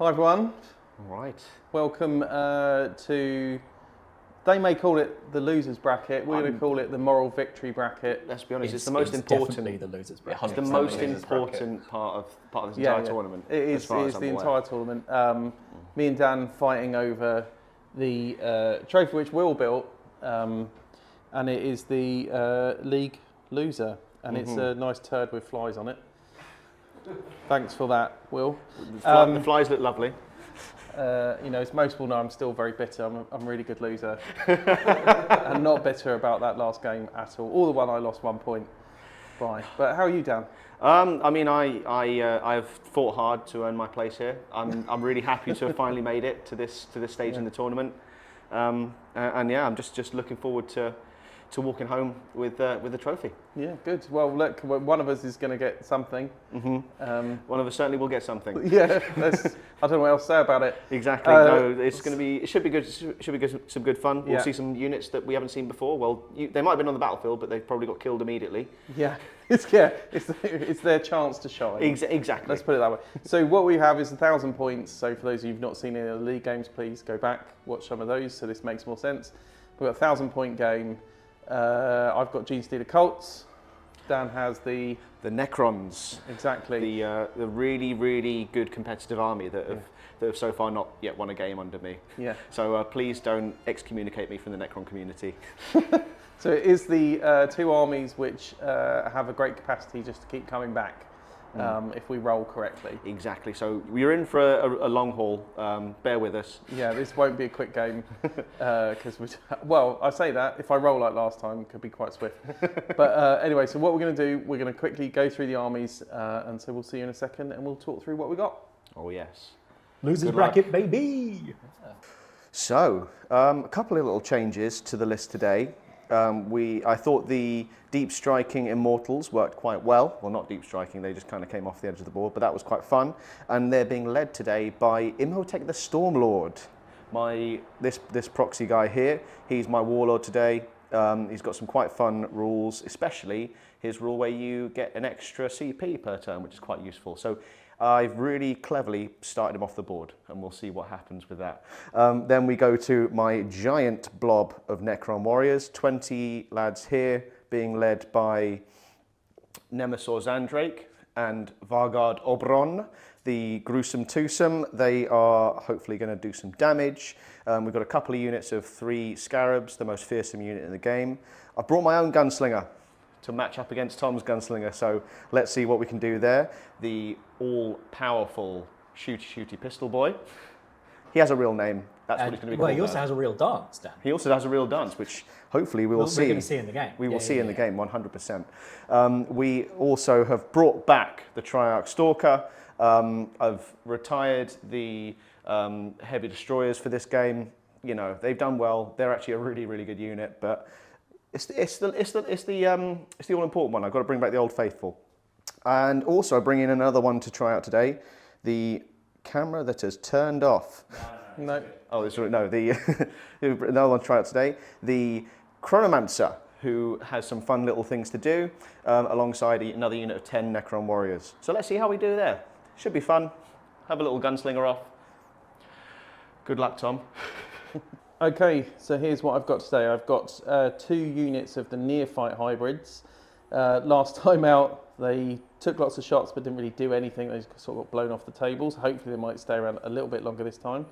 Hi everyone. All right. Welcome to, they may call it the losers bracket, we're going to call it the moral victory bracket. Let's be honest, it's the most important. Definitely the losers bracket. It's the most important part of this entire tournament. It is the entire tournament. Me and Dan fighting over the trophy which Will built, and it is the league loser, and it's a nice turd with flies on it. Thanks for that, Will. The flies look lovely. You know, as most will know, I'm still very bitter. I'm a really good loser. I'm not bitter about that last game at all. Or the one I lost 1 point by. But how are you, Dan? I mean, I've fought hard to earn my place here. I'm really happy to have finally made it to this stage in the tournament. And yeah, I'm just looking forward to walking home with the trophy. Yeah, good. Well, look, one of us is going to get something. One of us certainly will get something. Yeah, I don't know what else to say about it. Exactly. No, it's going to be. It should be good. Should be good, some good fun. We'll Yeah. see some units that we haven't seen before. Well, they might have been on the battlefield, but they've probably got killed immediately. Yeah, it's their chance to shine. Exactly. Let's put it that way. So what we have is 1,000 points. So for those of you who've not seen any of the league games, please go back, watch some of those. So this makes more sense. We've got a 1,000-point game. I've got Genestealer Cults. Dan has the Necrons. Exactly. The really good competitive army that have so far not yet won a game under me. Yeah. So please don't excommunicate me from the Necron community. So it is the two armies which have a great capacity just to keep coming back if we roll correctly. Exactly. So we're in for a long haul. Bear with us. Yeah, this won't be a quick game because well, I say that if I roll like last time, it could be quite swift. But anyway, so what we're going to do, we're going to quickly go through the armies, and so we'll see you in a second, and we'll talk through what we got. Oh yes. Losers bracket, baby. So a couple of little changes to the list today. I thought the deep striking immortals worked quite well. Well, not deep striking, they just kind of came off the edge of the board, but that was quite fun. And they're being led today by Imhotep the Stormlord. This proxy guy here, he's my warlord today. He's got some quite fun rules, especially his rule where you get an extra CP per turn, which is quite useful. So I've really cleverly started him off the board, and we'll see what happens with that. Then we go to my giant blob of Necron warriors, 20 lads here, being led by Nemesor Zandrake and Vargard Obron, the gruesome twosome. They are hopefully going to do some damage. We've got a couple of units of 3 scarabs, the most fearsome unit in the game. I brought my own gunslinger to match up against Tom's gunslinger, so let's see what we can do there. The all-powerful shooty pistol boy. He has a real name. That's what he's going to be called. Well, he also has a real dance, Dan. He also has a real dance, which hopefully we will see. We're going to see in the game. We will see in the game, 100%. We also have brought back the Triarch Stalker. I've retired the heavy destroyers for this game. You know, they've done well. They're actually a really good unit, but it's the all-important one. I've got to bring back the Old Faithful. And also bring in another one to try out today, the camera that has turned off. No. Oh, no, another one to try out today, the Chronomancer, who has some fun little things to do, alongside another unit of 10 Necron warriors. So let's see how we do there. Should be fun. Have a little gunslinger off. Good luck, Tom. Okay, so here's what I've got today. I've got 2 units of the neophyte hybrids. Last time out, they took lots of shots but didn't really do anything. They sort of got blown off the tables. Hopefully they might stay around a little bit longer this time.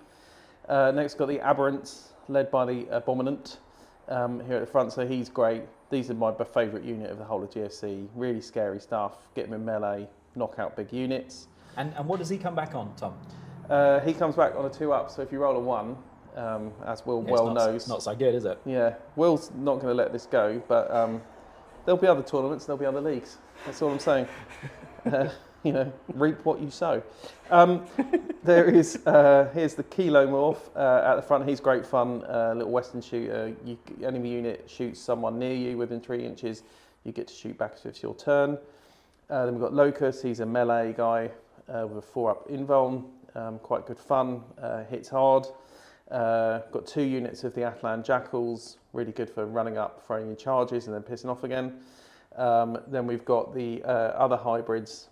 Next got the Aberrants, led by the Abominant here at the front, so he's great. These are my favourite unit of the whole of GSC. Really scary stuff. Get him in melee, knock out big units. And what does he come back on, Tom? He comes back on a 2-up, so if you roll a 1, as Will knows. It's not so good, is it? Yeah, Will's not going to let this go, but there'll be other tournaments, there'll be other leagues. That's all I'm saying. You know, reap what you sow. There is, here's the Kilomorph at the front. He's great fun, little Western shooter. Enemy unit shoots someone near you within 3 inches, you get to shoot back if it's your turn. Then we've got Locus, he's a melee guy with a 4-up invuln, quite good fun, hits hard. Got 2 units of the Atlan Jackals, really good for running up, throwing in charges and then pissing off again. Then we've got the other hybrids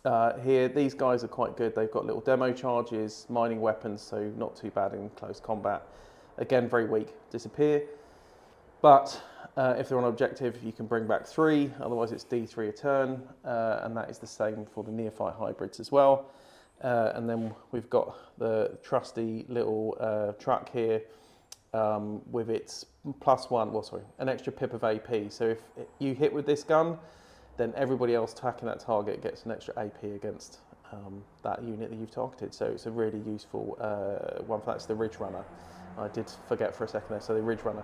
Here, these guys are quite good. They've got little demo charges, mining weapons, so not too bad in close combat. Again, very weak, disappear. But if they're on objective, you can bring back 3, otherwise it's D3 a turn, and that is the same for the neophyte hybrids as well. And then we've got the trusty little truck here with its an extra pip of AP. So if you hit with this gun, then everybody else attacking that target gets an extra AP against that unit that you've targeted. So it's a really useful one. That's the Ridge Runner. I did forget for a second there, so the Ridge Runner.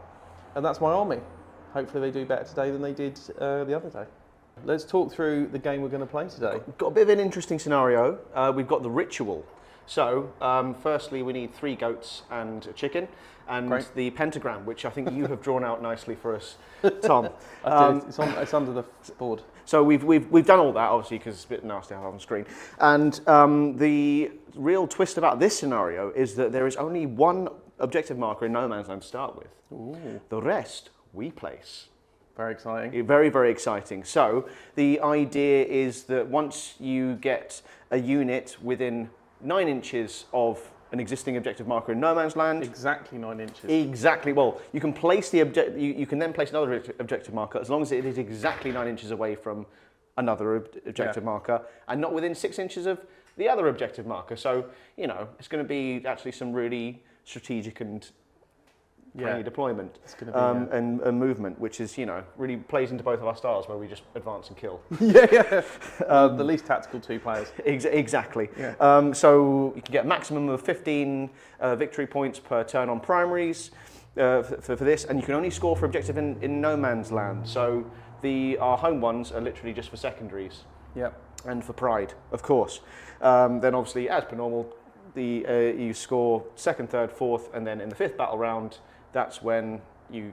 And that's my army. Hopefully they do better today than they did the other day. Let's talk through the game we're going to play today. Got a bit of an interesting scenario. We've got the ritual. So, firstly, we need 3 goats and a chicken, and Great. the pentagram, which I think you have drawn out nicely for us, Tom. I did. It's under the board. So we've done all that, obviously, because it's a bit nasty to have on screen. And the real twist about this scenario is that there is only one objective marker in no man's land to start with. Ooh. The rest we place. Very exciting. Very, very exciting. So the idea is that once you get a unit within 9 inches of an existing objective marker in no man's land. Exactly 9 inches. Exactly. Well, you can place the you can then place another objective marker as long as it is exactly 9 inches away from another objective marker and not within 6 inches of the other objective marker. So, you know, it's going to be actually some really strategic and tiny deployment It's going to be, and movement, which is, you know, really plays into both of our styles where we just advance and kill. the least tactical 2 players. Exactly. Yeah. So you can get a maximum of 15 victory points per turn on primaries for this, and you can only score for objective in no man's land. So our home ones are literally just for secondaries. Yep. And for pride, of course. Then obviously, as per normal, you score 2nd, 3rd, 4th, and then in the 5th battle round, that's when you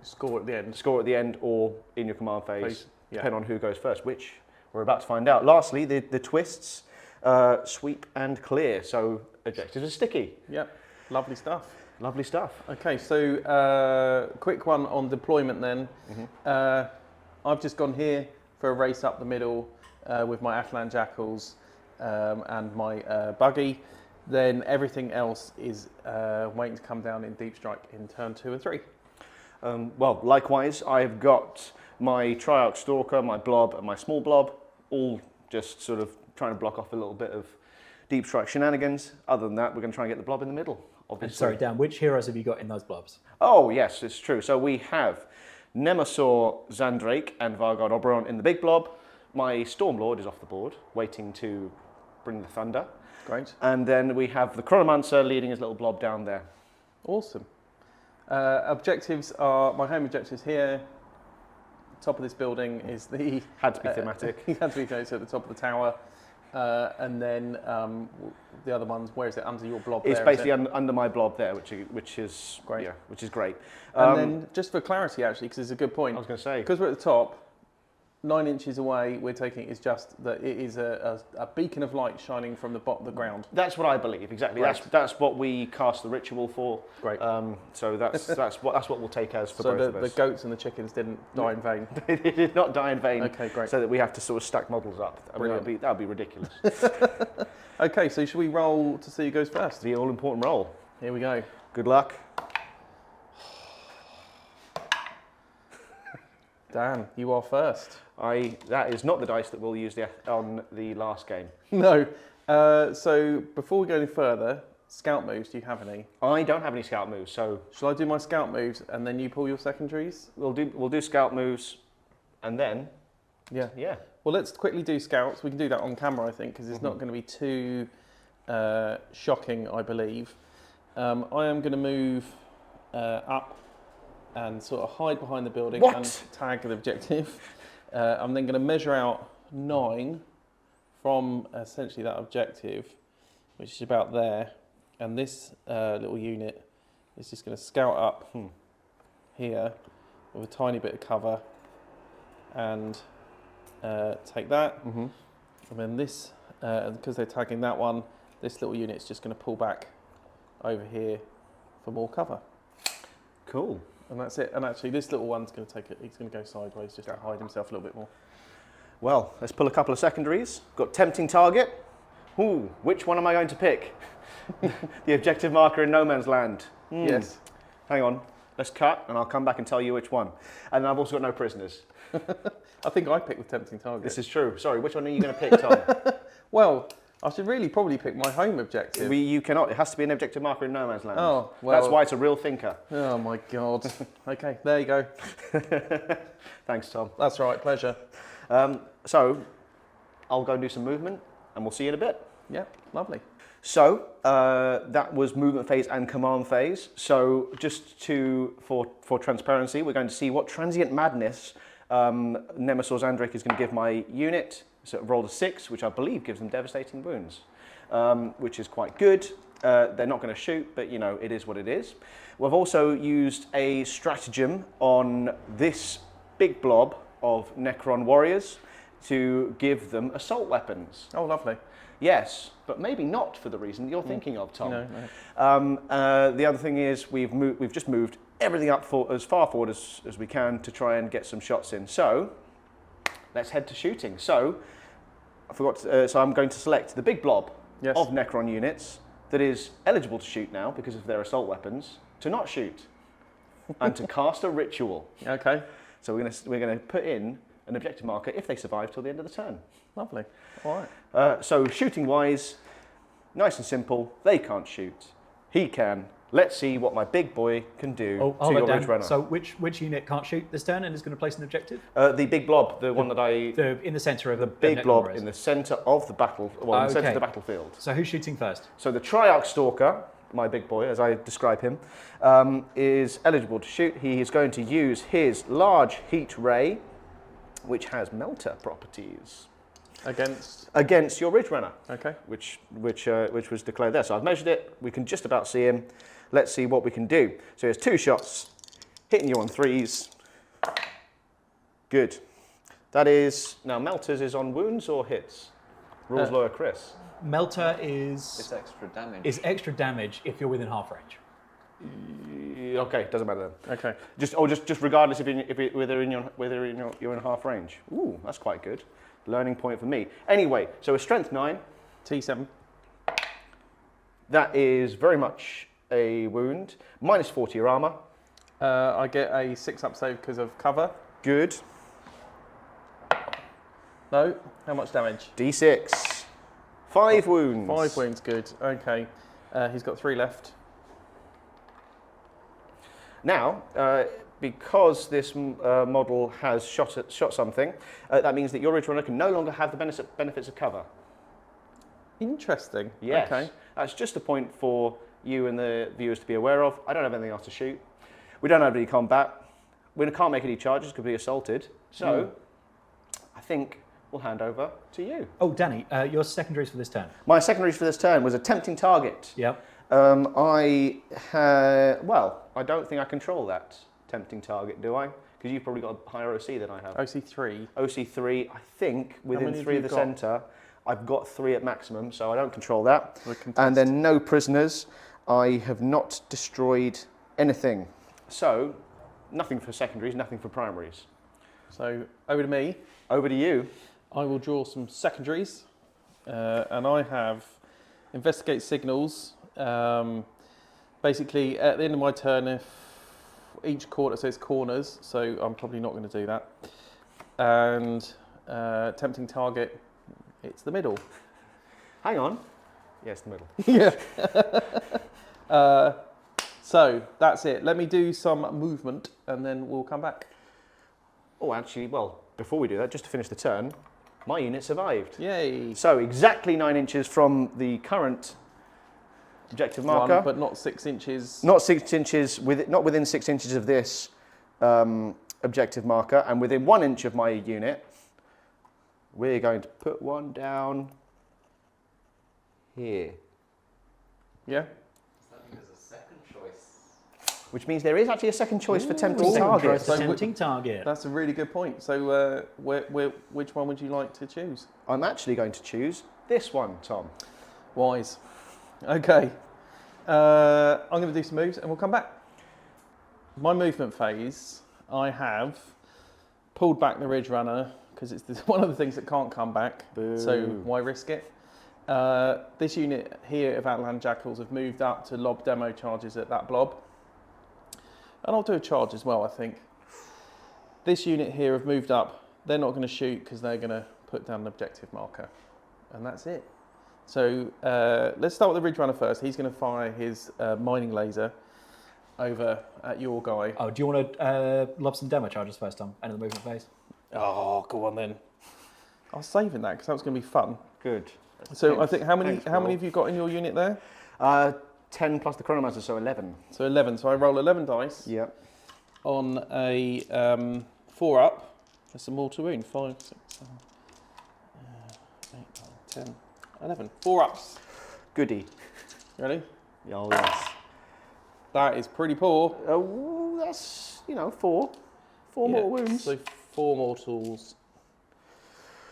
Score at the end. score at the end or in your command phase, Yeah. depending on who goes first, which we're about to find out. Lastly, the twists, sweep and clear. So objectives are sticky. Yep. Lovely stuff. Lovely stuff. Okay, so quick one on deployment then. I've just gone here for a race up the middle with my Athlan Jackals and my buggy. Then everything else is waiting to come down in deep strike in turn 2 and 3. Well, likewise, I've got my Triarch Stalker, my Blob, and my Small Blob, all just sort of trying to block off a little bit of deep strike shenanigans. Other than that, we're going to try and get the Blob in the middle, obviously. Sorry, Dan, which heroes have you got in those blobs? Oh, yes, it's true. So we have Nemesaur, Zandrake, and Vargard Oberon in the big blob. My Stormlord is off the board, waiting to bring the thunder. Great. And then we have the Chronomancer leading his little blob down there. Awesome. Objectives are, my home objectives here. Top of this building is the... Had to be thematic. Had to be thematic, so at the top of the tower. And then the other ones, where is it? Under your blob It's there, basically under my blob there, which is Great. Yeah, which is great. And then, just for clarity actually, because it's a good point. I was going to say. Because we're at the top, 9 inches away, we're taking is just that it is a beacon of light shining from the bottom of the ground. That's what I believe, exactly. Right. That's what we cast the ritual for. Great. So that's what we'll take as for both of So us. the goats and the chickens didn't die in vain. They did not die in vain. Okay, great. So that we have to sort of stack models up. I mean, Brilliant. that would be ridiculous. Okay, so should we roll to see who goes first? The all-important roll. Here we go. Good luck. Dan, you are first. That is not the dice that we'll use on the last game. No. So before we go any further, scout moves, do you have any? I don't have any scout moves, so Shall I do my scout moves and then you pull your secondaries? we'll do scout moves, and then Yeah. Well, let's quickly do scouts. We can do that on camera, I think, because it's not going to be too shocking, I believe. I am going to move up and sort of hide behind the building What? and tag the objective. I'm then going to measure out 9 from essentially that objective, which is about there. And this little unit is just going to scout up here with a tiny bit of cover and take that. And then this, because they're tagging that one, this little unit's just going to pull back over here for more cover. cool. And that's it. And actually, this little one's going to take it. He's going to go sideways just to hide himself a little bit more. Well, let's pull a couple of secondaries. Got tempting target. Ooh, which one am I going to pick? The objective marker in no man's land. Yes. Hang on. Let's cut, and I'll come back and tell you which one. And then I've also got no prisoners. I think I picked the tempting target. This is true. Sorry, which one are you going to pick, Tom? Well, I should really probably pick my home objective. You cannot. It has to be an objective marker in no man's land. Oh, well. That's why it's a real thinker. Oh my God. Okay, there you go. Thanks, Tom. That's right, pleasure. So, I'll go and do some movement, and we'll see you in a bit. Yep, lovely. So, that was movement phase and command phase. So, just for transparency, we're going to see what transient madness Nemesis Andrik is going to give my unit. So, it rolled a 6, which I believe gives them devastating wounds, which is quite good. They're not going to shoot, but you know, it is what it is. We've also used a stratagem on this big blob of Necron warriors to give them assault weapons. Oh, lovely. Yes, but maybe not for the reason you're thinking of, Tom. No. The other thing is we've just moved everything up as far forward as we can to try and get some shots in. So let's head to shooting. So I forgot. So I'm going to select the big blob of Necron units that is eligible to shoot now because of their assault weapons to not shoot and to cast a ritual. Okay. So we're gonna put in an objective marker if they survive till the end of the turn. Lovely. All right. So shooting wise, nice and simple. They can't shoot. He can. Let's see what my big boy can do to your Ridge Runner. So which unit can't shoot this turn and is going to place an objective? The big blob, the one that I... In the centre of the big blob in the centre of the battle, well, in the centre of the battlefield. So who's shooting first? So the Triarch Stalker, my big boy, as I describe him, is eligible to shoot. He is going to use his large heat ray, which has melter properties. Against your Ridge Runner. Okay. Which was declared there. So I've measured it. We can just about see him. Let's see what we can do. So here's 2 shots, hitting you on 3s. Good. That is, now Melters is on wounds or hits? Rules lawyer Chris. Melter is... It's extra damage. Is extra damage if you're within half range. Okay, doesn't matter then. Okay. Just regardless whether you're in half range. Ooh, that's quite good. Learning point for me. Anyway, so a strength 9. T7. That is very much a wound. Minus 40 your armour. I get a 6 up save because of cover. Good. No. How much damage? D6. 5 wounds. 5 wounds, good. Okay. He's got 3 left. Now, because this model has shot something, that means that your Ridge Runner can no longer have the benefits of cover. Interesting. Yes. Okay. That's just a point for you and the viewers to be aware of. I don't have anything else to shoot. We don't have any combat. We can't make any charges, could be assaulted. So, I think we'll hand over to you. Oh, Danny, your secondaries for this turn. My secondaries for this turn was a tempting target. Yep. I don't think I control that tempting target, do I? Because you've probably got a higher OC than I have. OC3. OC3, I think, within many 3 have of the you got? centre, I've got 3 at maximum, so I don't control that. We're contest. And then no prisoners. I have not destroyed anything. So, nothing for secondaries, nothing for primaries. So, over to me. Over to you. I will draw some secondaries. And I have investigate signals. Basically, at the end of my turn, if each quarter says corners, so I'm probably not going to do that. And tempting target, it's the middle. Hang on. Yes, the middle. Yeah. So that's it. Let me do some movement and then we'll come back. Oh, actually, well, before we do that, just to finish the turn, my unit survived. Yay. So exactly 9 inches from the current objective marker. But not 6 inches. Not 6 inches, not within 6 inches of this objective marker, and within 1 inch of my unit, we're going to put one down here. Yeah. There's a second choice. Which means there is actually a second choice for tempting Second target. choice for tempting target. That's a really good point. So which one would you like to choose? I'm actually going to choose this one, Tom. Wise. Okay. I'm going to do some moves and we'll come back. My movement phase, I have pulled back the Ridge Runner because it's one of the things that can't come back. So why risk it? This unit here of Outland Jackals have moved up to lob demo charges at that blob. And I'll do a charge as well, I think. This unit here have moved up. They're not going to shoot because they're going to put down an objective marker. And that's it. So let's start with the Ridge Runner first. He's going to fire his mining laser over at your guy. Oh, do you want to lob some demo charges first, Tom? End of the movement phase? Oh, go on then. I was saving that because that was going to be fun. Good. So I think how many have you got in your unit there? 10 plus the Chronomancer, so 11. So 11. So I roll 11 dice. Yep. On a 4 up. That's a mortal wound. 5, 6, 7, 8, 9, 10, 11. 4 ups. Goody. Ready? Oh, yes. That is pretty poor. Oh, that's, 4. 4 mortal wounds. So 4 mortals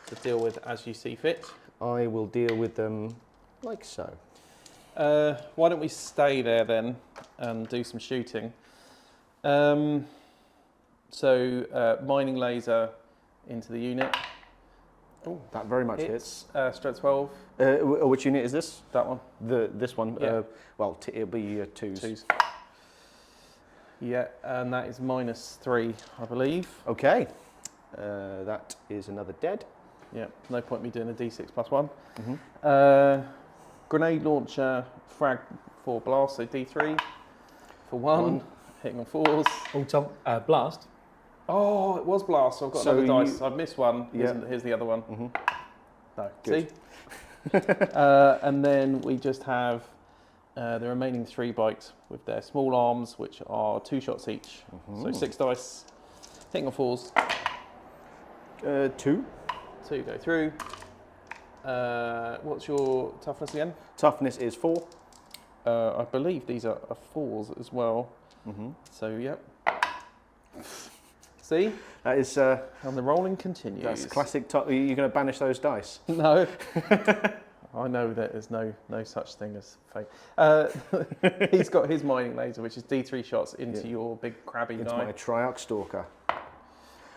to deal with as you see fit. I will deal with them like so. Why don't we stay there then and do some shooting? Mining laser into the unit. Oh, that very much hits. Strength 12. Which unit is this? That one. This one. Yeah. It'll be 2s. 2s. Yeah, and that is -3, I believe. Okay. That is another dead. Yeah, no point me doing a d6 plus 1. Mm-hmm. Grenade launcher, frag for blast, so d3 for 1. Hitting on 4s. Oh, Tom, blast. Oh, it was blast, so I've got So another dice. I've missed one. Yeah. Here's the other one. Mm-hmm. No, Good. see? And then we just have the remaining 3 bikes with their small arms, which are 2 shots each. So 6 dice. Hitting on 4s. 2. 2 go through. What's your toughness again? Toughness is 4. I believe these are 4s as well. Mm-hmm. So, yep. See? That is. And the rolling continues. That's classic. Are you going to banish those dice? No. I know that there's no such thing as fate. He's got his mining laser, which is D3 shots into your big crabby Into guy. my Triarch Stalker.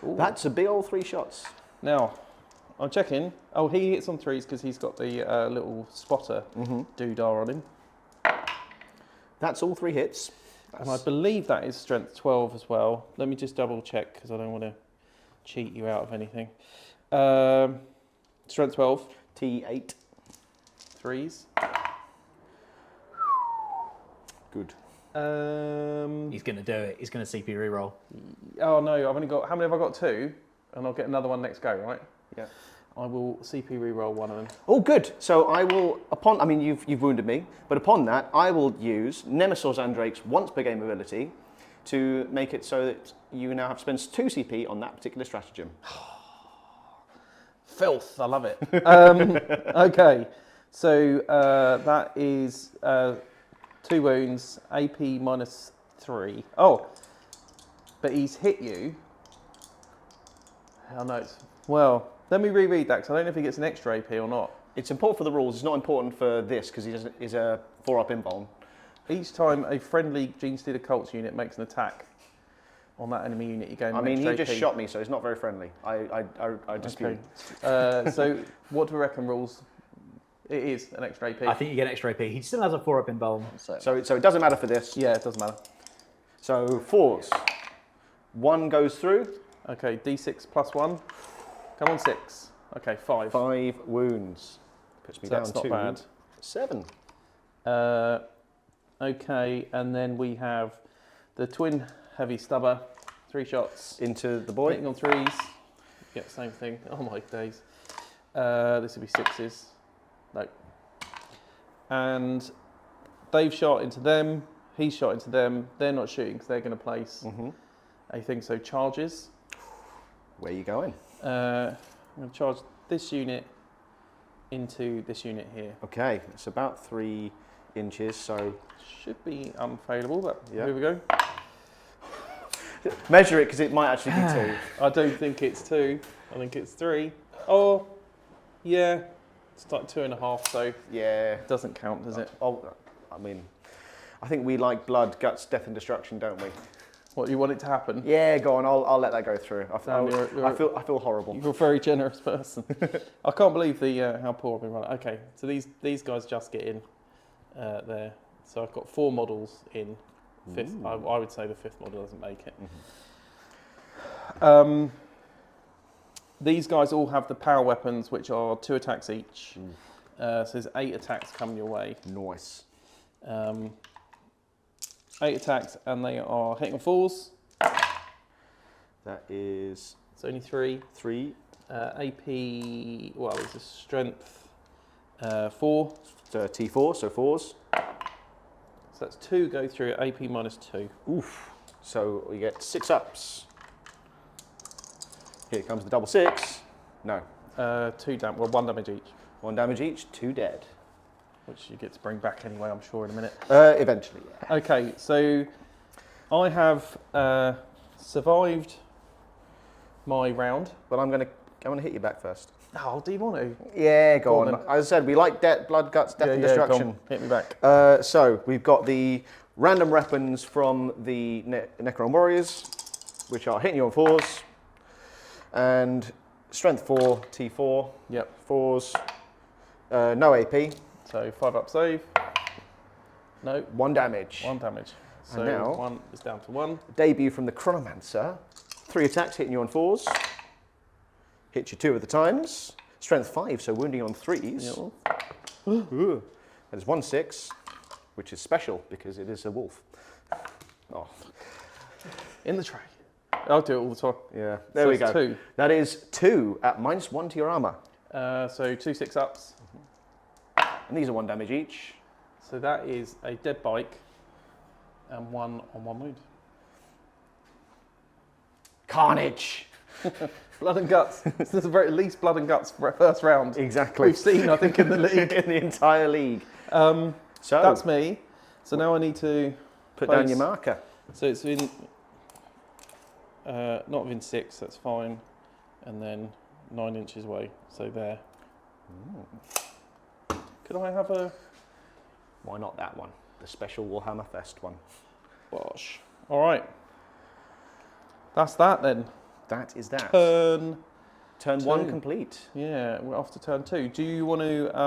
Ooh. That's a big old 3 shots. Now, I'm checking. Oh, he hits on 3s because he's got the little spotter doodah on him. That's all 3 hits. And I believe that is strength 12 as well. Let me just double check because I don't want to cheat you out of anything. Strength 12. T8. 3s. Good. He's going to do it. He's going to CP reroll. Oh no, I've only got, how many have I got? 2? And I'll get another one next go, right? Yeah. I will CP reroll one of them. Oh, good. So I will, you've wounded me, but upon that, I will use Nemesis Andrake's once per game ability to make it so that you now have spent 2 CP on that particular stratagem. Filth, I love it. Okay, so that is 2 wounds, AP -3. Oh, but he's hit you. Oh no, well, let me reread that because I don't know if he gets an extra AP or not. It's important for the rules. It's not important for this because he's a 4-up invuln. Each time a friendly Genestealer Cults unit makes an attack on that enemy unit, you gain an extra he AP. just shot me, so he's not very friendly. I dispute. Okay. So what do we reckon rules? It is an extra AP. I think you get an extra AP. He still has a 4-up in Bolm. So it doesn't matter for this. Yeah, it doesn't matter. So 4s. 1 goes through. Okay, D6 plus 1. Come on, 6. Okay, 5. 5 wounds. Puts me So down that's not to bad. 7. Okay, and then we have the twin heavy stubber. 3 shots. Into the boy. Hitting on 3s. Get the same thing. Oh my days. This would be 6s. No. And they've shot into them. He's shot into them. They're not shooting because they're going to place a thing. So charges. Where are you going? I'm going to charge this unit into this unit here. Okay, it's about 3 inches, so... Should be unfailable, but Yeah. here we go. Measure it, because it might actually be 2. I don't think it's 2. I think it's 3. Oh, yeah. It's like 2.5, so Yeah. it doesn't count, does it? Oh, I mean, I think we like blood, guts, death and destruction, don't we? What, you want it to happen? Yeah, go on. I'll let that go through. Sam, I feel horrible. You're a very generous person. I can't believe how poor I've been running. Okay, so these guys just get in there. So I've got 4 models in. Fifth, I would say the 5th model doesn't make it. These guys all have the power weapons, which are 2 attacks each. So there's 8 attacks coming your way. Nice. 8 attacks, and they are hitting on 4s. That is... It's only 3. 3. AP, well, it's a strength 4. T4, so 4s. So that's 2 go through at AP minus 2. Oof. So we get 6 ups. Here comes the double 6. No. 2 damage, well, 1 damage each. 1 damage each, 2 dead. Which you get to bring back anyway, I'm sure, in a minute. Eventually, yeah. Okay, so I have survived my round. But I'm gonna hit you back first. Oh, do you want to? Yeah, go Go on. on As I said, we like blood, guts, death and go destruction. on, hit me back. So we've got the random weapons from the Necron warriors, which are hitting you on 4s, and strength 4, T4, Yep. 4s, no AP, So 5 up save. No, 1 damage. 1 damage. So And now- 1 is down to 1. Debut from the Chronomancer, 3 attacks hitting you on 4s, hit you 2 of the times, strength 5, so wounding on 3s. Yeah. Ooh. That is 1/6, which is special because it is a wolf. Oh, In the tray. I'll do it all the time. yeah. There So we it's go. 2. That is 2 at -1 to your armor. So 2 6 ups. And these are 1 damage each. So that is a dead bike and 1 on 1 wound. Carnage! Blood and guts. This is the very least blood and guts for first round Exactly. we've seen, I think, in the league. In the entire league. So So, that's me. So now I need to put down place- your marker. So it's in, not within 6, that's fine. And then 9 inches away, so there. Could I have a Why not that one? The special Warhammer Fest one. wash? All right. That's that then. That is that. Turn Turn 1 2. complete. Yeah, we're off to turn 2. Do you want to,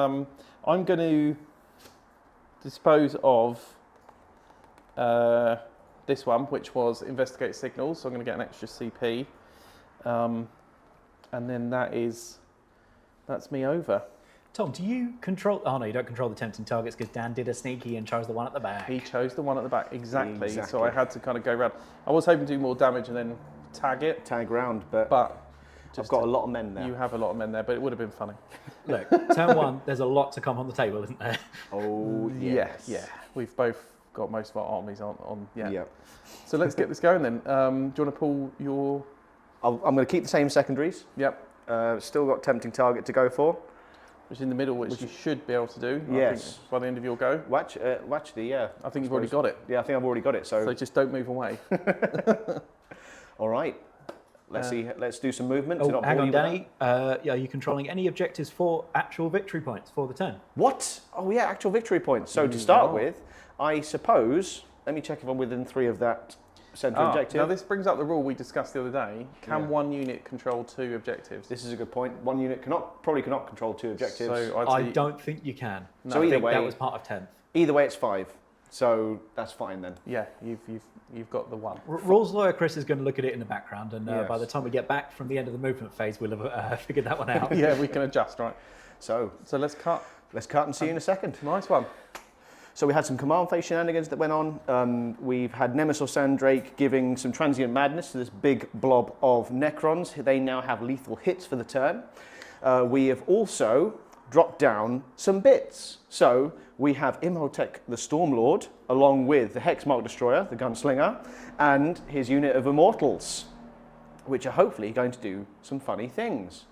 I'm going to dispose of this one, which was investigate signals, so I'm going to get an extra CP. And then that's me over. Tom, do you control... Oh, no, you don't control the tempting targets because Dan did a sneaky and chose the one at the back. He chose the one at the back, exactly. So Exactly. I had to kind of go around. I was hoping to do more damage and then tag it, Tag round, but but I've just got a lot of men there. you have a lot of men there, but it would have been funny. Look, turn 1, there's a lot to come on the table, isn't there? Oh, yes. Yeah. We've both got most of our armies on yeah. Yeah. So let's get this going then. Do you want to pull your... I'm going to keep the same secondaries. Yep. Still got tempting target to go for. Which is in the middle, which you should be able to do. I Yes. think, by the end of your go. Actually, yeah. I think you've already got it. Yeah, I think I've already got it. So, So just don't move away. all right. Let's see. Let's do some movement. to Oh, not hang bore on, you with Danny. Are you controlling any objectives for actual victory points for the turn? that. What? Oh, yeah, actual victory points. So to start are. with, I suppose. Let me check if I'm within 3 of that centre objective. Now this brings up the rule we discussed the other day. Can Yeah. one unit control 2 objectives? This is a good point. One unit probably cannot control 2 objectives. So I'd I say don't think you can. No. So I either think way, that was part of 10th. either way, it's 5. So that's fine then. yeah, you've got the one. Rules lawyer Chris is going to look at it in the background, and by Yes. the time we get back from the end of the movement phase, we'll have figured that one out. Yeah, we can adjust, right? So So let's cut. let's cut and see you in a second. Nice one. So we had some command phase shenanigans that went on. We've had Nemesis Sandrake giving some transient madness to this big blob of Necrons. They now have lethal hits for the turn. We have also dropped down some bits. So we have Imhotep the Stormlord, along with the Hexmark Destroyer, the Gunslinger, and his unit of Immortals, which are hopefully going to do some funny things.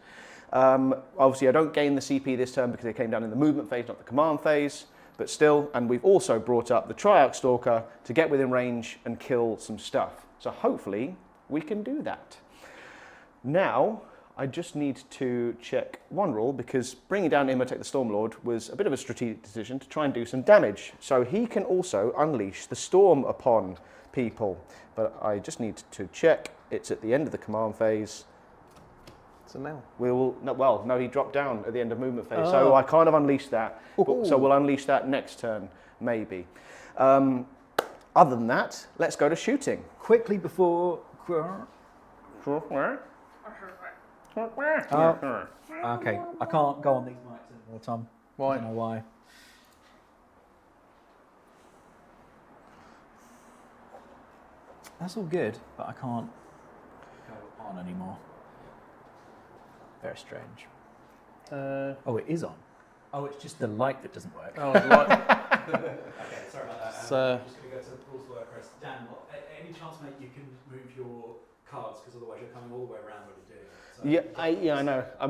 Obviously, I don't gain the CP this turn because they came down in the movement phase, not the command phase. But still, and we've also brought up the Triarch Stalker to get within range and kill some stuff. So hopefully we can do that. Now, I just need to check one rule, because bringing down Imhotep the Stormlord was a bit of a strategic decision to try and do some damage. So he can also unleash the storm upon people. But I just need to check. It's at the end of the command phase. So now. No, he dropped down at the end of movement phase. Oh. So I kind of unleashed that. Ooh. So we'll unleash that next turn, maybe. Other than that, let's go to shooting. Quickly before. Okay, I can't go on these mics anymore, Tom. Why? I don't know why. That's all good, but I can't go on anymore. Very strange. Oh, it is on. Oh, it's just the light that doesn't work. Oh, right. Okay, sorry about that. So- I'm just going to go to the rules of WordPress. Dan, any chance, mate, you can move your cards, because otherwise you're coming all the way around when you're doing it. So I know. I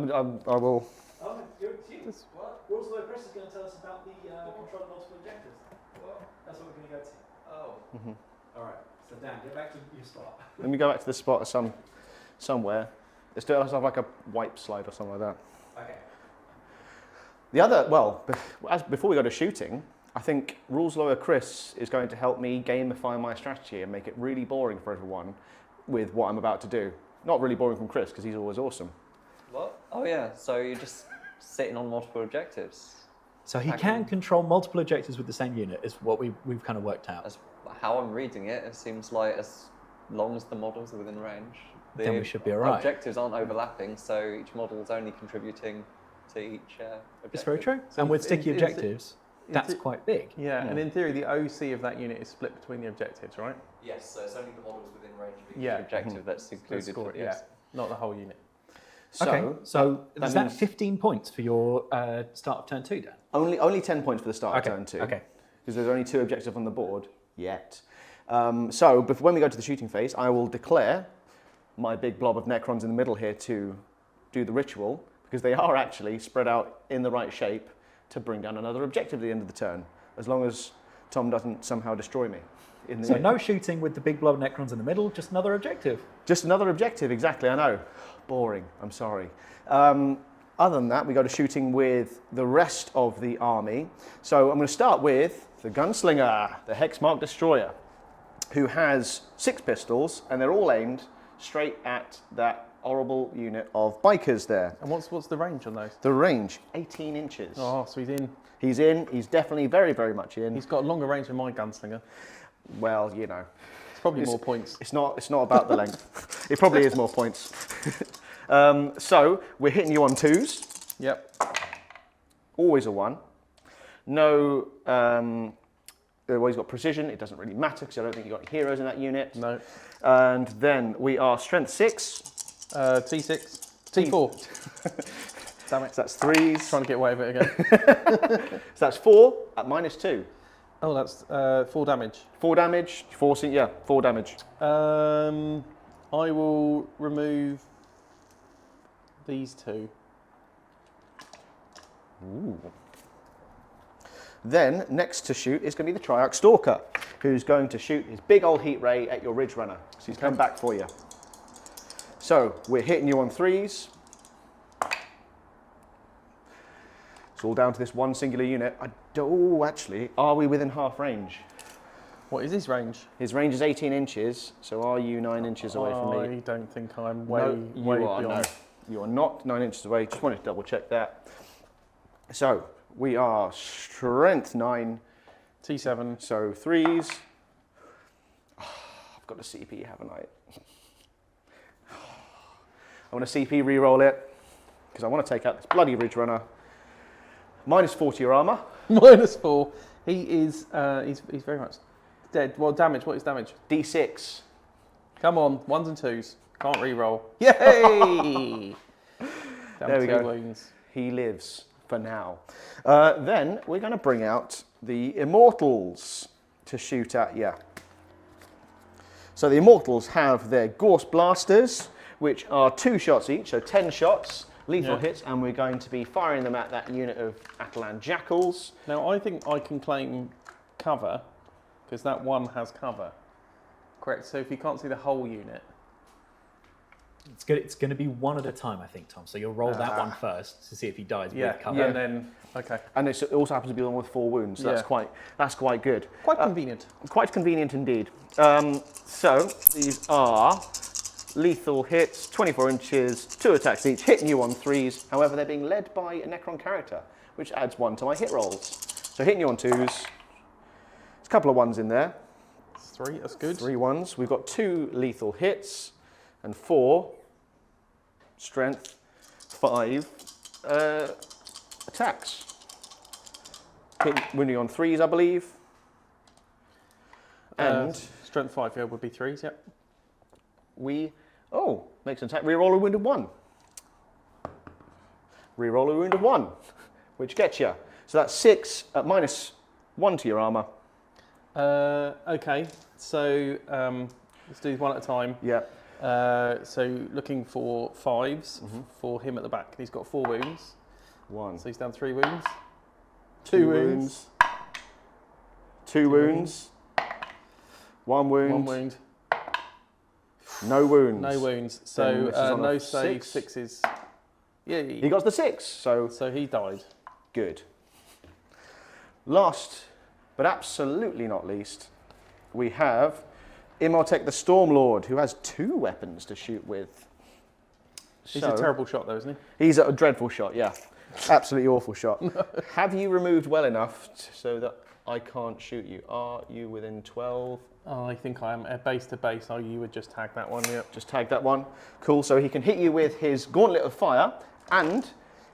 will. Oh, well, rules of WordPress is going to tell us about the control of multiple objectives. Well, that's what we're going to go to. Oh. All right. So Dan, get back to your spot. Let me go back to the spot somewhere. Let's have like a wipe slide or something like that. Okay. The other, before we go to shooting, I think Rules Lawyer Chris is going to help me gamify my strategy and make it really boring for everyone with what I'm about to do. Not really boring from Chris, because he's always awesome. What? Oh yeah, so you're just sitting on multiple objectives. So he can control multiple objectives with the same unit, is what we've kind of worked out. As how I'm reading it, it seems like as long as the models are within range, the Then we should be all right. objectives aren't overlapping, so each model is only contributing to each objective. It's very true. So And with in- sticky is it- objectives, is that's it- quite big. Yeah, and in theory, the OC of that unit is split between the objectives, right? Yes, so it's only the models within range of each Yeah. objective that's included. Score for it, the yeah, not the whole unit. Okay, so that is that means- 15 points for your start of turn 2, Dan? Only 10 points for the start Okay, of turn 2. okay. Because there's only 2 objectives on the board yet. So when we go to the shooting phase, I will declare my big blob of Necrons in the middle here to do the ritual, because they are actually spread out in the right shape to bring down another objective at the end of the turn, as long as Tom doesn't somehow destroy me. So no shooting with the big blob Necrons in the middle, just another objective. Just another objective, exactly, I know. Boring, I'm sorry. Other than that, we go to shooting with the rest of the army. So I'm going to start with the Gunslinger, the Hexmark Destroyer, who has 6 pistols, and they're all aimed straight at that horrible unit of bikers there. And what's the range on those? The range, 18 inches. Oh, so he's in. He's in, he's definitely very, very much in. He's got a longer range than my gunslinger. Well, you know. It's probably more points. It's not about the length. It probably is more points. So we're hitting you on 2s. Yep. Always a 1. No, well, he's got precision. It doesn't really matter because I don't think you've got heroes in that unit. No. And then we are strength 6. T6. T4. Damn it. So that's 3s. Trying to get away with it again. So that's 4 at -2. Oh, that's 4 damage. 4 damage. 4 damage. I will remove these 2. Ooh. Then, next to shoot is going to be the Triarch Stalker, who's going to shoot his big old heat ray at your Ridge Runner. So he's come back for you. So, we're hitting you on 3s. It's all down to this one singular unit. Actually, are we within half range? What is his range? His range is 18 inches, so are you 9 inches away from me? I don't think I'm way You are, beyond. no. You are not 9 inches away. Just wanted to double check that. So, we are strength 9. T7. So 3s. I've got a CP, haven't I? I want to CP re-roll it because I want to take out this bloody Ridge Runner. -40 your armor. -4. He is. He's very much dead. Well, damage. What is damage? D6. Come on, 1s and 2s. Can't re-roll. Yay! There we 2 go. wounds. He lives for now. Then we're going to bring out the Immortals to shoot at you. So the Immortals have their Gorse Blasters, which are 2 shots each, so 10 shots, lethal hits, and we're going to be firing them at that unit of Atalan Jackals. Now, I think I can claim cover, because that one has cover. Correct, so if you can't see the whole unit, It's going to be one at a time, I think, Tom. So you'll roll that one first to see if he dies with cover. And then okay. And it also happens to be the one with 4 wounds. So that's quite good. Quite convenient. Quite convenient indeed. So these are lethal hits, 24 inches, 2 attacks each, hitting you on 3s. However, they're being led by a Necron character, which adds 1 to my hit rolls. So hitting you on 2s. There's a couple of 1s in there. 3, that's good. 3 1s. We've got 2 lethal hits and 4 strength, 5 attacks. Wounding on 3s, I believe. And strength 5, yeah, would be 3s, yep. Makes an attack. Reroll a wounded 1. Reroll a wounded 1, which gets you. So that's 6 at -1 to your armour. Okay, so let's do 1 at a time. Yeah. So looking for 5s for him at the back. He's got 4 wounds. 1. So he's down 3 wounds. 2 wounds. 2 wounds. 1 wound. 1 wound. No wounds. No wounds. Then this is So on a no save, 6. 6s. Yeah. He got the 6, so he died. good. Last, but absolutely not least, we have Imhotep the Stormlord, who has 2 weapons to shoot with. He's a terrible shot, though, isn't he? He's a dreadful shot, yeah. Absolutely awful shot. Have you removed well enough so that I can't shoot you? Are you within 12? Oh, I think I am. Base to base, you would just tag that one, yeah. Just tag that one. Cool, so he can hit you with his Gauntlet of Fire and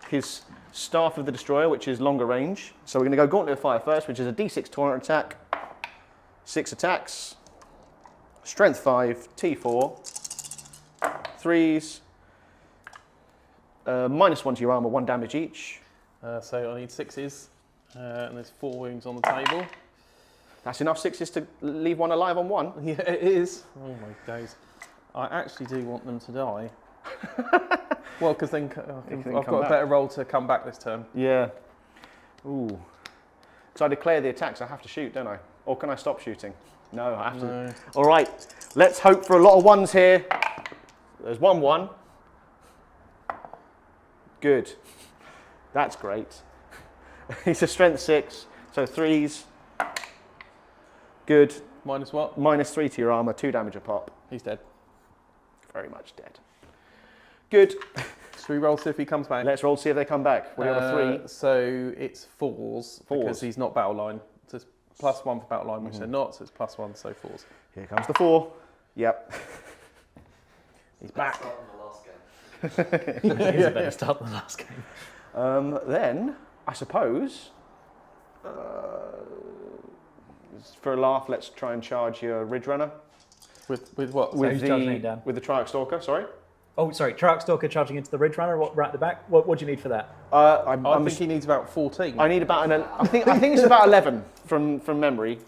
his Staff of the Destroyer, which is longer range. So we're going to go Gauntlet of Fire first, which is a D6 taunt attack. 6 attacks. Strength 5, T4. 3s. -1 to your armour, 1 damage each. So I need 6s, and there's 4 wounds on the table. That's enough 6s to leave 1 alive on 1. Yeah, it is. Oh my days. I actually do want them to die. Well, because then I've got a better roll to come back this turn. Yeah. Ooh. So I declare the attacks, I have to shoot, don't I? Or can I stop shooting? No, I have to. All right, let's hope for a lot of 1s here. There's 1-1. Good. That's great. He's a strength 6, so 3s. Good. Minus what? -3 to your armour, 2 damage a pop. He's dead. Very much dead. Good. Should we roll, see if he comes back? Let's roll, see if they come back. We have a 3. So it's 4s, because 4s. he's not battle line. So it's +1 for battle line, which they're not, so it's +1, so 4s. Here comes the 4. Yep. He's back. Start on the last game. It is a better start than the last game. Then, I suppose, for a laugh, let's try and charge your Ridge Runner. With what? So who's charging it down? With the Triarch Stalker, sorry. Oh, sorry, Trark Stalker charging into the Ridge Runner, right at the back. What do you need for that? I think he needs about 14. I need about I think it's about 11 from memory.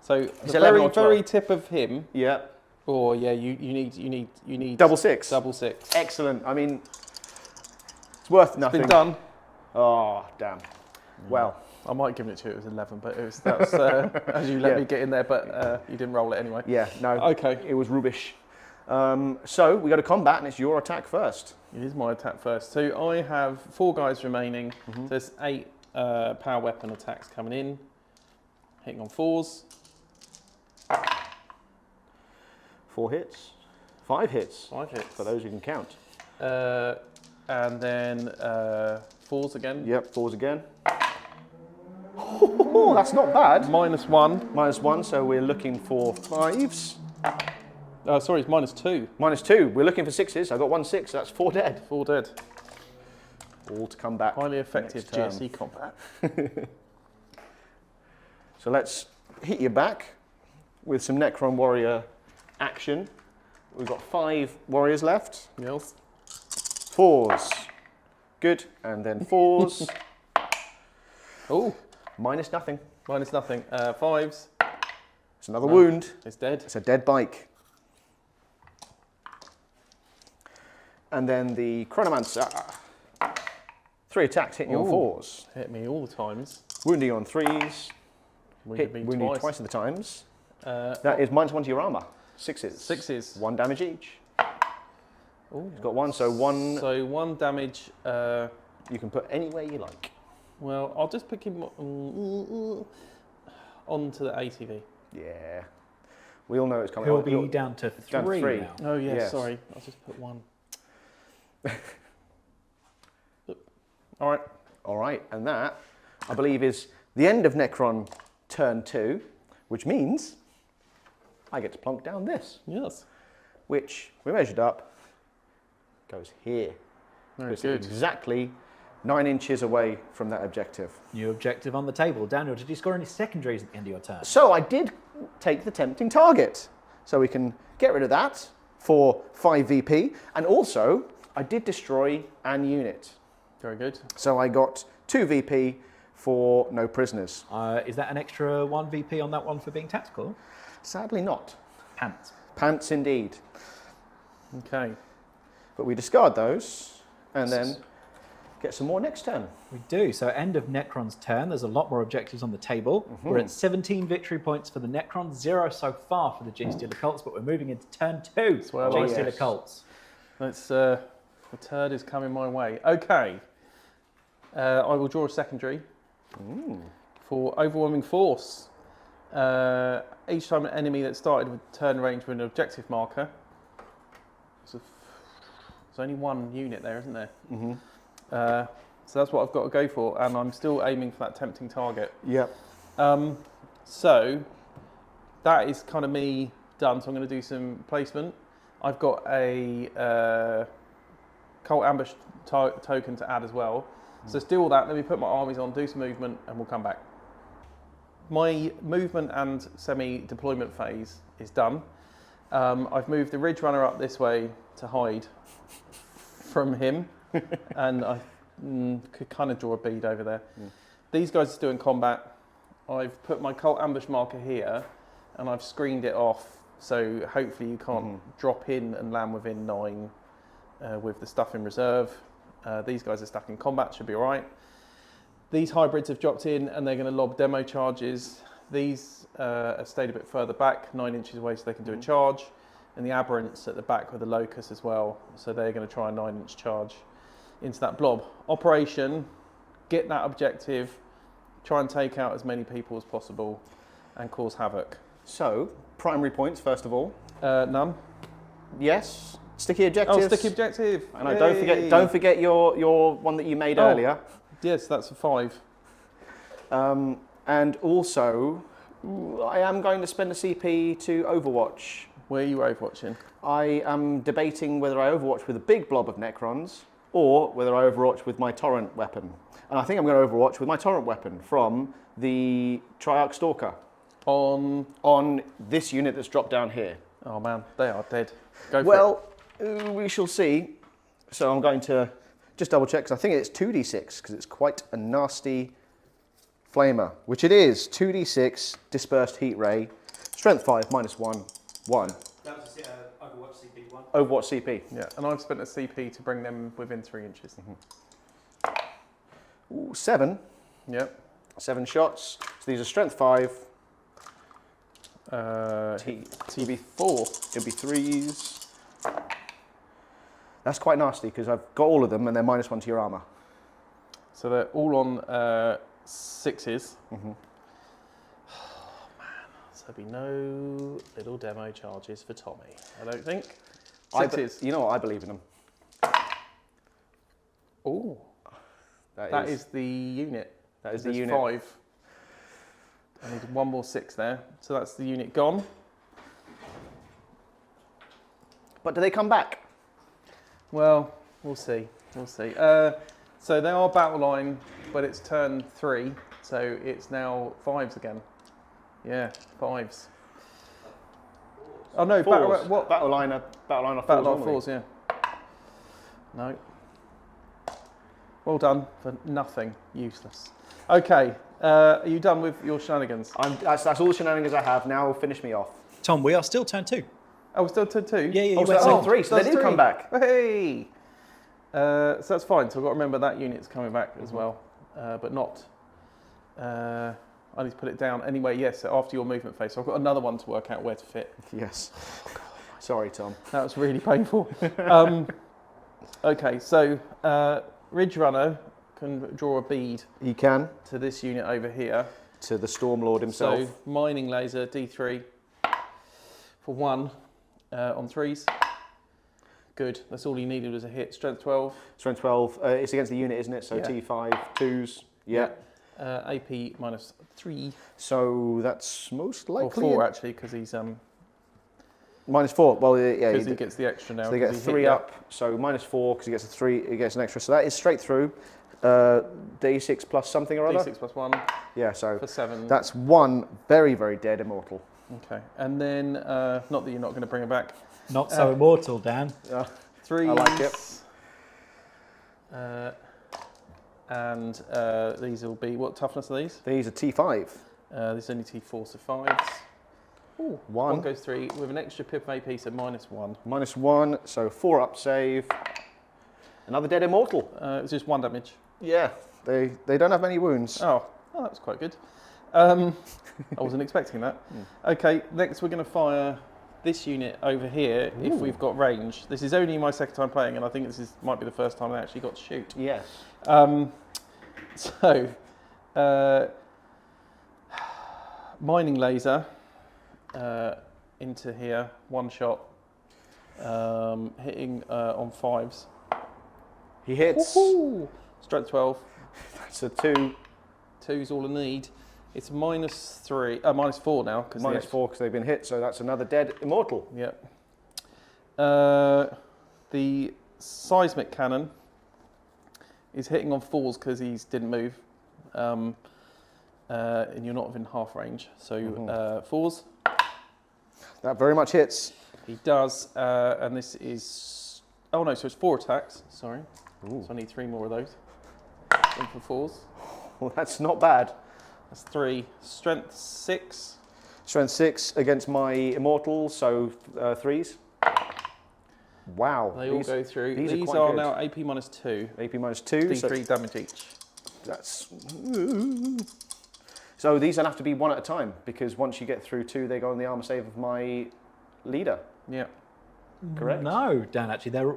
So It's the 11 or 12. very tip of him. Yeah. Oh yeah, you need Double 6. double 6. Excellent. I mean, it's worth nothing. Been done. Oh, damn. Well, I might give it to you. It was 11, but that was as you let me get in there, but you didn't roll it anyway. yeah, no. Okay. It was rubbish. So we go to combat, and it's your attack first. It is my attack first. So I have 4 guys remaining. So there's 8 power weapon attacks coming in, hitting on 4s. 4 hits. 5 hits. 5 hits. For those who can count. And then 4s again. Yep, 4s again. Oh, that's not bad. -1. -1, so we're looking for 5s. Sorry, it's -2. -2, we're looking for 6s. I got 1 6, so that's 4 dead. 4 dead. All to come back. Highly effective next turn. GSE combat. So let's hit you back with some Necron Warrior action. We've got 5 warriors left. Yes. 4s. Good. And then 4s. Oh, -0. -0. 5s. It's another wound. It's dead. It's a dead bike. And then the Chronomancer. 3 attacks hitting you on Ooh. 4s. Hit me all the times. Wounding you on 3s. Wounded me Wounding you twice. twice of the times. That is -1 to your armour. 6s. 6s. 1 damage each. Ooh. He's got one, so one So 1 damage. you can put anywhere you like. Well, I'll just pick him onto the ATV. Yeah. We all know it's coming. He'll be down to Down to 3 3. now. Oh yes, Yes. sorry. I'll just put 1. All right. All right, and that, I believe, is the end of Necron turn 2, which means I get to plonk down this, Yes. which we measured up, goes here. Very It's good. exactly 9 inches away from that objective. New objective on the table. Daniel, did you score any secondaries at the end of your turn? So I did take the tempting target. So we can get rid of that for 5 VP. And also, I did destroy an unit. Very good. So I got 2 VP for no prisoners. Is that an extra 1 VP on that one for being tactical? Sadly not. Pants. Pants indeed. Okay. But we discard those and then get some more next turn. We do. So end of Necron's turn. There's a lot more objectives on the table. We're at 17 victory points for the Necrons, 0 so far for the Genestealer Cults, but we're moving into turn 2. where I like Genestealer it. Cults. Let's. The turd is coming my way. Okay. I will draw a secondary for overwhelming force. Each time an enemy that started with turn range with an objective marker. So there's only 1 unit there, isn't there? So that's what I've got to go for, and I'm still aiming for that tempting target. Yep. So that is kind of me done. So I'm going to do some placement. I've got a Cult Ambush token to add as well. So let's do all that. Let me put my armies on, do some movement, and we'll come back. My movement and semi-deployment phase is done. I've moved the Ridge Runner up this way to hide from him, and I could kind of draw a bead over there. These guys are still in combat. I've put my Cult Ambush marker here, and I've screened it off, so hopefully you can't drop in and land within 9 with the stuff in reserve. These guys are stuck in combat, should be all right. These hybrids have dropped in, and they're going to lob demo charges. These have stayed a bit further back, 9 inches away, so they can do a charge. And the aberrants at the back with the locust as well, so they're going to try a 9-inch charge into that blob. Operation, get that objective, try and take out as many people as possible, and cause havoc. So, primary points, first of all. None. Yes. Sticky objectives. Oh, sticky objective. And don't forget your one that you made earlier. Yes, that's a 5. And also, I am going to spend a CP to Overwatch. Where are you overwatching? I am debating whether I Overwatch with a big blob of Necrons or whether I Overwatch with my Torrent weapon. And I think I'm going to Overwatch with my Torrent weapon from the Triarch Stalker on this unit that's dropped down here. Oh man, they are dead. Go for it. Well, we shall see. So I'm going to just double check, because I think it's 2d6, because it's quite a nasty flamer, which it is. 2d6 dispersed heat ray, strength 5, -1, 1. That was Overwatch CP1. Overwatch CP. Yeah, and I've spent a CP to bring them within 3 inches. Ooh, 7. Yep. 7 shots. So these are strength 5. TV4. It'll be 3s. That's quite nasty, because I've got all of them and they're -1 to your armour. So they're all on 6s. Oh man, so there'll be no little demo charges for Tommy, I don't think. 6s. You know what? I believe in them. Oh, that is the unit. That is the There's unit. 5. I need 1 more 6 there. So that's the unit gone. But do they come back? Well, we'll see. We'll see. So they are battle line, but it's turn 3, so it's now 5s again. Yeah, 5s. Oh no, Fours. what? Battle line of Battle line fours, 4s, yeah. No. Well done for nothing. Useless. Okay, are you done with your shenanigans? That's all the shenanigans I have. Now finish me off. Tom, we are still turn 2. Oh, we're still turn 2? Yeah, you Oh, so went that's second. on 3, so they did come back. Hey! So that's fine. So I've got to remember that unit's coming back as well, but not. I need to put it down anyway. Yes, so after your movement phase. So I've got another one to work out where to fit. Yes. Sorry, Tom. That was really painful. Okay, so Ridge Runner can draw a bead He can. to this unit over here. To the Stormlord himself. So mining laser D3 for 1 on 3s. Good. That's all you needed was a hit. Strength 12. Strength 12. It's against the unit, isn't it? So Yeah. T5, 2s. Yeah. AP -3. So that's most Or likely. 4 actually, because he's -4. Well, yeah. because he gets the extra now. So they get a 'cause he 3 hit up. So -4 because he gets a 3. He gets an extra. So that is straight through. D6 plus something or other. D6 plus 1 Yeah. So for 7. that's one very, very dead immortal. Okay, and then not that you're not going to bring it back. Not so immortal, Dan. 3. I like it. And these will be, what toughness are these? These are T5. This is only T4, so 5s. Ooh, 1 goes 3 with an extra pip of AP, so -1. -1. So 4 up save. Another dead immortal. It's just 1 damage. Yeah. They don't have many wounds. Oh, that was quite good. I wasn't expecting that. Okay, next we're going to fire this unit over here if we've got range. This is only my second time playing, and I think might be the first time I actually got to shoot. Yes. So, mining laser into here, 1 shot, hitting on 5s. He hits. Woohoo! Strength 12. That's a 2. 2's all I need. It's -4 now. -4 because they've been hit. So that's another dead immortal. Yep. The seismic cannon is hitting on 4s because he didn't move. And you're not within half range. So 4s. That very much hits. He does. And this is... Oh no, so it's 4 attacks. Sorry. Ooh. So I need 3 more of those. 1 for 4s. Well, that's not bad. That's 3. Strength 6. Strength 6 against my immortals, so 3s. Wow. They all go through. These These are are quite now AP -2. AP -2. So D3 damage each. that's. So these will have to be 1 at a time because once you get through 2, they go on the armor save of my leader. Yeah. Correct? No, Dan, actually, they're...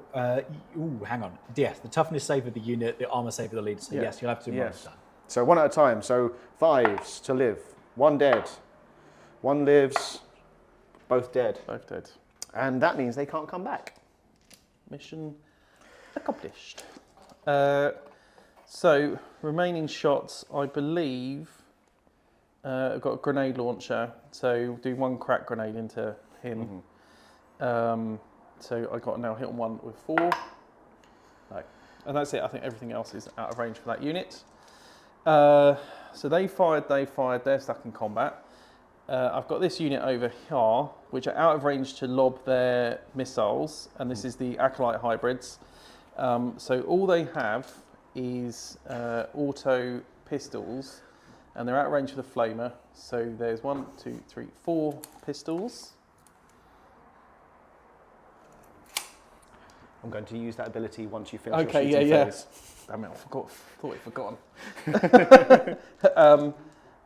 hang on. Yes, the toughness save of the unit, the armor save of the leader. So Yeah. yes, you'll have to do Yes. Dan. So 1 at a time. So 5s to live. 1 dead. 1 lives. Both dead. Both dead. And that means they can't come back. Mission accomplished. So, remaining shots, I believe, I've got a grenade launcher, so do 1 crack grenade into him. So I got now hit on 1 with 4. No. And that's it. I think everything else is out of range for that unit. So they fired, they're stuck in combat. I've got this unit over here, which are out of range to lob their missiles, and this is the Acolyte hybrids. So all they have is auto pistols, and they're out of range for the flamer. So there's 1, 2, 3, 4 pistols. I'm going to use that ability once you finish Okay, your shooting phase. Damn it, I thought we'd forgotten.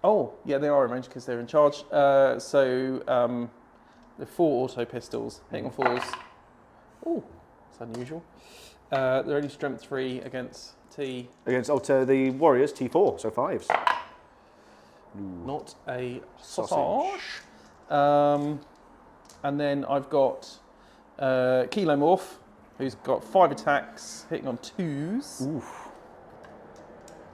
Oh, yeah, they are in range because they're in charge. The 4 auto pistols, hitting on 4s. Oh, that's unusual. They're only strength 3 against T. Against the warriors, T4, so 5s. Not a Sausage. sausage. And then I've got Kilomorph, who's got 5 attacks, hitting on 2s. Oof.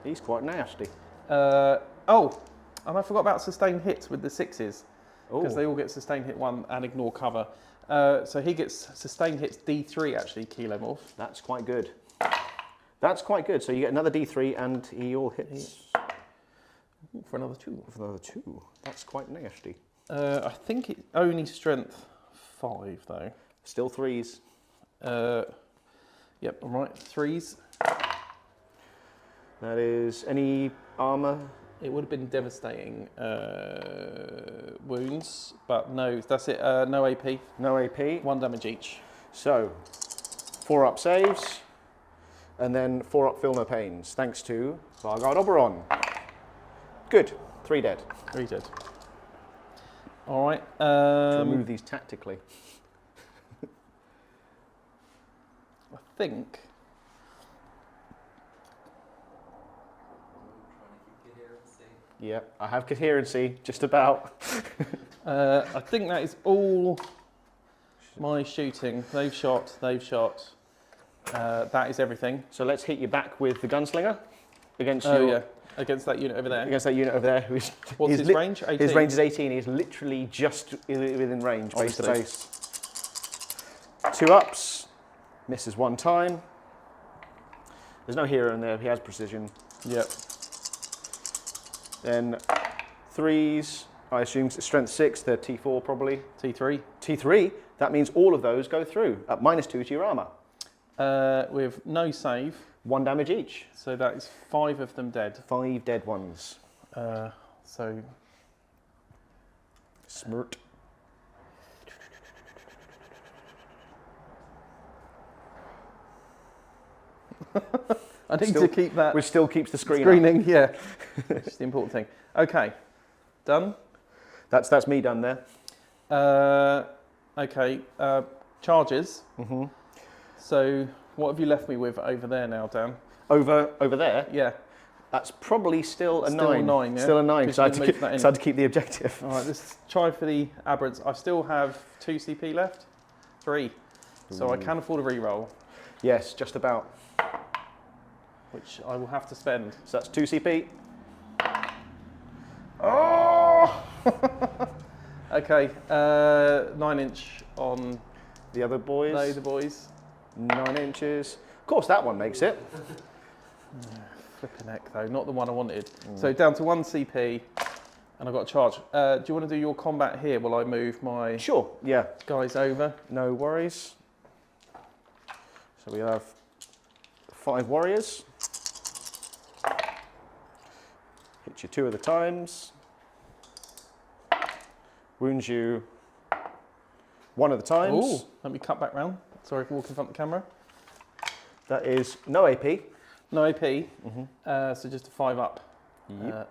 He's quite nasty. And I forgot about sustained hits with the 6s, because they all get sustained hit 1 and ignore cover. So he gets sustained hits D3 actually, Kilomorph. That's quite good. That's quite good. So you get another D3 and he all hits. For another 2. For another 2. That's quite nasty. I think it's only strength 5 though. Still 3s. Yep, all right, 3s. That is any armor. It would have been devastating wounds, but no, that's it. No AP. No AP. 1 damage each. So 4 up saves. And then 4 up Filner Pains, thanks to Vargard Oberon. Good. 3 dead. 3 dead. All right. To remove these tactically. I think Yeah, I have coherency, just about. I think that is all my shooting. They've shot. That is everything. So let's hit you back with the gunslinger against against that unit over there. Against that unit over there. Who's, What's his range? 18? His range is 18. He's literally just within range, base to base. 2 ups, misses 1 time. There's no hero in there. He has precision. Yep. Then 3s. I assume strength 6. They're T4 probably. T3. T3. That means all of those go through at -2 to your armor. With no save. 1 damage each. So that is 5 of them dead. 5 dead ones. So Smirt. I need to keep that which still keeps the screen screening. Yeah, which is the important thing. Okay, done. That's me done there. Okay, charges. So what have you left me with over there now, Dan? Over there. Yeah. That's probably still a 9. Still a 9, yeah? Still a 9, so I Because you moved that in. had to keep the objective. All right, let's try for the aberrants. I still have 2 CP left. 3. So I can afford a reroll, Yes, just about. which I will have to spend. So that's 2 CP. Oh! Okay, 9-inch on The other boys. the boys. 9 inches. Of course, that one makes it. Flipping heck though, not the one I wanted. So down to 1 CP, and I've got a charge. Do you want to do your combat here while I move my Sure, yeah. guys over? No worries. So we have 5 warriors. Hit you 2 of the times. Wounds you 1 of the times. Ooh, let me cut back round. Sorry for walking in front of the camera. That is no AP. No AP, so just a 5 up. Yep.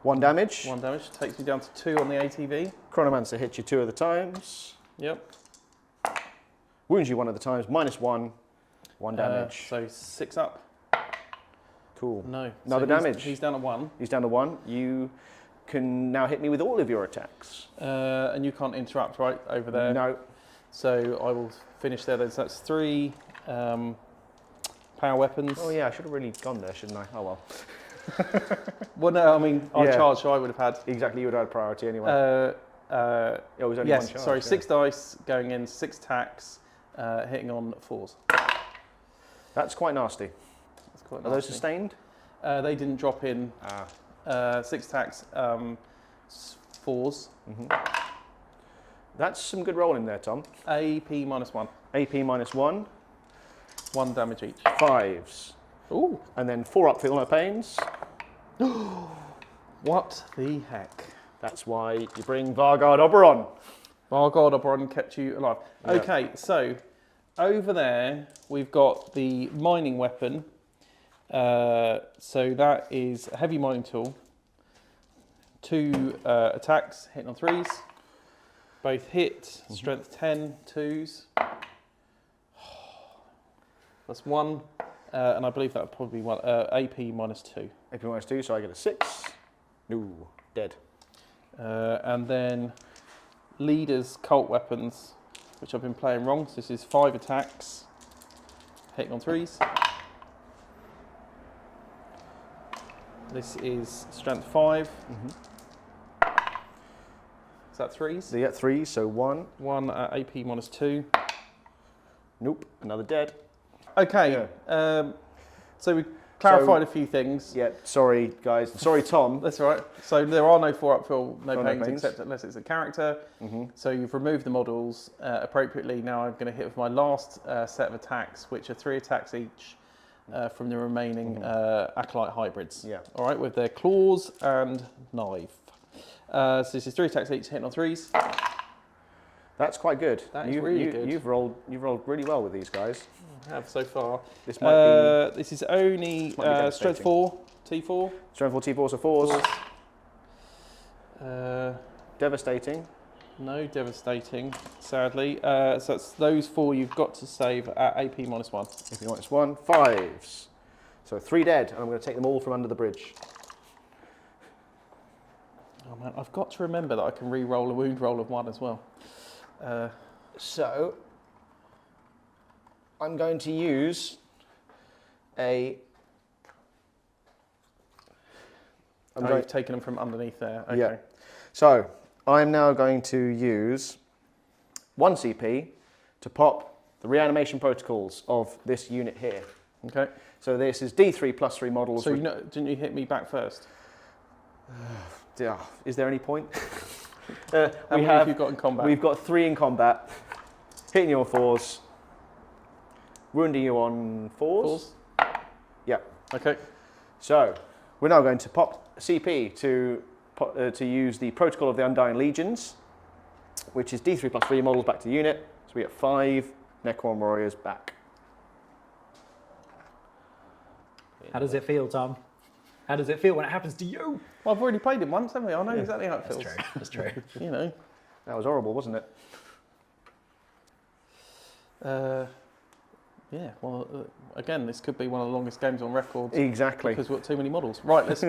1 damage. 1 damage, takes me down to 2 on the ATV. Chronomancer hits you 2 of the times. Yep. Wounds you 1 of the times. -1. 1 damage. So 6 up. Cool. No. Another So damage. He's down to 1. He's down to 1. You can now hit me with all of your attacks. And you can't interrupt, right, over there? No. So I will finish there then. So that's 3 power weapons. Oh yeah, I should have really gone there, shouldn't I? Oh well. Well, no, I mean, I Yeah. charged, so I would have had. Exactly, you would have had priority anyway. It was only yes, 1 charge. sorry, yeah. 6 dice going in, 6 attacks, hitting on 4s. That's quite nasty. That's quite Are those nasty. sustained? They didn't drop in. Ah. 6 attacks, 4s. That's some good rolling there, Tom. AP -1. AP -1. 1 damage each. 5s. Ooh. And then 4 up for no pains. What the heck? That's why you bring Vargard Oberon. Oh God, Oberon kept you alive. Yeah. Okay, so over there we've got the mining weapon. So that is a heavy mining tool. 2 attacks, hitting on 3s. Both hit, strength 10, 2s. That's 1, and I believe that would probably be 1. AP -2. AP -2, so I get a 6. Ooh, dead. And then leaders, cult weapons, which I've been playing wrong. So this is 5 attacks, hitting on 3s. This is strength 5. Is that 3s? So you get 3, so 1. 1 at AP -2. Nope, another dead. Okay, so we clarified a few things. Yeah, sorry guys. Sorry, Tom. That's all right. So there are no 4 upfill, no No pains, pains. except unless it's a character. So you've removed the models appropriately. Now I'm going to hit with my last set of attacks, which are 3 attacks each from the remaining acolyte hybrids. Yeah. All right, with their claws and knife. So this is 3 attacks each, hitting on 3s. That's quite good. That is really good. You've rolled really well with these guys. I have so far. This might be This is only devastating. strength 4, T4. strength 4 T4, so 4s. Devastating. No, devastating, sadly. So that's those 4 you've got to save at AP -1. AP -1. 5s. So 3 dead, and I'm going to take them all from under the bridge. Oh man, I've got to remember that I can re-roll a wound roll of 1 as well. So I'm going to use a. You've taken them from underneath there. Okay. Yeah. So I'm now going to use 1 CP to pop the reanimation protocols of this unit here. Okay. So this is D3 plus 3 models. So didn't you hit me back first? Is there any point? How many have you got in combat? We've got 3 in combat. Hitting you on 4s. Wounding you on 4s. Yeah. Okay. So we're now going to pop CP to use the Protocol of the Undying Legions, which is D3 plus 3 models back to unit. So we get 5 Necron warriors back. How does it feel, Tom? How does it feel when it happens to you? Well, I've already played it once, haven't we? I know exactly how it feels. That's true. You know. That was horrible, wasn't it? Yeah. Well, again, this could be one of the longest games on record. Exactly. Because we've got too many models. Right. Let's.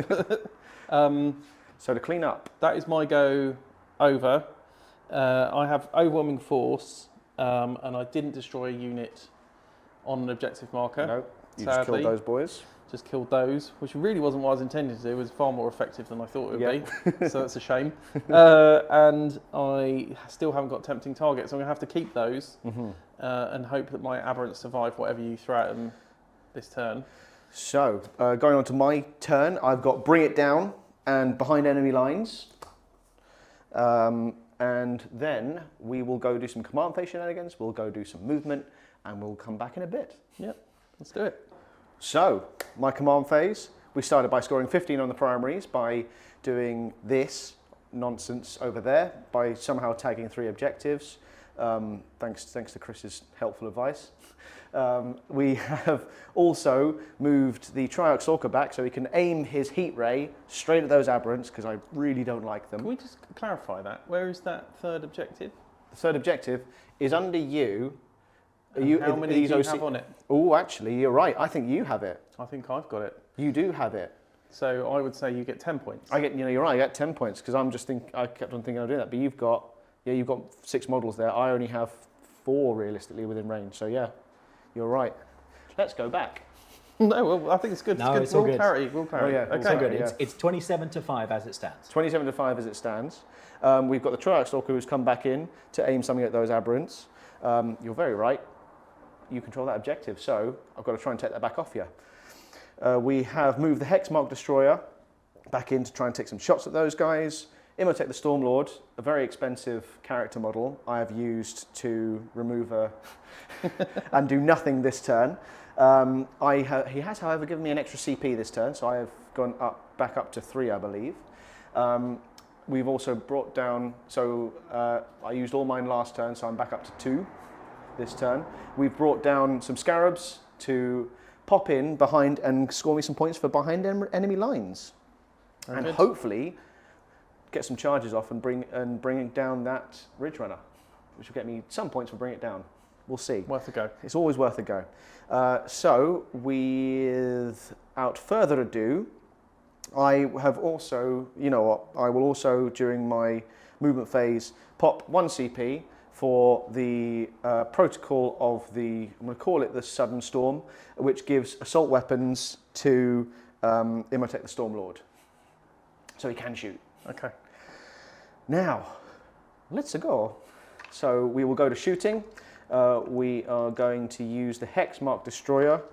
So to clean up. That is my go over. I have overwhelming force, and I didn't destroy a unit on an objective marker. No, you sadly. just killed those boys. Just killed those, which really wasn't what I was intending to do. It was far more effective than I thought it would be. So that's a shame. And I still haven't got tempting targets. So I'm going to have to keep those and hope that my aberrants survive whatever you throw at them this turn. So going on to my turn, I've got Bring It Down and Behind Enemy Lines. And then we will go do some command phase shenanigans, we'll go do some movement, and we'll come back in a bit. Yep, let's do it. So, my command phase, we started by scoring 15 on the primaries by doing this nonsense over there, by somehow tagging 3 objectives, thanks to Chris's helpful advice. We have also moved the Triarch Stalker back so he can aim his heat ray straight at those aberrants, because I really don't like them. Can we just clarify that? Where is that 3rd objective? The 3rd objective is under you. How many do you have on it? Oh, actually, you're right. I think you have it. I think I've got it. You do have it. So I would say you get 10 points. You're right. I get 10 points because I kept on thinking I'd do that. But you've got 6 models there. I only have 4 realistically within range. So yeah, you're right. Let's go back. No, well, I think it's good. No, it's it's all good. good. We'll carry. Oh, yeah, Okay. So good. Yeah. It's 27-5 as it stands. 27-5 as it stands. We've got the Triarch Stalker who's come back in to aim something at those aberrants. You're very right. You control that objective, so I've got to try and take that back off you. We have moved the Hexmark Destroyer back in to try and take some shots at those guys. Imitate the Stormlord, a very expensive character model I have used to remove and do nothing this turn. He has, however, given me an extra CP this turn, so I have gone back up to 3, I believe. We've also brought down, I used all mine last turn, so I'm back up to 2 this turn. We've brought down some Scarabs to pop in behind and score me some points for behind enemy lines. Very and good. hopefully get some charges off and bring down that Ridge Runner, which will get me some points for Bring It Down. We'll see. Worth a go. It's always worth a go. So without further ado, I have also, I will also during my movement phase pop 1 CP for the protocol of I'm going to call it the Sudden Storm, which gives assault weapons to imitate the Stormlord. So he can shoot. Okay. Now, let's go. So we will go to shooting. We are going to use the Hexmark Destroyer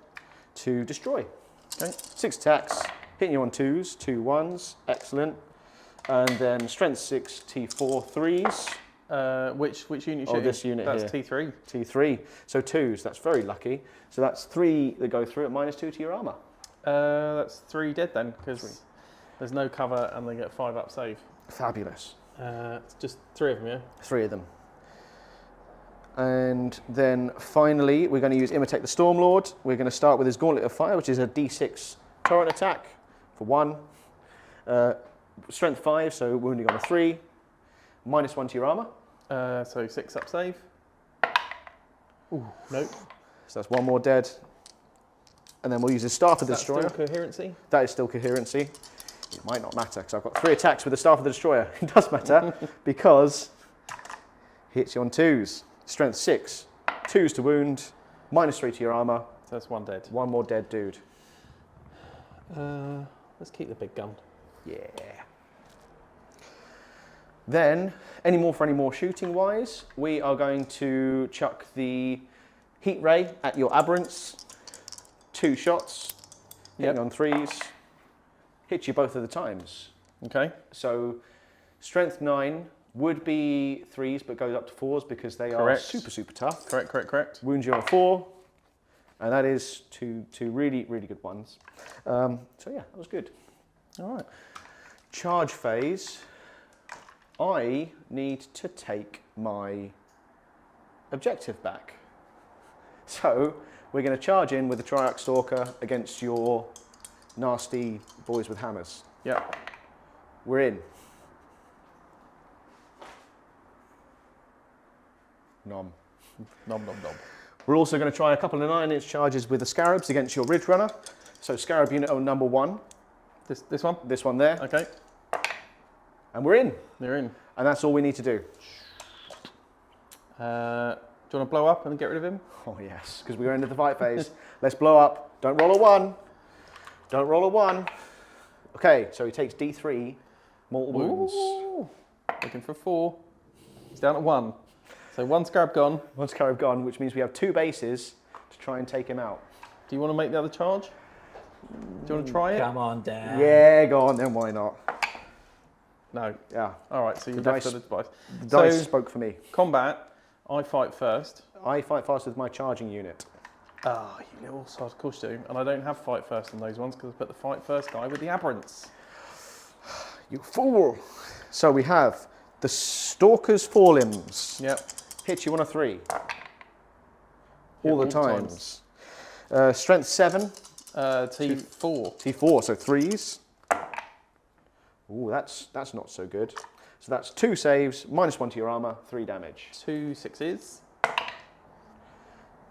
to destroy. Okay. 6 attacks, hitting you on 2s, 2 1s, excellent. And then strength 6, T4 3s. Which unit? Oh, this unit That's here. T3. T3, so 2s, that's very lucky. So that's 3 that go through at -2 to your armour. That's 3 dead then, because there's no cover and they get 5 up save. Fabulous. It's just 3 of them, yeah? 3 of them. And then finally, we're going to use Imitate the Stormlord. We're going to start with his Gauntlet of Fire, which is a D6 torrent attack for 1. Strength 5, so wounding on a 3. -1 to your armour. So 6 up save. Ooh, nope. So that's 1 more dead. And then we'll use his Staff of Is that Destroyer. still coherency? That is still coherency. It might not matter because I've got 3 attacks with the Staff of the Destroyer. It does matter because hits you on 2s. Strength 6, 2s to wound, -3 to your armor. So that's 1 dead. 1 more dead dude. Let's keep the big gun. Yeah. Then, any more shooting wise, we are going to chuck the heat ray at your aberrants. 2 shots, hitting on 3s, hit you both of the times. Okay. So, strength 9 would be 3s, but goes up to 4s because they Correct. are super tough. Correct. Wounds you on 4, and that is two really good ones. So yeah, that was good. All right. Charge phase. I need to take my objective back. So we're going to charge in with the Triarch Stalker against your nasty boys with hammers. Yeah. We're in. Nom. Nom. We're also going to try a couple of 9-inch charges with the Scarabs against your Ridge Runner. So Scarab unit on number 1. This one? This one there. Okay. And we're in. They're in. And that's all we need to do. Do you want to blow up and get rid of him? Oh yes, because we're into the fight phase. Let's blow up. Don't roll a 1. Don't roll a 1. Okay, so he takes D3 mortal wounds. Ooh. Looking for 4. He's down at 1. So 1 Scarab gone. 1 Scarab gone, which means we have 2 bases to try and take him out. Do you want to make the other charge? Do you want to try it? Come on, Dan. Yeah, go on then, why not? No. Yeah, All right, so you're The left dice- with the device. the So- dice spoke for me. Combat, I fight first. I fight fast with my charging unit. Ah, you little sod, of course you do. And I don't have fight first on those ones because I put the fight first guy with the aberrants. You fool! So we have the Stalker's forelimbs. Yep. Hit you on a 3. Hit All the all times. Strength 7. T4. T4, so 3s. Ooh, that's not so good. So that's 2 saves, -1 to your armor, 3 damage. 2 6s.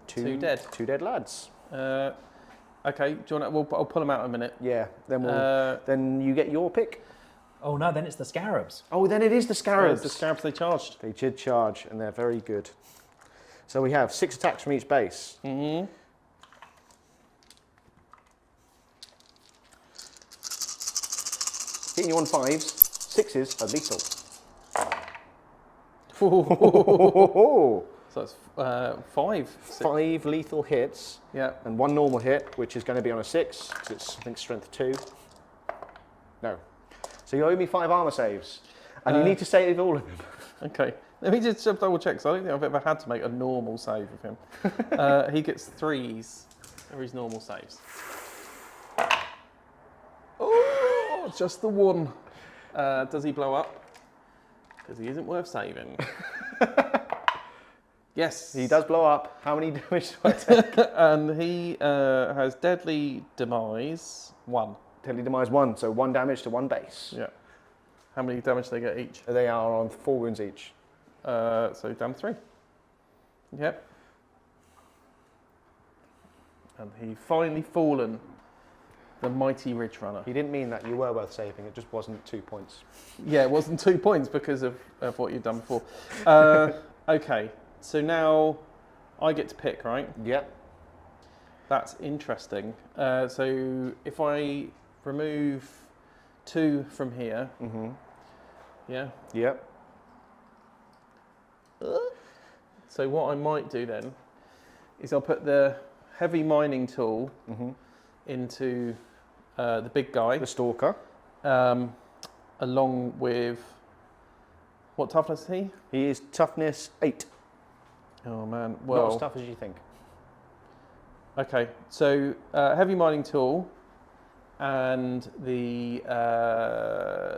2 dead. 2 dead lads. Okay, do you want to, I'll pull them out in a minute. Yeah, then Uh, then you get your pick. Oh no, then it's the Scarabs. Oh, then it is the Scarabs. The Scarabs they charged. They did charge, and they're very good. So we have 6 attacks from each base. Mm-hmm. Hitting you on 5s, 6s are lethal. So it's 5. 5 lethal hits Yeah. and 1 normal hit, which is going to be on a 6, because it's, I think, strength 2. No. So you owe me 5 armor saves, and you need to save all of them. Okay. Let me just double check, because I don't think I've ever had to make a normal save with him. He gets 3s for his normal saves. Oh, just the 1. Does he blow up? Because he isn't worth saving. Yes. He does blow up. How many damage do I take? And he has Deadly Demise 1. Deadly Demise 1, so 1 damage to 1 base. Yeah. How many damage do they get each? They are on 4 wounds each. So down 3. Yep. And he finally fallen. The mighty Ridge Runner. He didn't mean that. You were worth saving. It just wasn't 2 points. Yeah, it wasn't 2 points because of what you'd done before. Okay, so now I get to pick, right? Yep. That's interesting. So if I remove 2 from here, yeah. Yep. So what I might do then is I'll put the heavy mining tool into the big guy, The Stalker. along with what toughness is he? He is toughness 8. Oh man, Not well, as tough as you think. okay. So heavy mining tool and the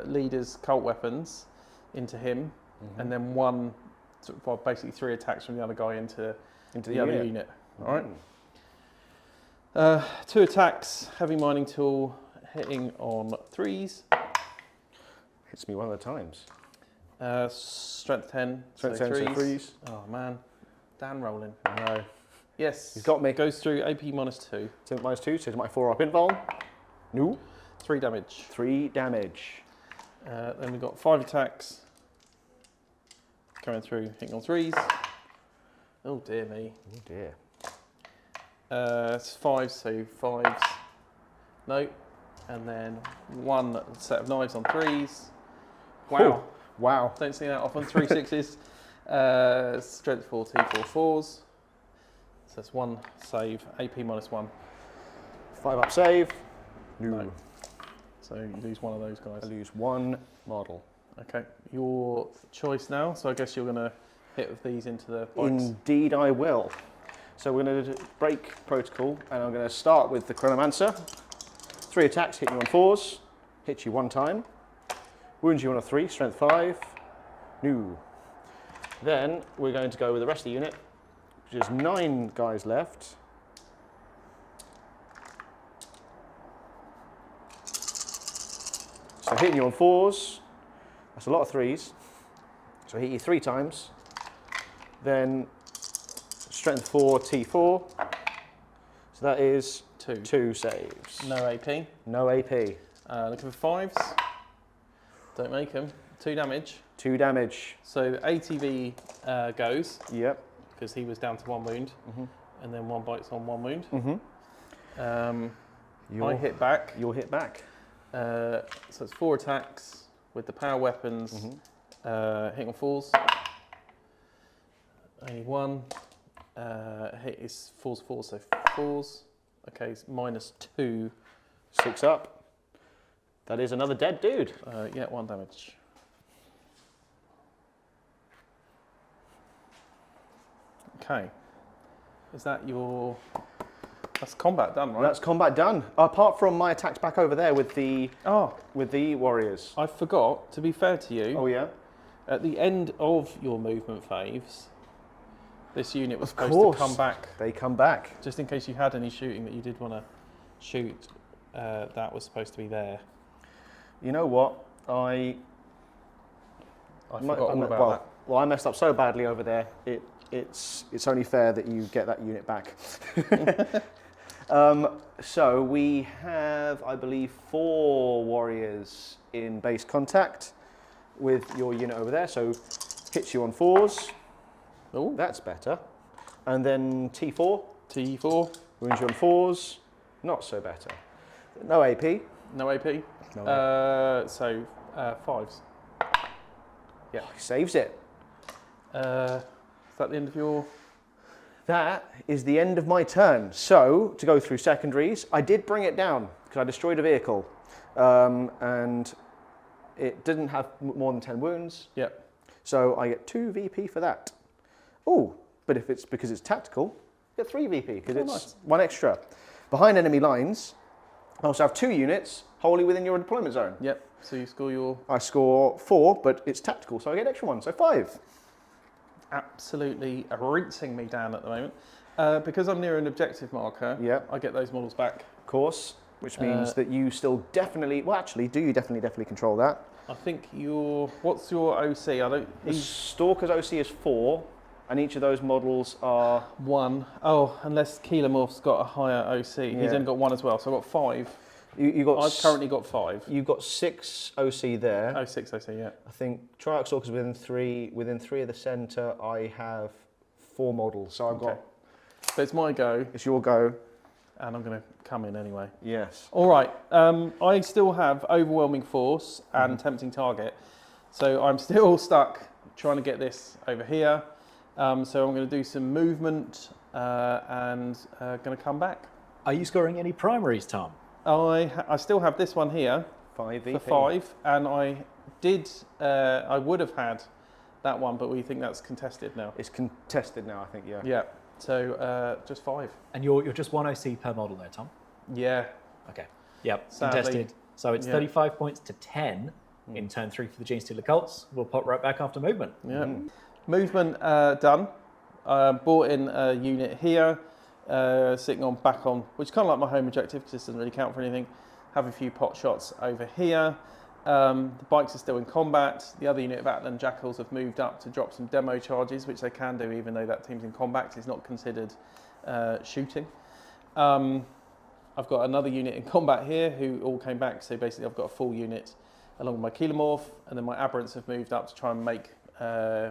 leader's cult weapons into him, and then 1, well, basically 3 attacks from the other guy into the other unit. All right. 2 attacks, heavy mining tool, hitting on 3s. Hits me one of the times. Strength 10, Strength so 10, so 3s. 3s. Oh man, Dan rolling. No. Yes. He's got me. Goes through AP -2. So -2, so it's my 4 up invul. No. 3 damage. 3 damage. Then we've got 5 attacks. Coming through, hitting on 3s. Oh dear me. Oh dear. It's 5, so 5s. No. And then 1 set of knives on 3s. Wow. Oh, wow. Don't see that often. 3 6s. Strength 4, T4 4s. So that's 1 save, AP -1. 5 up save. No. So you lose one of those guys. I lose 1 model. Okay, your choice now. So I guess you're going to hit with these into the bikes. Indeed I will. So we're going to break protocol, and I'm going to start with the Chronomancer. 3 attacks, hit you on 4s, hit you 1 time, wounds you on a 3, strength 5, new. Then we're going to go with the rest of the unit, which is 9 guys left. So hitting you on 4s, that's a lot of 3s. So I hit you 3 times. Then strength 4, T4. So that is 2 saves. No AP. No AP. Looking for 5s. Don't make them. 2 damage. 2 damage. So ATV goes, Yep. because he was down to 1 wound. And then 1 bite's on 1 wound. I hit back. You'll hit back. So it's 4 attacks with the power weapons, hitting on 4s. Only 1. Hit is 4s, 4s, so 4s. Okay, it's -2. 6 up. That is another dead dude. Yeah, 1 damage. Okay. Is that your... That's combat done, right? That's combat done. Apart from my attacks back over there with the Oh, warriors. I forgot, to be fair to you, Oh yeah? at the end of your movement phase, this unit was Of supposed course. to come back. They come back. Just in case you had any shooting that you did want to shoot, that was supposed to be there. You know what? I forgot all about that. Well, I messed up so badly over there. It's only fair that you get that unit back. So we have, I believe, 4 warriors in base contact with your unit over there. So hits you on 4s. Oh, That's better. And then T4, T4, wounds you on 4s. Not so better. No AP. no AP. No So 5s. He saves it. Is that the end of your... That is the end of my turn. So, to go through secondaries, I did bring it down because I destroyed a vehicle. And it didn't have more than 10 wounds. Yep. So I get 2 VP for that. Oh, but if it's because it's tactical, I get 3 VP because it's nice. 1 extra. Behind enemy lines, I also have 2 units wholly within your deployment zone. Yep. So you score your... I score 4, but it's tactical, so I get extra 1, so 5. Absolutely rinsing me down at the moment. Because I'm near an objective marker, Yep. I get those models back. Of course, which means that you still definitely, well actually, do you definitely control that? I think your... What's your OC? I don't... The Stalker's OC is 4, and each of those models are... 1. Oh, unless Keelamorph's got a higher OC. He's Yeah. only got 1 as well, so I've got 5. You got I've currently got 5. You've got 6 OC there. Oh, 6 OC, yeah. I think Triarch Stalker's within 3. Within 3 of the centre, I have 4 models. So I've got... So it's my go, It's your go. and I'm going to come in anyway. Yes. All right. I still have overwhelming force and tempting target, so I'm still stuck trying to get this over here. So I'm going to do some movement and going to come back. Are you scoring any primaries, Tom? I still have this one here 5 VP. for 5, and I would have had that one, but we think that's contested now. It's contested now, I think, yeah. Yeah. So just 5. And you're just 1 OC per model there, Tom? Yeah. Okay. Yep, Sadly, contested. So it's yeah. 35 points to 10 in turn 3 for the Genestealer Cults. We'll pop right back after movement. Yeah. Movement done. Bought in a unit here, sitting on back on, which is kind of like my home objective because this doesn't really count for anything. Have a few pot shots over here. The bikes are still in combat. The other unit of Atlan Jackals have moved up to drop some demo charges, which they can do even though that team's in combat. It's not considered shooting. I've got another unit in combat here who all came back. So basically, I've got a full unit along with my Keylomorph, and then my Aberrants have moved up to try and make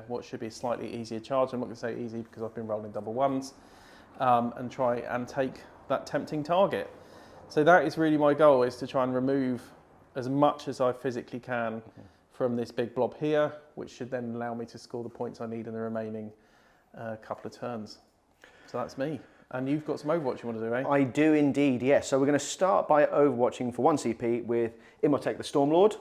what should be a slightly easier charge. I'm not going to say easy because I've been rolling double ones, and try and take that tempting target. So that is really my goal, is to try and remove as much as I physically can from this big blob here, which should then allow me to score the points I need in the remaining couple of turns. So that's me. And you've got some Overwatch you want to do, eh? I do indeed, yes. So we're going to start by overwatching for 1 CP with Imhotep the Stormlord.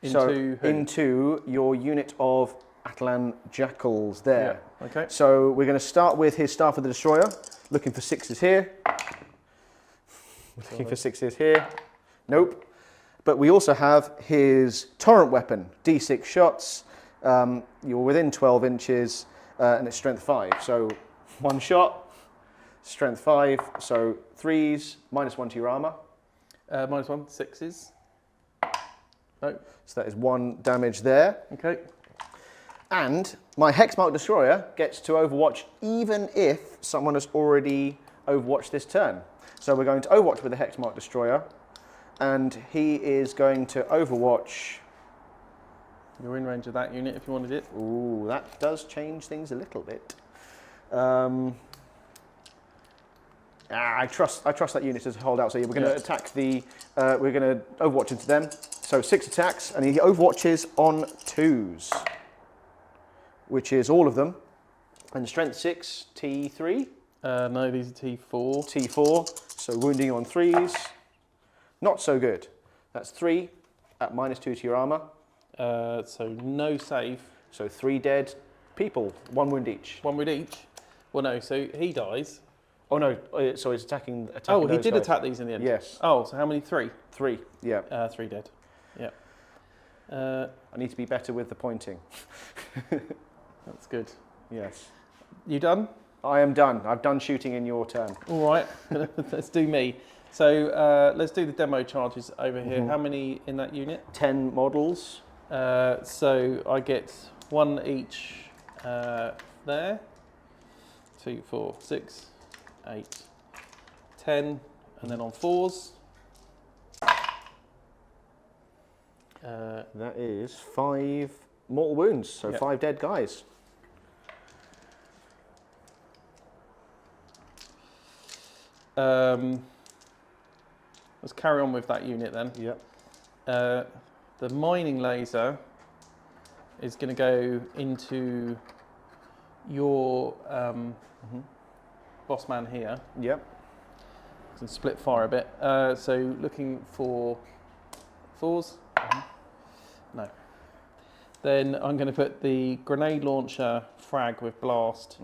Into your unit of Atlan Jackals there. Yeah. Okay. So we're going to start with his Staff of the Destroyer, looking for 6s here. Looking for 6s here. Nope. But we also have his Torrent Weapon, D6 shots. You're within 12 inches, and it's strength 5. So 1 shot, strength 5. So 3s, -1 to your armor. -1, 6s. No. So that is 1 damage there. Okay. And my Hexmark Destroyer gets to overwatch even if someone has already overwatched this turn. So we're going to overwatch with the Hexmark Destroyer, and he is going to overwatch. You're in range of that unit if you wanted it. Ooh, that does change things a little bit. I trust that unit to hold out. So yeah, we're going to attack the. We're going to overwatch into them. So 6 attacks, and he overwatches on 2s, which is all of them. And strength 6, T3. No, these are T4. T4. So wounding on 3s. Not so good. That's 3 at -2 to your armor. So no save. So 3 dead people, 1 wound each. 1 wound each. Well, no. So he dies. Oh no! So he's attacking. Oh, he those did guys. attack these in the end. Yes. Oh, so how many? 3. 3. Yeah. 3 dead. Yeah. I need to be better with the pointing. That's good. Yes. You done? I am done. I've done shooting in your turn. All right. Let's do me. So let's do the demo charges over here. How many in that unit? 10 models. So I get 1 each there. 2, 4, 6, 8, 10, and then on 4s. That is 5 mortal wounds, so 5 dead guys. Let's carry on with that unit then. Yep. The mining laser is going to go into your boss man here. Yep. Can split fire a bit. So looking for 4s. No. Then I'm going to put the grenade launcher frag with blast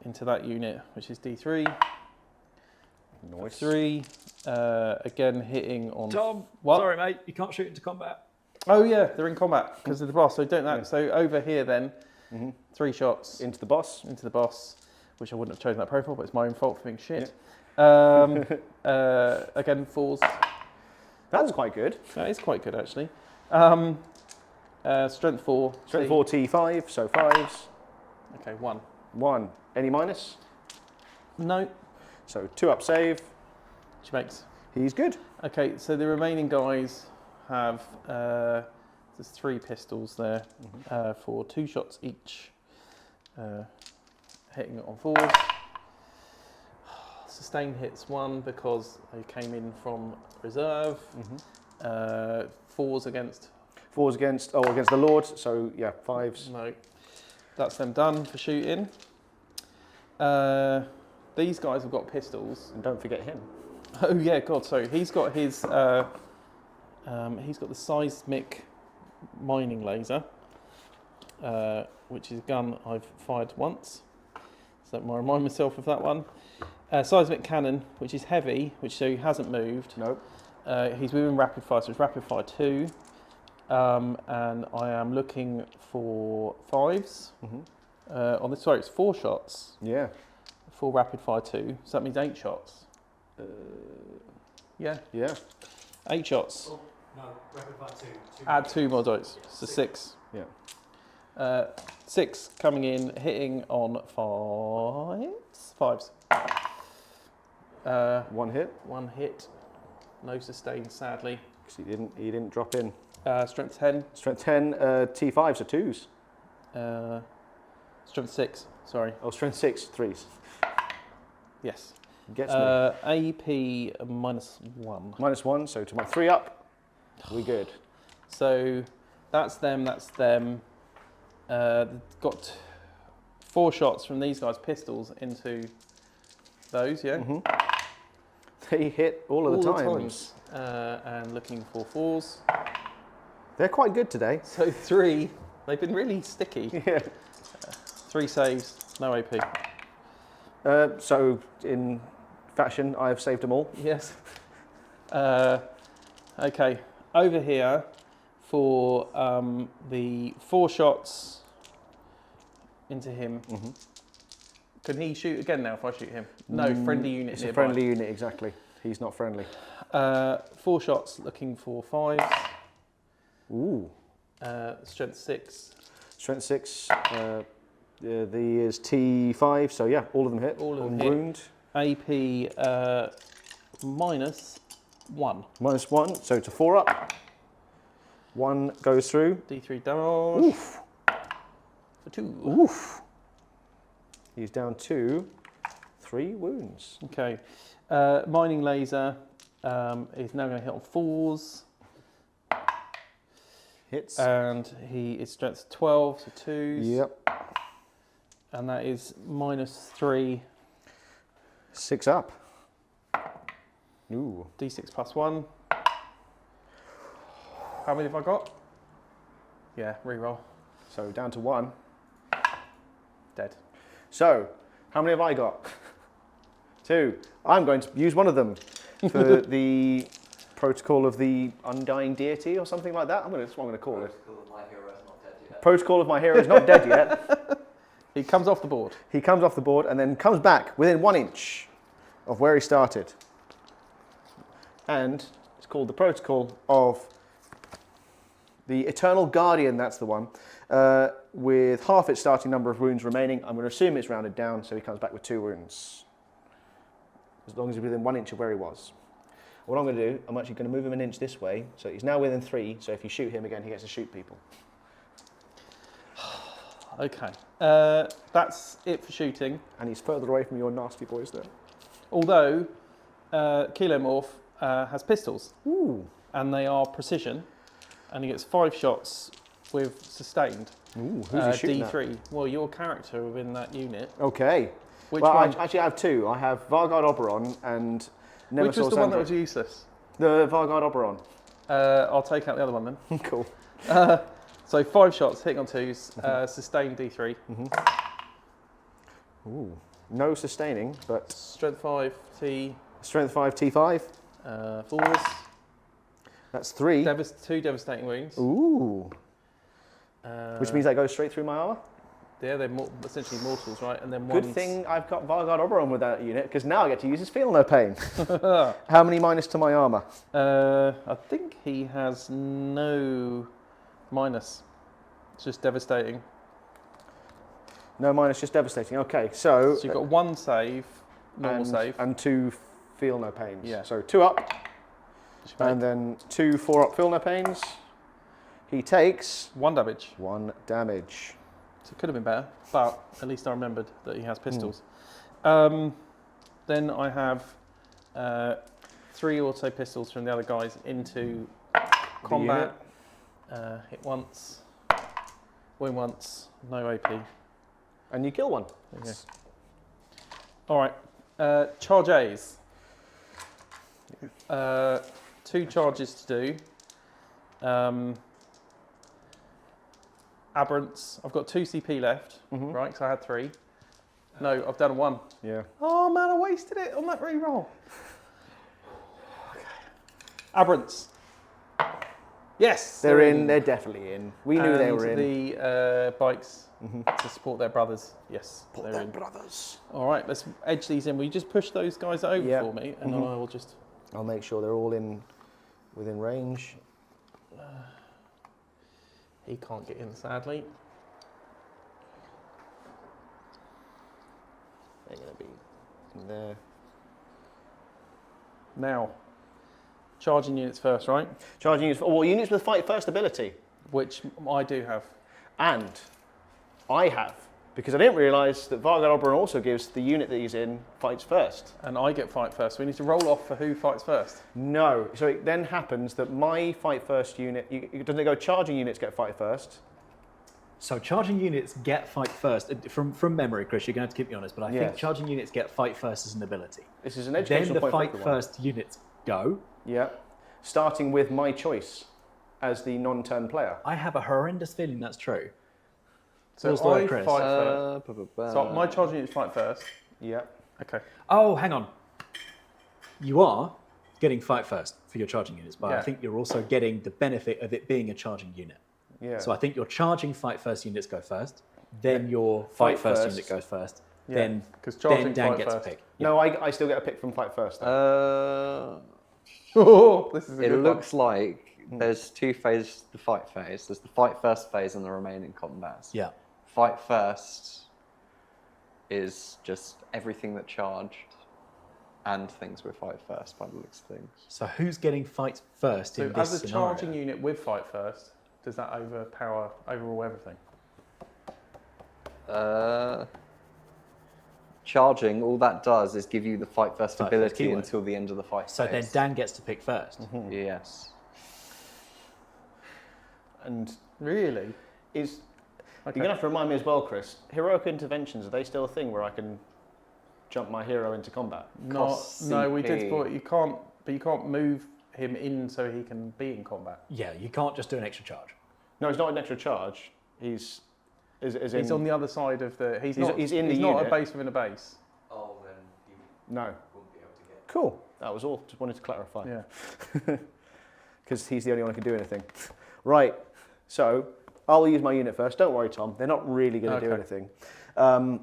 into that unit, which is D3. Nice. 3. Again hitting on. Tom, what? sorry mate, you can't shoot into combat. Oh yeah, they're in combat because of the boss. So don't that. Yeah. So over here then, 3 shots into the boss. Into the boss, which I wouldn't have chosen that profile, but it's my own fault for being shit. Yep. Again 4s. That's quite good. That is quite good actually. Strength 4. Strength 4 T5, so 5s. Okay, 1. 1. Any minus? No. So 2 up save. Which makes. He's good. Okay, so the remaining guys have there's 3 pistols there for 2 shots each, hitting it on 4s. Sustained hits 1 because they came in from reserve. 4s against. 4s against against the Lord. So yeah, 5s. No, that's them done for shooting. These guys have got pistols. And don't forget him. Oh yeah, God. So he's got his. He's got the seismic mining laser, which is a gun I've fired once. So I remind myself of that one. Seismic cannon, which is heavy, so he hasn't moved. Nope. He's within rapid fire, so it's rapid fire 2. And I am looking for 5s. On this, sorry, it's 4 shots. Yeah. For rapid fire 2, so that means 8 shots. Yeah. 8 shots. Oh, no, rapid fire 2. Add 2 more dice, so 6. Yeah. 6 coming in, hitting on 5s. 1 hit. 1 hit. No sustain, sadly. Because he didn't drop in. Strength 10. Strength 10, T5, so 2s. Strength 6, sorry. Oh, strength 6, 3s. Yes. Gets me. AP -1. -1, so to my 3 up, we good. So that's them, that's them. Got 4 shots from these guys, pistols, into those, yeah? They hit all of the All times. And looking for 4s. They're quite good today. So 3, they've been really sticky. Yeah. 3 saves, no AP. So in fashion, I have saved them all. Yes. Okay, over here for the 4 shots into him. Can he shoot again now if I shoot him? No, friendly unit It's nearby. a friendly unit, exactly. He's not friendly. 4 shots looking for 5s. Ooh. Strength 6. Strength 6. The is T5, so yeah, all of them hit. All of them on hit. wound. AP -1. -1, so to 4 up. 1 goes through. D3 damage. Oof. For 2. Oof. He's down to 3 wounds. Okay. Mining laser is now going to hit on 4s. Hits. And he is strength 12, so 2s. Yep. And that is -3. 6 up. Ooh. D6 +1. How many have I got? Yeah, reroll. So down to 1. Dead. So, how many have I got? 2. I'm going to use one of them for the protocol of the undying deity or something like that. That's what I'm going to call it. Protocol of my hero is not dead yet. Protocol of my hero is not dead yet. He comes off the board. He comes off the board and then comes back within 1 inch of where he started. And it's called the protocol of the Eternal Guardian, that's the one, with half its starting number of wounds remaining. I'm going to assume it's rounded down, so he comes back with 2 wounds. As long as he's within 1 inch of where he was. What I'm going to do, I'm actually going to move him 1 inch this way, so he's now within 3, so if you shoot him again, he gets to shoot people. Okay. That's it for shooting. And he's further away from your nasty boys there. Although, Kilomorph has pistols. Ooh. And they are precision. And he gets 5 shots with sustained. Ooh, who's he shooting D3. Well, your character within that unit. at? Okay. Which well, one? I actually have 2. I have Vargard Oberon and Nemesis. Which was the one that was useless? The Vargard Oberon. I'll take out the other one then. Cool. So 5 shots, hitting on 2s, sustained D3. Ooh. No sustaining, but Strength 5, T, strength 5, T5. 4s. That's 3. 2 devastating wounds. Ooh. Which means that goes straight through my armor. Yeah, they're essentially mortals, right? And then Good one's- thing I've got Vargard Oberon with that unit, because now I get to use his Feel No Pain. How many minus to my armor? I think he has no minus. It's just devastating. No minus, just devastating. Okay, so... So you've got 1 save, normal and, save. And 2 Feel No Pains. Yeah. So 2 up, and then 2 4 up Feel No Pains. He takes 1 damage. 1 damage. So it could have been better, but at least I remembered that he has pistols. Then I have 3 auto pistols from the other guys into combat. Hit once, win once, no AP. And you kill one. There you go. All right, charge A's. 2 charges to do. Aberrants. I've got 2 CP left, right? Because I had 3. No, I've done 1. Yeah. Oh man, I wasted it on that reroll. Aberrants. Yes, They're in. They're definitely in. We knew they were in. The bikes to support their brothers. Yes, they're in. Brothers. All right, let's edge these in. Will you just push those guys over for me, and I will just. I'll make sure they're all in, within range. He can't get in, sadly. They're going to be in there. Now, charging units first, right? Charging units, well, units with fight first ability. Which I do have. And I have, because I didn't realise that Vargard Oberon also gives the unit that he's in fights first. And I get fight first. So we need to roll off for who fights first. No, so it then happens that my fight first unit, doesn't it go charging units get fight first? So charging units get fight first. From memory, Chris, you're going to have to keep me honest, but I think Yes. charging units get fight first as an ability. This is an Then educational the point for fight everyone. first units go. Yeah, starting with my choice as the non-turn player. I have a horrendous feeling that's true. So What's the way, I Chris? fight first. So my charging units fight first. Yeah. Okay. Oh, hang on. You are getting fight first for your charging units, but I Yeah. think you're also getting the benefit of it being a charging unit. Yeah. So I think your charging fight first units go first, then your fight first unit goes first, Yeah, then 'cause charging then Dan fight gets first. a pick. No, I still get a pick from fight first. Though. Oh, this is a It good looks like there's two phases to the fight phase. There's the fight first phase and the remaining combats. Yeah. Fight first is just everything that charged and things with fight first by the looks of things. So who's getting fight first So in this as a scenario? charging unit with fight first, does that overrule everything? Charging, all that does is give you the fight first Fight first ability keyword. until the end of the fight So then phase. Dan gets to pick first. Yes. And Really? is Okay. you're gonna have to remind me as well, Chris. Heroic interventions, are they still a thing where I can jump my hero into combat? No, we did. CP. But you can't move him in so he can be in combat. Yeah, you can't just do an extra charge. No, it's not an extra charge. He's He's on the other side of the. He's not in the not a unit. base within a base. Oh, then you No. wouldn't be able to get. Cool. That was all. Just wanted to clarify. Yeah. Because he's the only one who can do anything. Right. So I'll use my unit first. Don't worry, Tom. They're not really going to do Okay. anything.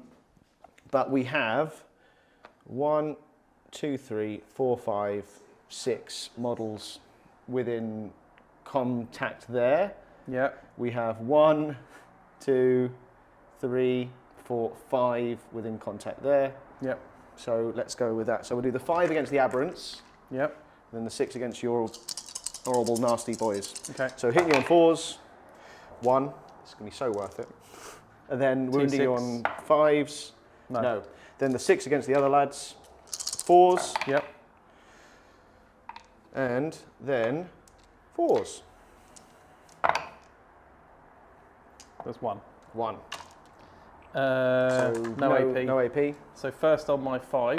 But we have 1, 2, 3, 4, 5, 6 models within contact there. Yeah. We have 1, 2, 3, 4, 5 within contact there. Yep. So let's go with that. So we'll do the 5 against the aberrants, Yep. and then the 6 against your horrible, nasty boys. Okay. So hitting you on 4s, 1, it's going to be so worth it. And then wounding you on 5s, no. Then the 6 against the other lads, 4s, Yep. and then 4s. There's one. 1. No AP. No AP. So first on my 5.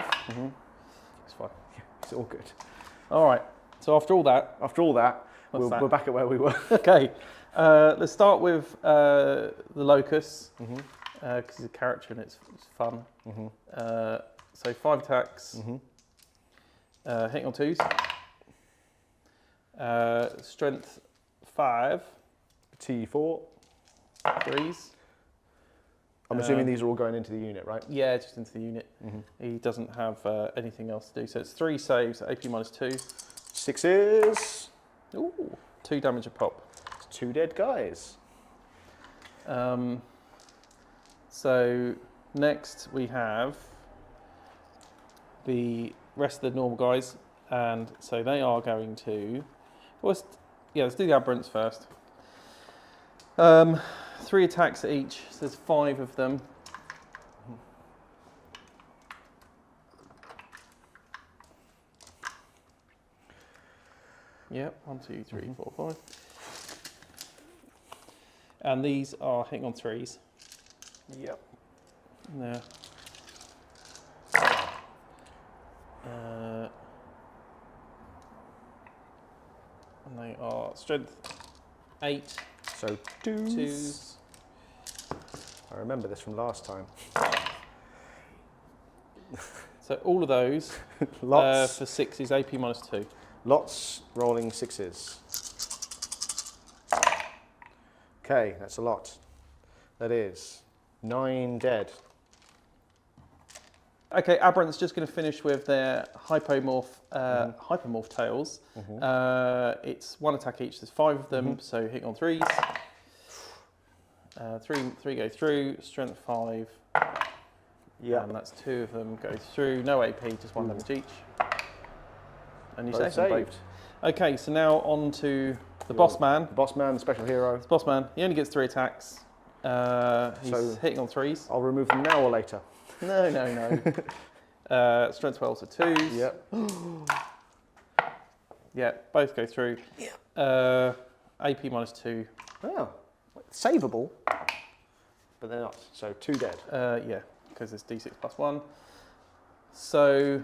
It's fine. It's all good. All right. So after all that, After all that, What's that? we're back at where we were. okay. Let's start with the Locust because he's a character and it's fun. So 5 attacks. Hitting on 2s. Strength 5. T4. 3s. I'm assuming these are all going into the unit, right? Yeah, just into the unit. He doesn't have anything else to do. So it's 3 saves, AP minus 2. 6s. Ooh, 2 damage a pop. It's 2 dead guys. So next we have the rest of the normal guys, and so they are going to. Let's do the aberrants first. 3 attacks each. So there's 5 of them. Yep, 1, 2, 3, 4, 5. And these are hitting on 3s. Yep. No. And they are strength 8, So 2s. 2s. I remember this from last time. So all of those Lots. for 6 is AP minus 2. Lots rolling 6s. Okay, that's a lot. That is 9 dead. Okay, Aberrant's just going to finish with their hypermorph tails. It's 1 attack each. There's 5 of them, so hitting on 3s. 3 go through. Strength 5. Yeah. And that's 2 of them go through. No AP, just 1 damage each. And you Both saved them saved. both. Okay, so now on to the boss man. The boss man, the special hero. Boss man, he only gets 3 attacks. He's So- hitting on 3s. I'll remove them now or later. No. Strength 12s are 2s. Yep. Yeah, both go through. AP -2. Oh, savable, but they're not. So 2 dead. Yeah, because it's D6 +1. So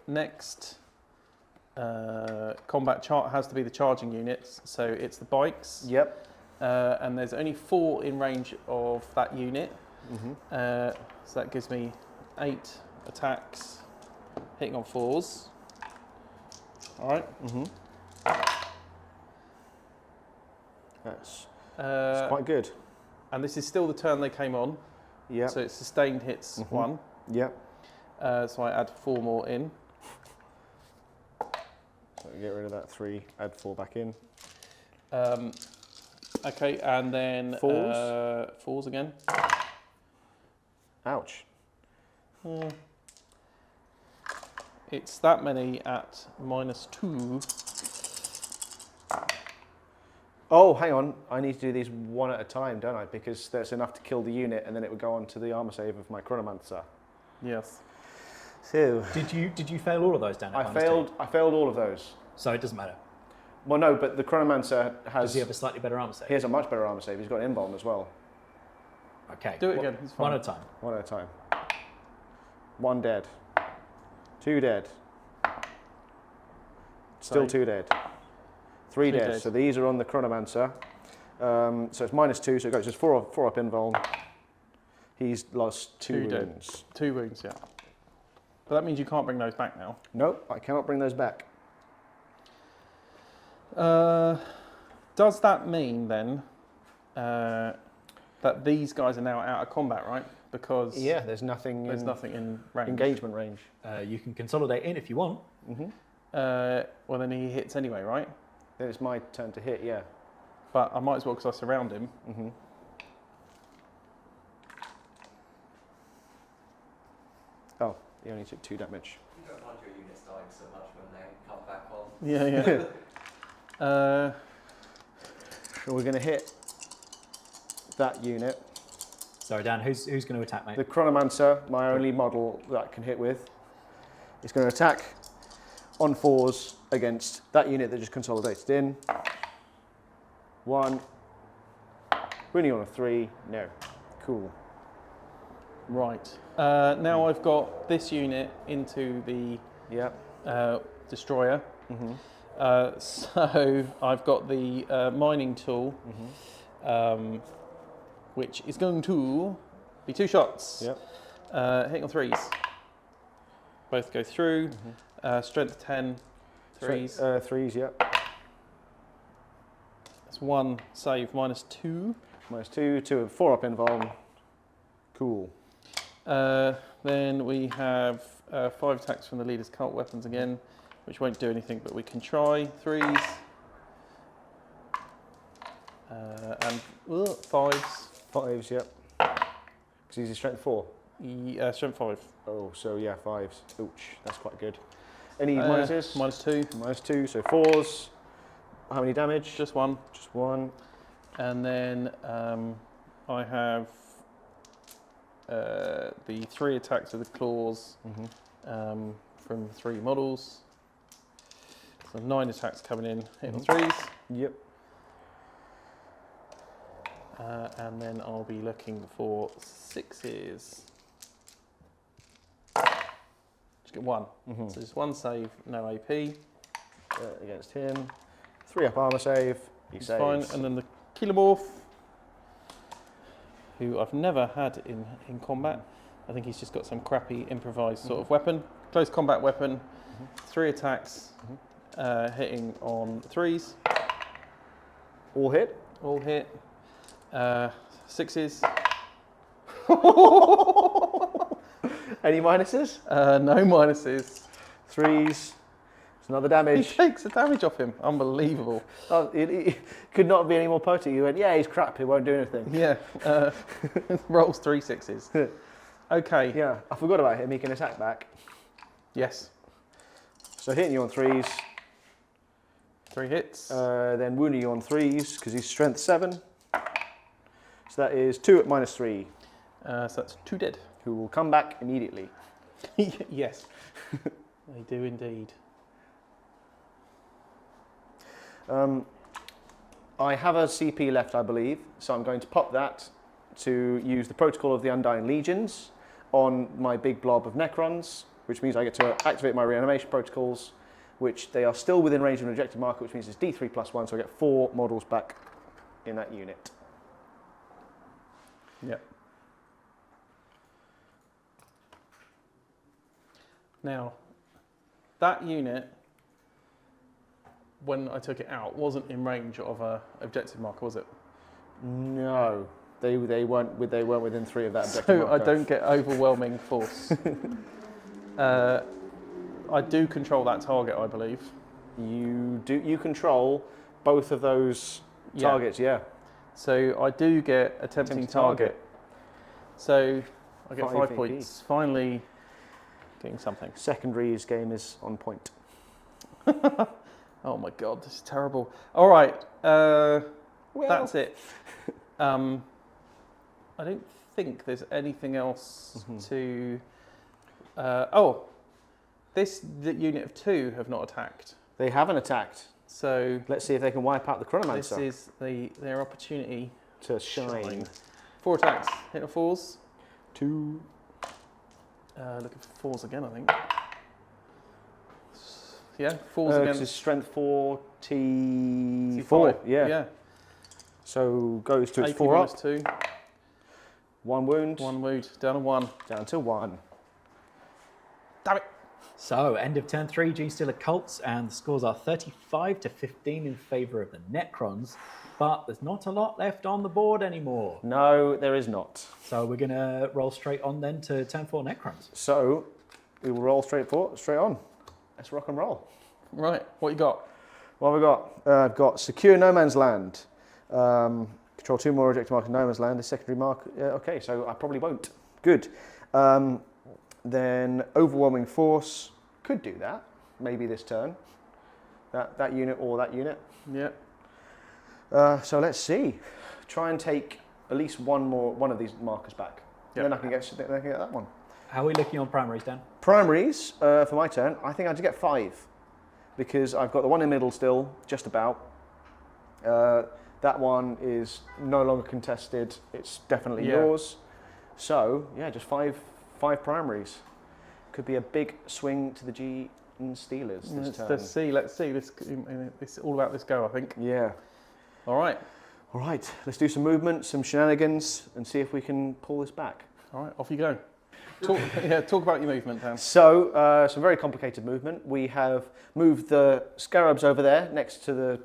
next combat chart has to be the charging units. So it's the bikes. Yep. And there's only 4 in range of that unit. So that gives me 8 attacks hitting on 4s. All right. That's Uh, quite good. and this is still the turn they came on. Yep. So it's sustained hits 1. Yep. So I add 4 more in. So get rid of that 3, add 4 back in. Okay, and then 4s? 4s again. Ouch. It's that many at -2. Oh, hang on. I need to do these one at a time, don't I? Because that's enough to kill the unit, and then it would go on to the armor save of my Chronomancer. Yes. So Did you fail all of those down at I failed all of those. So it doesn't matter. Well, no, but the Chronomancer Does he have a slightly better armor save? he has a much better armor save. He's got invuln as well. Okay. Do it again. It's fine. One at a time. One at a time. 1 dead. 2 dead. Still Sorry. 2 dead. 3 Three dead. dead. So these are on the Chronomancer. So it's -2, so it goes just 4 up invuln. He's lost 2 dead. wounds. 2 wounds, yeah. But that means you can't bring those back now. Nope, I cannot bring those back. Does that mean then that these guys are now out of combat, right? Because Yeah, there's nothing there's in nothing in range. engagement range. You can consolidate in if you want. Well, then he hits anyway, right? Then it's my turn to hit, yeah. But I might as well because I surround him. Oh, he only took 2 damage. You don't mind your units dying so much when they come back on. Yeah. So we're going to hit that unit. Sorry, Dan, who's going to attack, mate? The Chronomancer, my only model that I can hit with, is going to attack on 4s against that unit that just consolidated in. 1. Winning on a 3. No. Cool. Right. Now I've got this unit into the Yep. destroyer. So I've got the mining tool, which is going to be 2 shots. Yep. Hitting on 3s. Both go through. Strength 10, 3s. 3s, yep. That's 1 save, -2. -2, 2 and 4 up invuln. Cool. Then we have 5 attacks from the leader's cult weapons again, which won't do anything, but we can try. 3s. And 5s. 5s, yep. Because he's a strength 4. Strength 5. Oh, so yeah, 5s. Ouch, that's quite good. Any minuses? -2. -2, so 4s. How many damage? Just 1. Just 1. And then I have the 3 attacks of the claws from 3 models. So 9 attacks coming in, hitting on 3s. Yep. And then I'll be looking for 6s. Just get 1. So just 1 save, no AP. Against him. 3 up armor save. He It's saves. fine. And then the Kilomorph, who I've never had in combat. I think he's just got some crappy improvised sort of weapon. Close combat weapon. 3 attacks, hitting on 3s. All hit. All hit. 6s. Any minuses? No minuses. 3s. It's another He damage. takes the damage off him. Unbelievable. Oh, it could not be any more potent. You went, yeah, he's crap. He won't do anything. Yeah. Rolls 3 6s. Okay. Yeah, I forgot about him. He can attack back. Yes. So hitting you on 3s. 3 hits. Then wounding you on 3s because he's strength 7. So that is 2 at -3. So that's 2 dead. Who will come back immediately. Yes, they do indeed. I have a CP left, I believe, so I'm going to pop that to use the Protocol of the Undying Legions on my big blob of Necrons, which means I get to activate my reanimation protocols, which they are still within range of an objective marker, which means it's D3 + 1, so I get 4 models back in that unit. Yep. Now, that unit, when I took it out, wasn't in range of a objective marker, was it? No, they weren't within 3 of that objective So marker. I don't get overwhelming force. I do control that target, I believe. You control both of those targets, yeah. So I do get a tempting target. So I get 5 5 points. Finally getting something. Secondary's game is on point. Oh my god, this is terrible. All right, Well. that's it. I don't think there's anything else to. The unit of 2 have not attacked. They haven't attacked. So Let's see if they can wipe out the this Chronomancer is their opportunity. to shine. 4 attacks, hit or 4s. 2. Looking for 4s again, I think. Yeah, 4s Because again. it's strength 44. 5. Yeah. So goes to its AP 4 up. -2. 1 wound. 1 wound, down to 1. Down to 1. Damn it. So, end of turn 3, Genestealer Cults, and the scores are 35 to 15 in favour of the Necrons, but there's not a lot left on the board anymore. No, there is not. So we're going to roll straight on then to turn 4 Necrons. So we will roll straight on. Let's rock and roll. Right, what you got? What have we got? I've got Secure No Man's Land. Control 2 more objective mark in No Man's Land. The secondary mark. Okay, so I probably won't. Good. Then Overwhelming Force. Could do that. Maybe this turn. That unit or that unit. Yeah. So let's see. Try and take at least one of these markers back. Yep. Then I can get that one. How are we looking on primaries, Dan? Primaries, for my turn, I think I had to get 5 because I've got the one in the middle still, just about. That one is no longer contested. It's definitely yours. So, yeah, just 5 primaries. Could be a big swing to the Genestealers this turn. Let's see. It's all about this go, I think. Yeah. All right. All right, let's do some movement, some shenanigans, and see if we can pull this back. All right, off you go. Talk about your movement, Dan. So, some very complicated movement. We have moved the scarabs over there next to the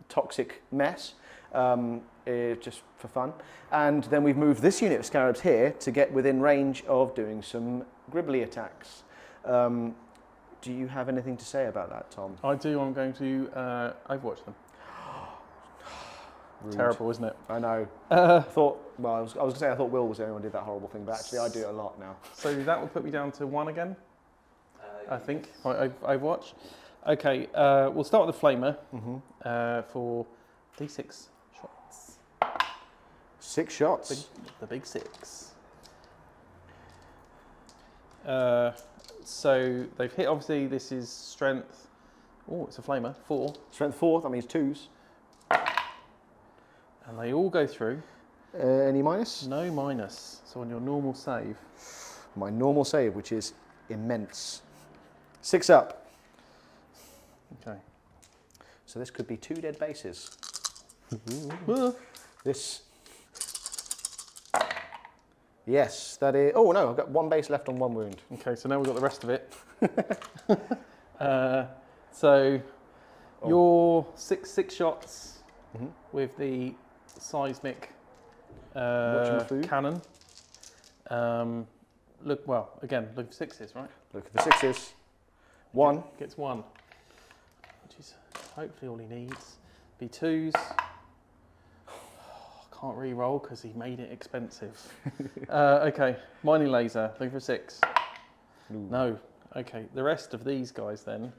toxic mess, just for fun. And then we've moved this unit of scarabs here to get within range of doing some gribbly attacks. Do you have anything to say about that, Tom? I do. I'm going to Overwatch them. Rude. Terrible, isn't it? I know. I thought Will was the only one who did that horrible thing, but actually I do it a lot now. So that will put me down to 1 again, I think, Overwatch. Okay, we'll start with the Flamer for D6 shots. 6 shots. The big 6. So they've hit, obviously, this is strength. Oh, it's a Flamer, 4. Strength 4, that means 2s. And they all go through. Any minus? No minus. So on your normal save. My normal save, which is immense. 6 up. Okay. So this could be 2 dead bases. This. Yes, that is. Oh no, I've got 1 base left on 1 wound. Okay, so now we've got the rest of it. So your six shots with the seismic cannon. Look for 6s, right? Look for 6s. 1. Gets 1, which is hopefully all he needs. Be 2s. Can't re-roll because he made it expensive. Okay, mining laser. Looking for 6. Ooh. No. Okay, the rest of these guys then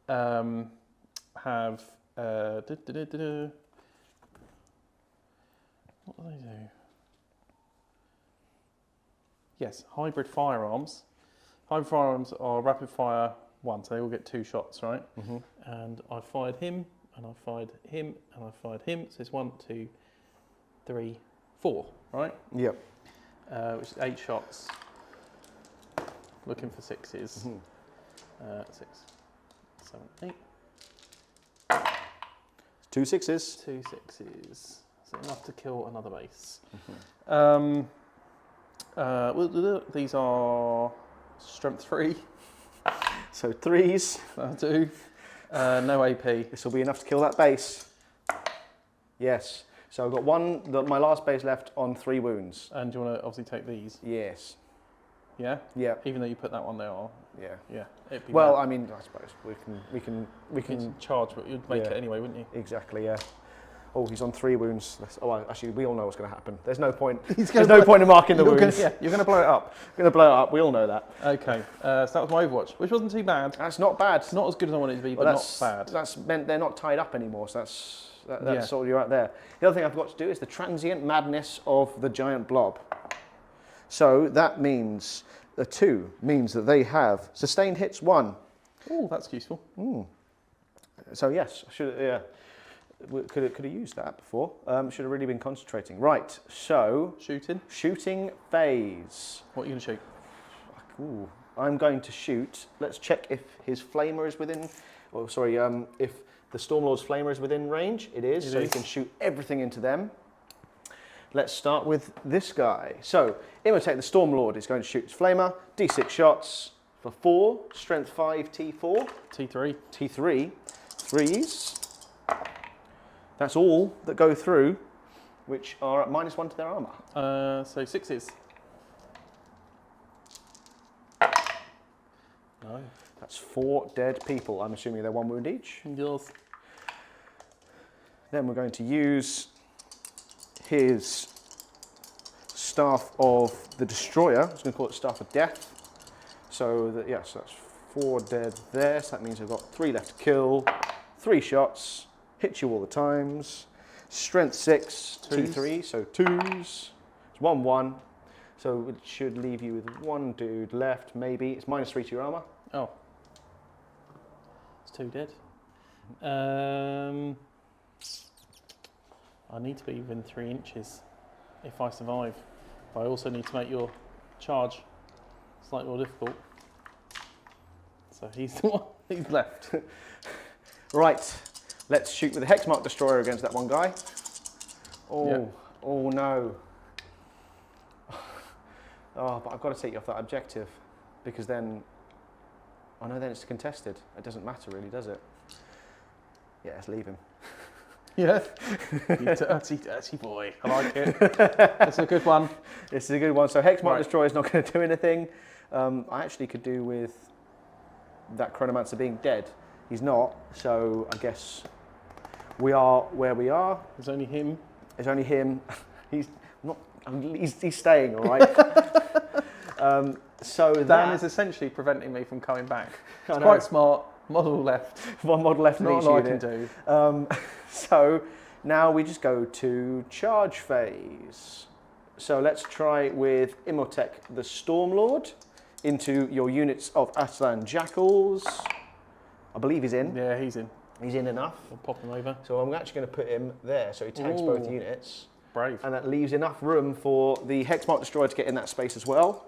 have what do they do? Yes, hybrid firearms. Hybrid firearms are rapid fire 1, so they all get 2 shots, right? Mm-hmm. And I fired him, and I fired him, and I fired him. So it's 1, 2, 3, 4, right? Yep. Which is 8 shots. Looking for 6s. Mm-hmm. 6, 7, 8. 2 6s. 2 6s. So enough to kill another base. Mm-hmm. These are strength 3. So 3s. That'll do. No AP. This will be enough to kill that base. Yes. So I've got my last base left on 3 wounds. And do you want to obviously take these? Yes. Yeah? Yeah. Even though you put that one there. Yeah. Yeah. It'd be Well, bad. I mean, I suppose we can You'd charge, but you'd make Yeah. it anyway, wouldn't you? Exactly, yeah. Oh, he's on 3 wounds. Actually, we all know what's going to happen. There's no point. There's no point in marking the wounds. You're going to blow it up. Going to blow it up. We all know that. Okay. So that was my Overwatch, which wasn't too bad. That's not bad. It's not as good as I wanted it to be, but Well, not bad. That's meant they're not tied up anymore. So that's Yeah. sort of you out there. The other thing I forgot to do is the transient madness of the giant blob. So that means the 2 means that they have sustained hits 1. Oh, that's useful. So yes, could have used that before. Should have really been concentrating. Right. So shooting phase. What are you going to shoot? Ooh, I'm going to shoot. Let's check if his flamer is within. Oh, sorry. If the Stormlord's flamer is within range, it is. So you can shoot everything into them. Let's start with this guy. So imitate the Stormlord is going to shoot his flamer. D6 shots for 4. Strength 5. T4. T3. T3. 3s. That's all that go through, which are at -1 to their armor. So 6s. No. That's 4 dead people. I'm assuming they're 1 wound each. Yours. Then we're going to use his Staff of the Destroyer. I was going to call it Staff of Death. So yes, that's 4 dead there. So that means I've got 3 left to kill. 3 shots. Hit you all the times. Strength 6, T3, so 2s. It's 1 1. So it should leave you with 1 dude left, maybe. It's -3 to your armor. Oh. It's 2 dead. I need to be within 3 inches if I survive. But I also need to make your charge slightly more difficult. So he's the one, he's left. Right. Let's shoot with the Hexmark Destroyer against that one guy. Oh, yeah. Oh no. Oh, but I've got to take you off that objective because then, then it's contested. It doesn't matter really, does it? Yeah, let's leave him. Yeah. You dirty boy. I like it. It's a good one. This is a good one. So Hexmark Destroyer is not going to do anything. I actually could do with that Chronomancer being dead. He's not, so I guess we are where we are. There's only him. There's only him. He's not. He's staying, all right. So Dan is essentially preventing me from coming back. I It's know. quite smart. Model left. 1 model left in Not each a lot I unit. can do. So now we just go to charge phase. So let's try with Imhotep the Stormlord into your units of Aslan Jackals. I believe he's in. Yeah, he's in. He's in enough. I'll pop him over. So I'm actually going to put him there so he tags both Ooh. units. Brave. And that leaves enough room for the Hexmark Destroyer to get in that space as well.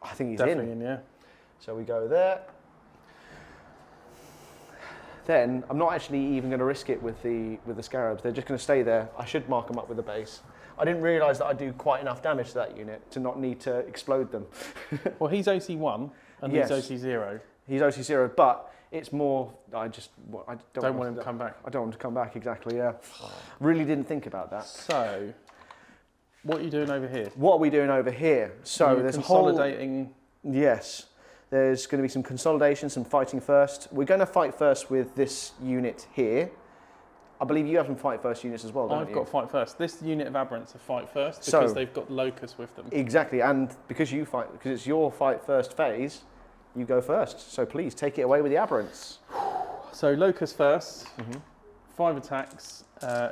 I think he's Definitely in, yeah. So we go there. Then I'm not actually even going to risk it with the Scarabs. They're just going to stay there. I should mark them up with the base. I didn't realise that I do quite enough damage to that unit to not need to explode them. Well, he's OC1 and Yes. he's OC0. He's OC0, but it's more. I Don't want him to come back. I don't want him to come back. Exactly. Yeah. Really didn't think about that. So, what are you doing over here? What are we doing over here? So You're there's a whole. consolidating. Yes. There's going to be some consolidation, some fighting first. We're going to fight first with this unit here. I believe you have some fight first units as well, don't you? I've got fight first. This unit of aberrants are fight first because So- they've got locust with them. Exactly, and because it's your fight first phase, you go first. So please take it away with the aberrants. So Locust first. 5 attacks,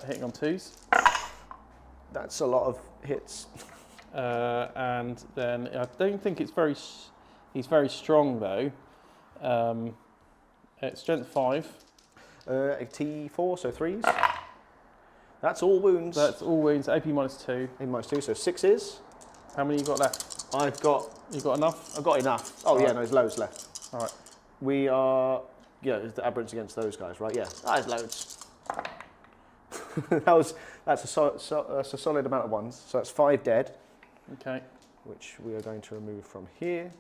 hitting on 2s. That's a lot of hits. And then I don't think it's very. He's very strong though. It's strength 5. A T4, so 3s. That's all wounds. That's all wounds. AP -2. A -2, so 6s. How many you got left? I've got enough? enough. Oh, All yeah, right. no, there's loads left. All right. We are, it's the aberrants against those guys, right? Yeah, there's loads. That's a solid amount of ones. So that's 5 dead. Okay. Which we are going to remove from here.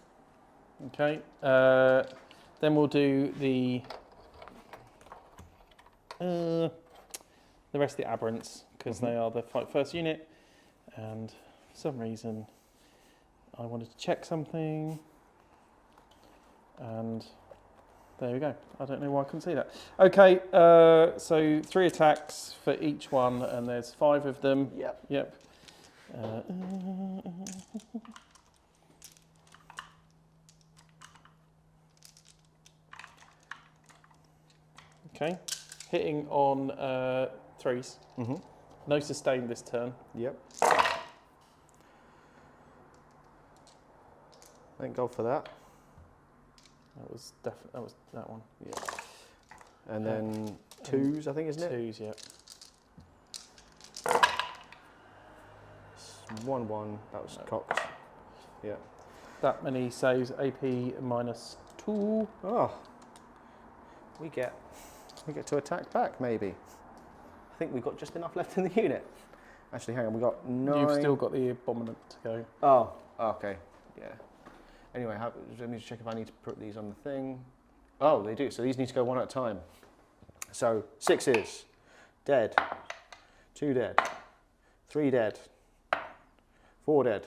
Okay. Then we'll do the rest of the aberrants because they are the fight first unit, and for some reason I wanted to check something, and there we go. I don't know why I couldn't see that. Okay, so 3 attacks for each one, and there's 5 of them. Yep. Yep. Okay, hitting on 3s. No sustain this turn. Yep. Thank God for that. That was definitely that one. Yeah. And then 2s, I think, isn't it? 2s, yeah. 1-1. That was cocked. Yeah. That many saves. AP -2. Oh. We get to attack back, maybe. I think we've got just enough left in the unit. Actually, hang on, we got 9. You've still got the abominant to go. Oh, okay. Yeah. Anyway, let me just check if I need to put these on the thing. Oh, they do. So these need to go one at a time. So 6s. Dead. 2 dead. 3 dead. 4 dead.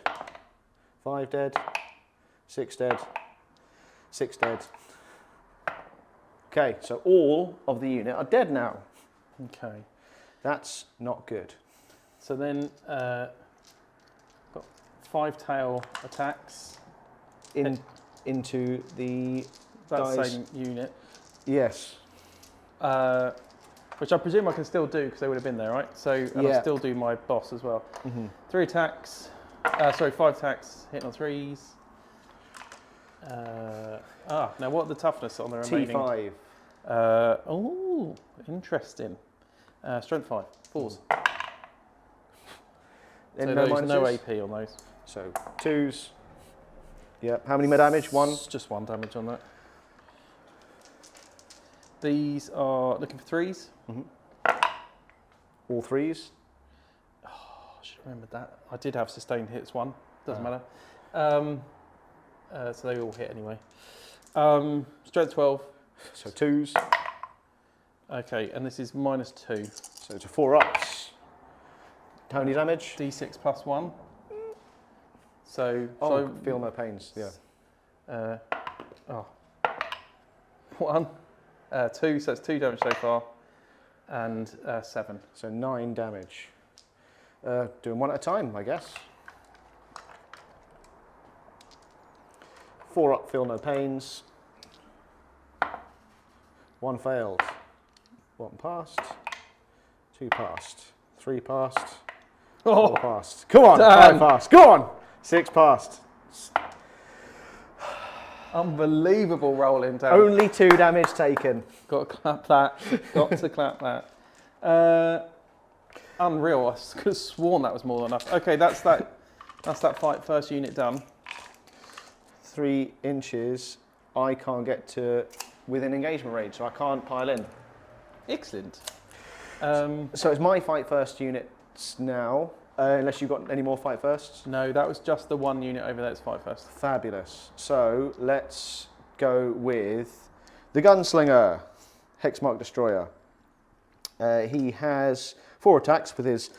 5 dead. 6 dead. 6 dead. Okay, so all of the unit are dead now. Okay. That's not good. So then, got 5 tail attacks. Into the That guys. same unit. Yes. Which I presume I can still do because they would have been there, right? So, and Yeah. I'll still do my boss as well. 3 attacks. 5 attacks, hitting on 3s. Now what are the toughness on the remaining? T5. Oh, interesting. Strength 5, 4s. And So no those, no minuses? AP on those. So 2s. Yep. How many more damage? 1. It's just 1 damage on that. These are looking for 3s. All 3s. I should have remembered that. I did have sustained hits 1. Doesn't matter. So they all hit anyway. Strength 12. So 2s. Okay, and this is -2. So it's a 4 ups. How many damage? D6 plus 1. So, feel no pains. Yeah. 1, 2. So it's 2 damage so far, and 7. So 9 damage. Doing one at a time, I guess. 4 up, feel no pains. 1 failed. 1 passed. 2 passed. 3 passed. 4 passed. Come on, damn. 5 passed. Go on. 6 passed. Unbelievable rolling down. Only 2 damage taken. Got to clap that. Got to clap that. Unreal. I could have sworn that was more than enough. Okay, that's that. That's that fight first unit done. 3 inches. I can't get to within engagement range, so I can't pile in. Excellent. So it's my fight first units now, unless you've got any more fight firsts. No, that was just the 1 unit over there. It's fight first. Fabulous. So let's go with the Gunslinger, Hexmark Destroyer. He has 4 attacks with his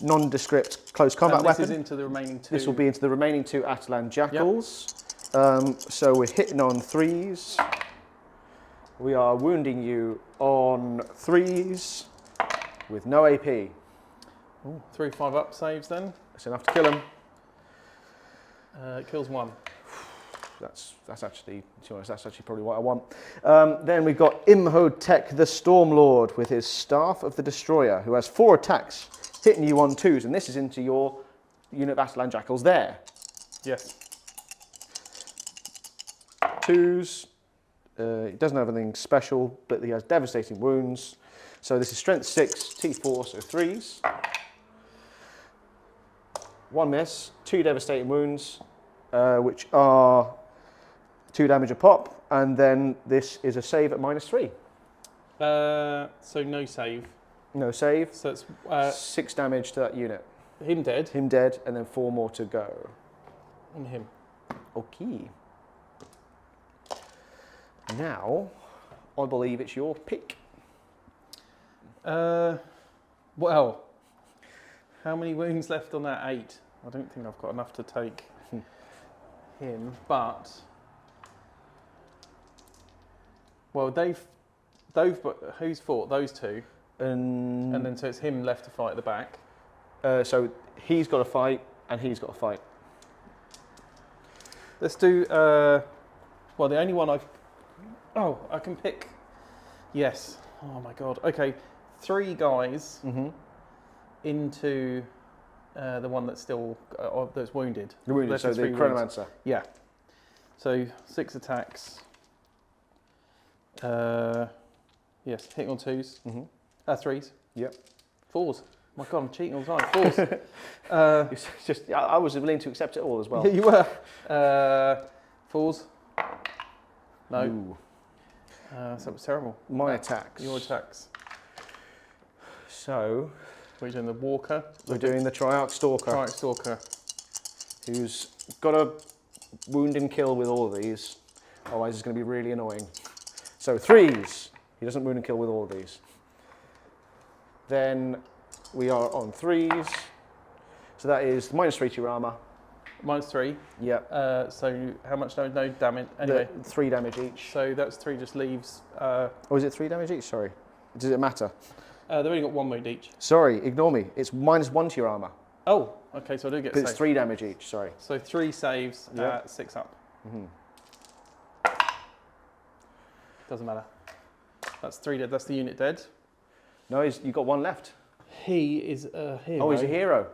nondescript close combat And this weapon. is into the remaining 2. This will be into the remaining 2 Atalan Jackals. So we're hitting on 3s. We are wounding you on 3s with no AP. Ooh, 3 5 up saves then. That's enough to kill him. Kills 1. That's actually, to be honest, that's actually probably what I want. Then we've got Imhotep the Stormlord with his Staff of the Destroyer, who has 4 attacks, hitting you on 2s, and this is into your unit of Astalan Jackals there. Yes. 2s. He doesn't have anything special, but he has devastating wounds. So this is strength 6, T4, so 3s. 1 miss, 2 devastating wounds, which are 2 damage a pop, and then this is a save at -3. So no save. No save. So it's 6 damage to that unit. him dead Him dead, and then 4 more to go. and him. Okay. Now, I believe it's your pick. Well, how many wounds left on that 8? I don't think I've got enough to take him, but well, who's fought those 2, and then so it's him left to fight at the back. So he's got a fight, and he's got a fight. Let's do. Well, the only one I can pick. Yes. Oh my god. Okay, 3 guys into the one that's still that's wounded. The wounded, Left so with the 3 wounds. Chronomancer. Yeah. So 6 attacks. Yes, hitting on 2s. 3s. Yep. 4s. My god, I'm cheating all the time. 4s. It's just, I was willing to accept it all as well. Yeah, you were. 4s. No. Ooh. So it was terrible. My attacks. Your attacks. So We're doing the Walker. we're doing the Triarch Stalker, Triarch Stalker. who's got a wound and kill with all of these. Otherwise, it's going to be really annoying. So 3s. He doesn't wound and kill with all of these. Then we are on 3s. So that is -3 to your armor. -3. Yep. So how much damage? No damage. Anyway, 3 damage each. so that's 3 just leaves. Oh, is it 3 damage each? Sorry. Does it matter? They've only got 1 wound each. Sorry, ignore me. It's -1 to your armor. Oh, okay, so I do get But it's saved. 3 damage each, sorry. So 3 saves Yeah. at 6 up. Doesn't matter. That's 3 dead. That's the unit dead. No, you've got 1 left. He is a hero. Oh, he's a hero.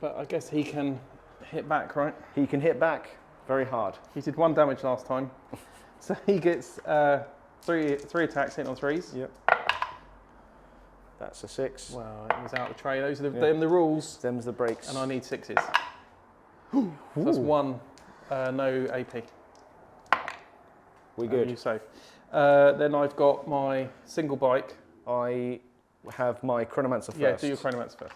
But I guess he can hit back, right? He can hit back very hard. He did 1 damage last time. So he gets 3 attacks hitting on 3s. Yep. That's a 6. Well, it was out of the tray. Those are Yeah. them the rules. Them's the breaks. And I need 6s. So that's 1, no AP. We You good. save. Then I've got my single bike. I have my Chronomancer first. Yeah, do your Chronomancer first.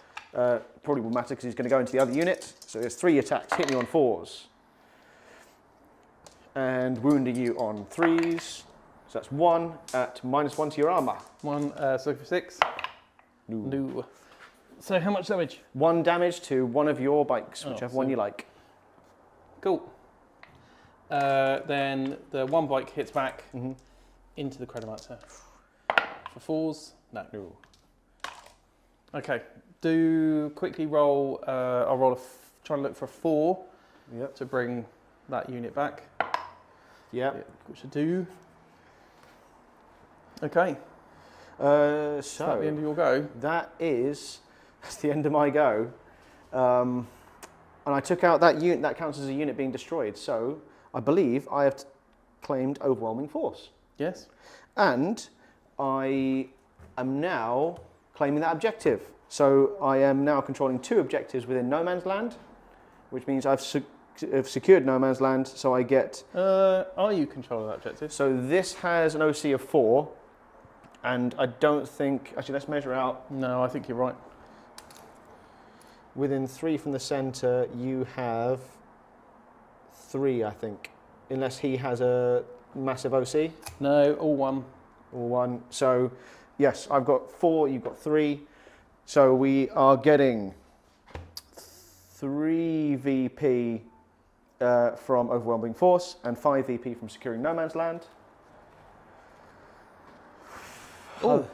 Probably will matter because he's going to go into the other unit. So there's 3 attacks, hitting you on 4s. And wounding you on 3s. So that's 1 at -1 to your armor. 1, so for 6. No. No. So how much damage? 1 damage to one of your bikes, Oh, whichever so- one you like. Cool. Then the 1 bike hits back into the Chronomancer. For 4s? No. No. Okay. Do quickly roll. I'll roll try and look for a 4 Yep. to bring that unit back. Yep. Which I do. Okay. Is that the end of your go? That's the end of my go. And I took out that unit, that counts as a unit being destroyed. So I believe I have claimed overwhelming force. Yes. And I am now claiming that objective. So I am now controlling 2 objectives within No Man's Land, which means I've secured No Man's Land, so I get... Are you controlling that objective? So this has an OC of 4, and I don't think... Actually, let's measure out. No, I think you're right. Within 3 from the centre, you have 3, I think. Unless he has a massive OC. No, all 1. Or 1. So, yes, I've got 4, you've got 3. So we are getting 3 VP from Overwhelming Force and 5 VP from Securing No Man's Land. Oh,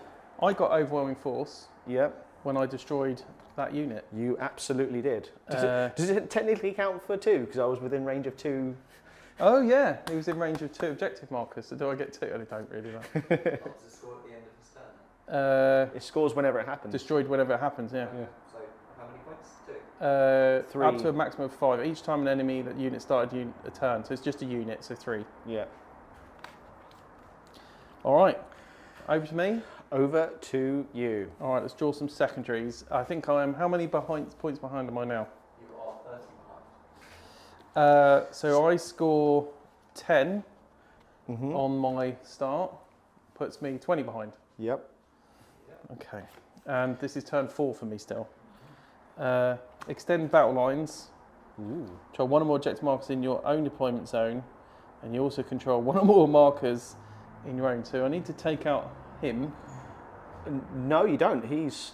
I got overwhelming force Yep. when I destroyed that unit. You absolutely did. Uh, Does it technically count for 2? Because I was within range of 2. Oh yeah, he was in range of 2 objective markers. So do I get 2? I don't really know. What was the score at the end of his turn? It scores whenever it happens. Destroyed whenever it happens. Yeah. So how many points? 2. 3. Up to a maximum of 5. Each time an enemy that unit started a turn, so it's just a unit, so 3. Yeah. All right, over to me. Over to you. All right, let's draw some secondaries. I think I am. How many points behind am I now? You are 30 behind. So I score 10 on my start, puts me 20 behind. Yep. Okay, and this is turn 4 for me still. Extend battle lines. Control 1 or more objective markers in your own deployment zone, and you also control 1 or more markers in your own. So I need to take out him. No, you don't. He's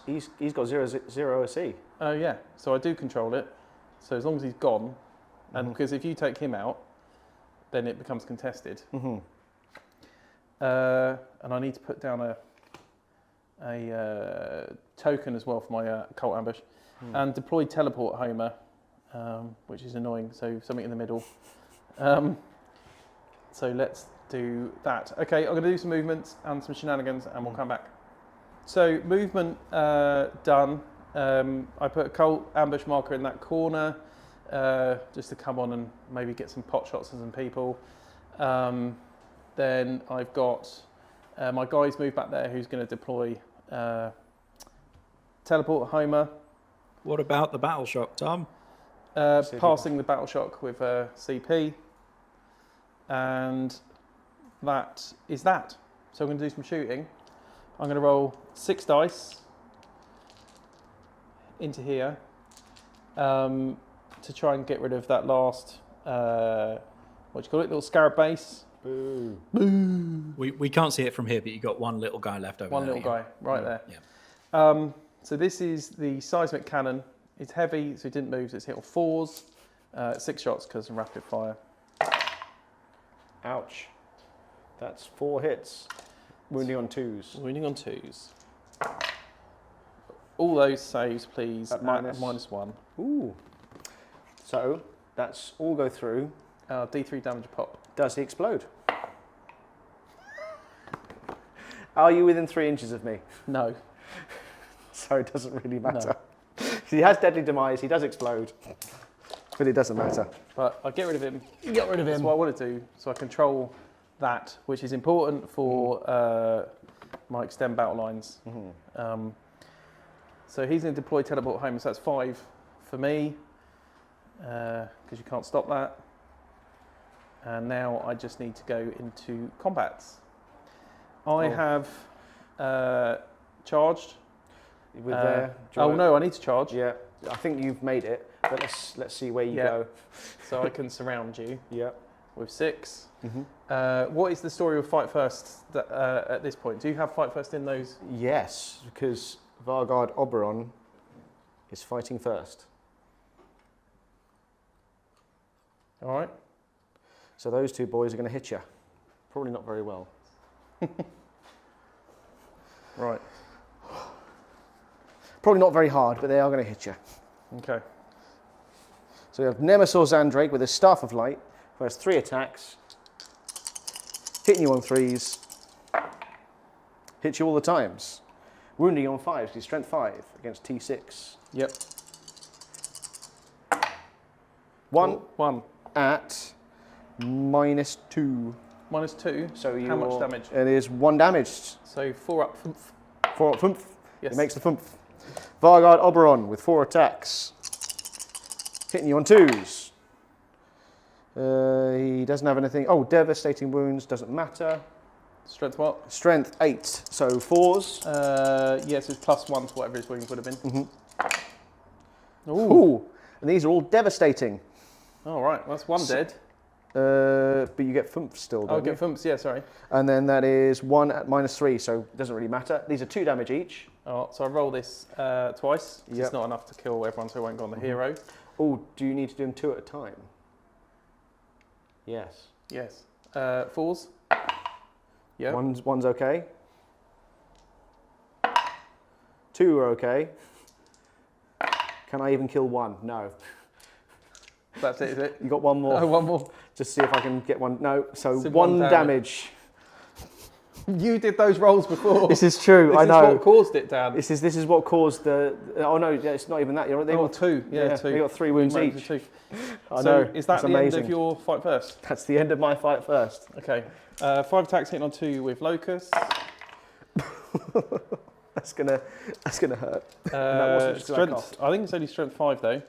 got 0 SE. Oh yeah, so I do control it. So as long as he's gone, and because if you take him out, then it becomes contested. And I need to put down a token as well for my cult ambush, and deploy teleport Homer, which is annoying. So something in the middle. So let's do that. Okay, I'm going to do some movements and some shenanigans, and we'll come back. So movement done. I put a cult ambush marker in that corner, just to come on and maybe get some pot shots on some people. Then I've got my guys move back there, who's going to deploy teleport Homer. What about the battle shock, Tom? Passing the battle shock with CP, and that is that. So I'm going to do some shooting. I'm going to roll 6 dice into here to try and get rid of that last, what do you call it, little scarab base. Boo. Boo. We can't see it from here, but you've got one little guy left over One there. little guy right there. Yeah. So this is the seismic cannon. It's heavy, so it didn't move, so it's hit on 4s. 6 shots because of rapid fire. Ouch. That's 4 hits. Wounding on 2s. Wounding on 2s. All those saves, please, At at -1. Ooh. So that's all go through. D3 damage a pop. Does he explode? Are you within 3 inches of me? No. So it doesn't really matter. He has deadly demise, he does explode, but it doesn't matter. But I get rid of him. Get rid of That's him. what I want to do. So I control that, which is important for my extend battle lines. So he's going to deploy teleport home. So that's 5 for me, because you can't stop that. And now I just need to go into combats. I have charged. With there. No, I need to charge. Yeah, I think you've made it, but let's see where you go. So I can surround you. Yeah. With 6. What is the story of Fight First at this point? Do you have Fight First in those? Yes, because Vargard Oberon is fighting first. All right. So those 2 boys are going to hit you. Probably not very well. Right. Probably not very hard, but they are going to hit you. Okay. So we have Nemesis Zandrake with his Staff of Light, who has 3 attacks, hitting you on 3s, hits you all the times, wounding you on 5s, he's strength 5 against T6. Yep. 1 at -2. -2. So How much damage? It is 1 damaged. So 4 up. 4 up, thumph. Yes. It makes the thumph. Vargard Oberon with 4 attacks, hitting you on 2s. He doesn't have anything. Oh, devastating wounds, doesn't matter. Strength what? Strength 8, so 4s. Yes, it's +1 to whatever his wounds would have been. Ooh, and these are all devastating. All right, that's 1 dead. But you get thumph still, don't Oh, you? get thumps. Yeah, sorry. And then that is 1 at -3, so it doesn't really matter. These are 2 damage each. Oh, so I roll this twice. Yep. It's not enough to kill everyone, so it won't go on the hero. Oh, do you need to do them 2 at a time? Yes. Yes. 4s. Yeah. One's okay. 2 are okay. Can I even kill one? No. That's it, is it? You got one more. Oh, one more. Just see if I can get one. No. So So one one damage. You did those rolls before. This is true. This I know. is what caused it, Dan. This is what caused the. Oh no, yeah, it's not even that. They got two. Yeah, two. They got 3 wounds Managed each. two. I So know. is that That's the amazing. end of your fight first? That's the end of my fight first. Okay. 5 attacks hitting on 2 with Locust. That's gonna hurt. that wasn't just 'cause I Strength. I think it's only strength 5 though.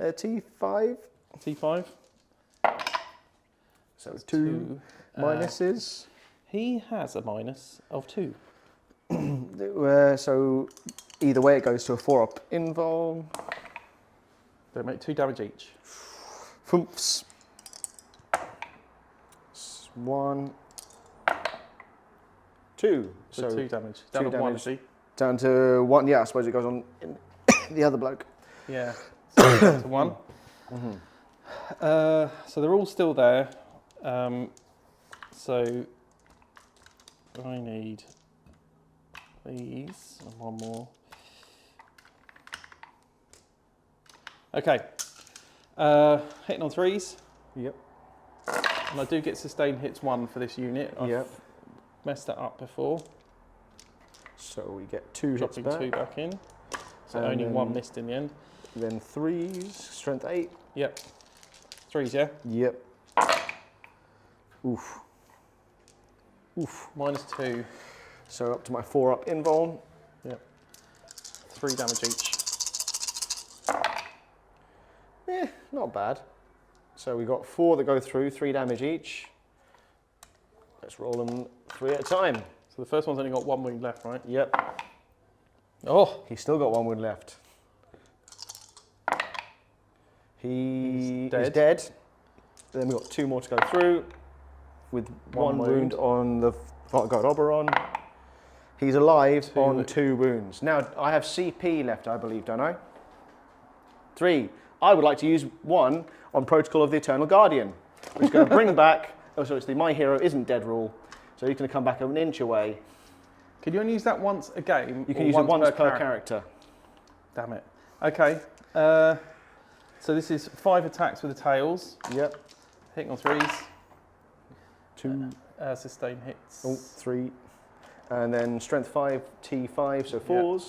T5. T5. So That's 2 minuses. He has a minus of 2. So either way, it goes to a 4-up invul. They make 2 damage each. Fumps. 1, 2. So 2 damage. Down 2 to 1, damage. see? Down to 1. Yeah, I suppose it goes on in the other bloke. Yeah. So down to 1. So they're all still there. So I need these and one more. Okay. Hitting on 3s. Yep. And I do get sustained hits 1 for this unit. I've Yep. messed that up before. So we get 2 hits Dropping back. 2 back in. So And only then- 1 missed in the end. Then 3s. Strength 8. Yep. 3s, yeah? Yep. Oof. Oof. Minus 2. So up to my 4-up invul. Yep. 3 damage each. Not bad. So we got 4 that go through, 3 damage each. Let's roll them 3 at a time. So the first one's only got 1 wound left, right? Yep. Oh! He's still got 1 wound left. He He's is dead. Then we've got 2 more to go through with 1 wound on the God Oberon. He's alive 2 on 2 wounds. Now, I have CP left, I believe, don't I? 3. I would like to use 1 on Protocol of the Eternal Guardian, which is going to bring back, oh, so it's the My Hero Isn't Dead rule. So he's going to come back an inch away. Can you only use that once a game? You can or use it once per character. Damn it. Okay. So this is 5 attacks with the tails. Yep. Hitting on 3s. 2, Sustain hits. 3. And then strength 5, T5, so 4s.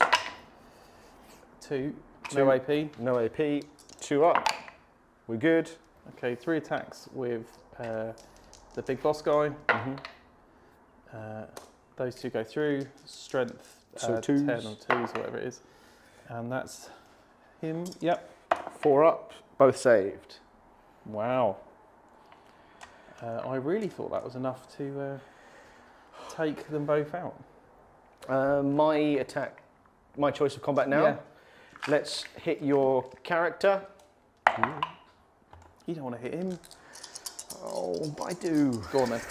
2. No AP. No AP. 2 up. We're good. Okay, 3 attacks with the big boss guy. Those 2 go through. Strength So 10 2s. or 2s, whatever it is. And that's him. Yep. 4 up. Both saved. Wow. I really thought that was enough to take them both out. My attack, my choice of combat now. Yeah. Let's hit your character. You don't want to hit him. Oh, but I do. Go on then.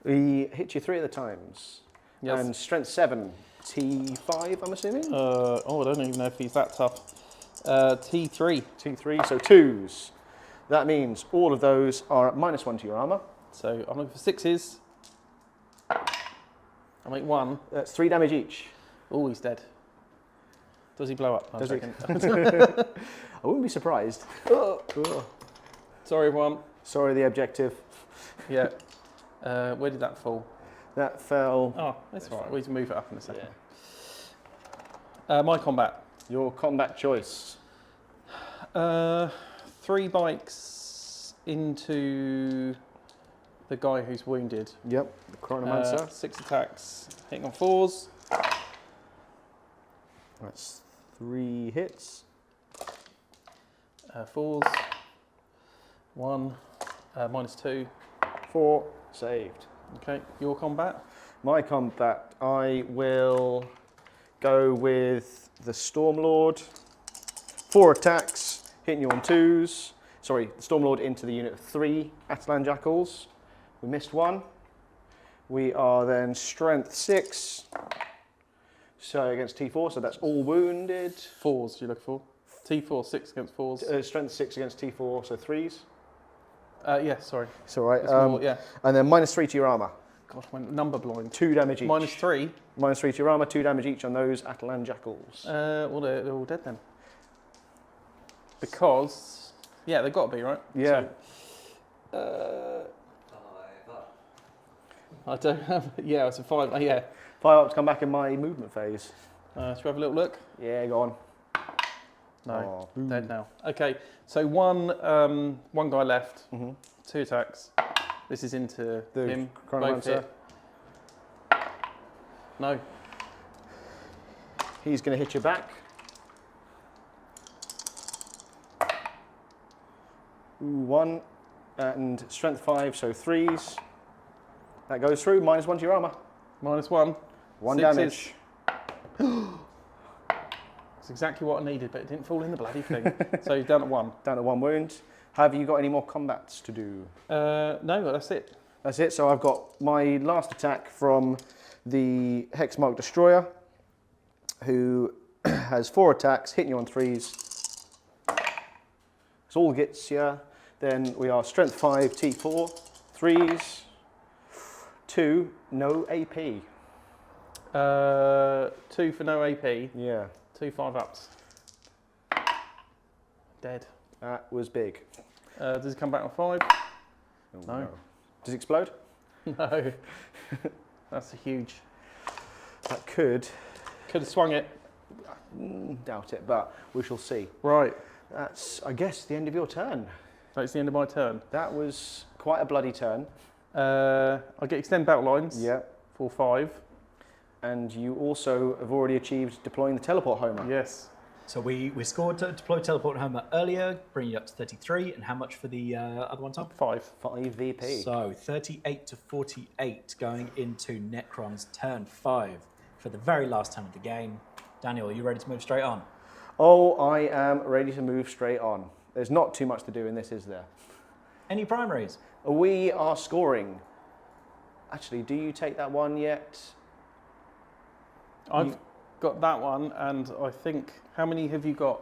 We hit you 3 at the times. Yes. And strength 7, T5, I'm assuming? I don't even know if he's that tough. T3. T3, so 2s. That means all of those are at -1 to your armour. So I'm looking for 6s. I make 1. That's 3 damage each. Oh, he's dead. Does he blow up? Does he? he? I wouldn't be surprised. Sorry, everyone. Sorry, the objective. Yeah. Where did that fall? That fell. Oh, that's all right. We can move it up in a second. My combat. Your combat choice. 3 bikes into the guy who's wounded. Yep, the Chronomancer. 6 attacks, hitting on 4s. That's 3 hits. 4s. 1. -2. 4 saved. Okay, your combat. My combat, I will go with the Stormlord. 4 attacks, hitting you on 2s. Sorry, the Stormlord into the unit of 3 Atalan Jackals. We missed 1. We are then strength 6. So against T4, so that's all wounded. 4s you look for. T4, 6 against 4s. Strength 6 against T4, so 3s. Yeah, sorry. It's all right. It's more, yeah. And then -3 to your armour. gosh, went number blind. 2 damage each. -3. -3 to your armour, 2 damage each on those Atalan Jackals. Well, they're all dead then. Because, yeah, they've got to be, right? Yeah. So, I don't have, yeah, it's a 5, yeah. 5 up to come back in my movement phase. Should we have a little look? Yeah, go on. No, Oh, dead now. Okay, so one guy left, 2 attacks. This is into The him. Both Chronomancer. hit. No. He's going to hit you back. Ooh, 1 and strength 5, so 3s. That goes through. -1 to your armour. -1. 1 Sixes. damage. That's exactly what I needed, but it didn't fall in the bloody thing. So he's down to 1. Down to 1 wound. Have you got any more combats to do? No, that's it. That's it. So I've got my last attack from the Hexmark Destroyer, who has 4 attacks, hitting you on 3s. It's all gets you. Then we are strength 5, T4, 3s, 2, no AP. 2 for no AP, Yeah, 2 5-ups. Dead. that was big. Does he come back on 5? Oh, No. Does it explode? No. That's a huge. That could. Could have swung it. Doubt it, but we shall see. Right. That's, I guess, the end of your turn. That's the end of my turn. That was quite a bloody turn. I get extend battle lines. Yeah. For 5. And you also have already achieved deploying the teleport homer. Yes. So we scored to deploy teleport homer earlier, bringing you up to 33. And how much for the other one, Tom? 5. 5 VP. So 38 to 48 going into Necron's turn 5 for the very last turn of the game. Daniel, are you ready to move straight on? Oh, I am ready to move straight on. There's not too much to do in this, is there? Any primaries? We are scoring. Actually, do you take that one yet? I've got that one, and I think, how many have you got?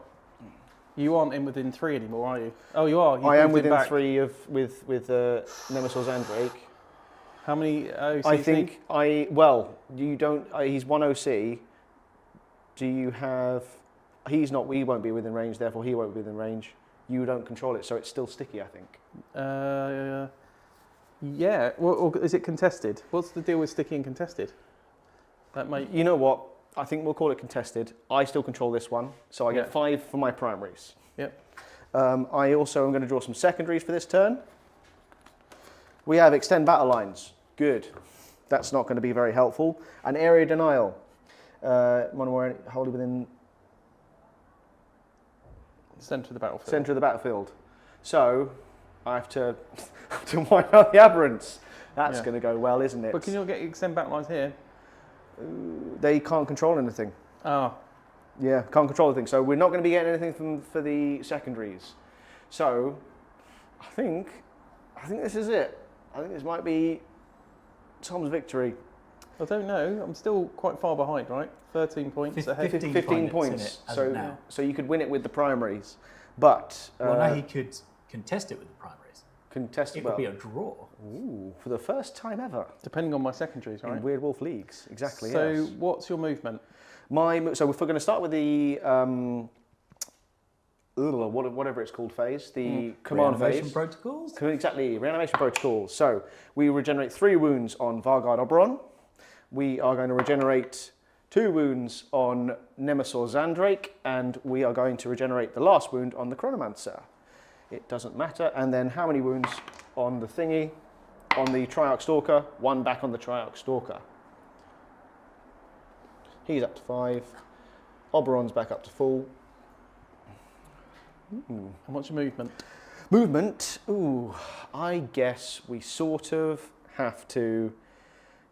You aren't in within 3 anymore, are you? Oh, you are. I am within 3 of with Nemesis and Drake. How many OCs? I think you don't. He's 1 OC. Do you have? He's not. We won't be within range. Therefore, he won't be within range. You don't control it, so it's still sticky. I think. Yeah. Well, or is it contested? What's the deal with sticky and contested? That might. You know what? I think we'll call it contested. I still control this one, so I get Yeah. 5 for my primaries. Yep. I also am going to draw some secondaries for this turn. We have extend battle lines. Good. That's not going to be very helpful. And area denial. Mono wholly within Centre of the battlefield. centre of the battlefield. So I have to wipe out the aberrants. That's Yeah. going to go well, isn't it? But can you get extend battle lines here? They can't control anything. Ah. Yeah, can't control anything. So we're not going to be getting anything for the secondaries. So I think this is it. I think this might be Tom's victory. I don't know. I'm still quite far behind, right? 13 points ahead. 15 points. in it as So of now. so you could win it with the primaries, but Well, now he could contest it with the primaries. contest It well. would be a draw. Ooh, for the first time ever Depending on my secondaries, right? in Weird Wolf leagues. Exactly. So yes. what's your movement? So if we're going to start with the whatever it's called phase, the command Reanimation phase. protocols? Exactly, reanimation protocols. So we regenerate 3 wounds on Vargard Oberon. We are going to regenerate 2 wounds on Nemesis Zandrake, and we are going to regenerate the last wound on the Chronomancer. It doesn't matter. And then how many wounds on the thingy? On the Triarch Stalker, 1 back on the Triarch Stalker. He's up to 5. Oberon's back up to full. And what's your movement? Movement, I guess we sort of have to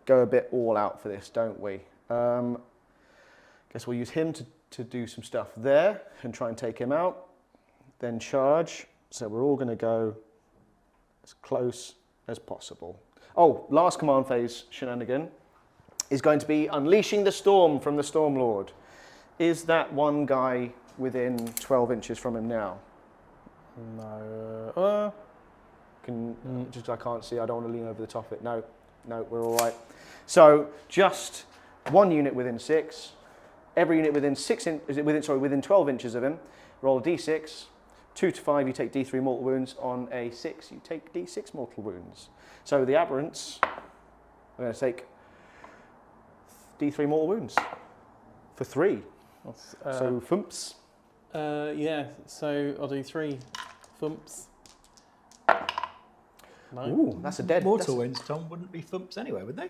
go a bit all out for this, don't we? Guess we'll use him to do some stuff there and try and take him out. Then charge. So we're all going to go as close as possible. Oh, last command phase shenanigan is going to be unleashing the storm from the Stormlord. Is that one guy within 12 inches from him now? No. Just I can't see. I don't want to lean over the top of it. No. No, we're all right. So just one unit within 6. Every unit within within 12 inches of him, roll a d6. 2 to 5, you take d3 mortal wounds. On a 6, you take d6 mortal wounds. So the aberrants are going to take d3 mortal wounds for 3. So thumps. Yeah, so I'll do 3 thumps. No. Ooh, that's a dead. Mortal wounds, Tom, wouldn't be thumps anyway, would they?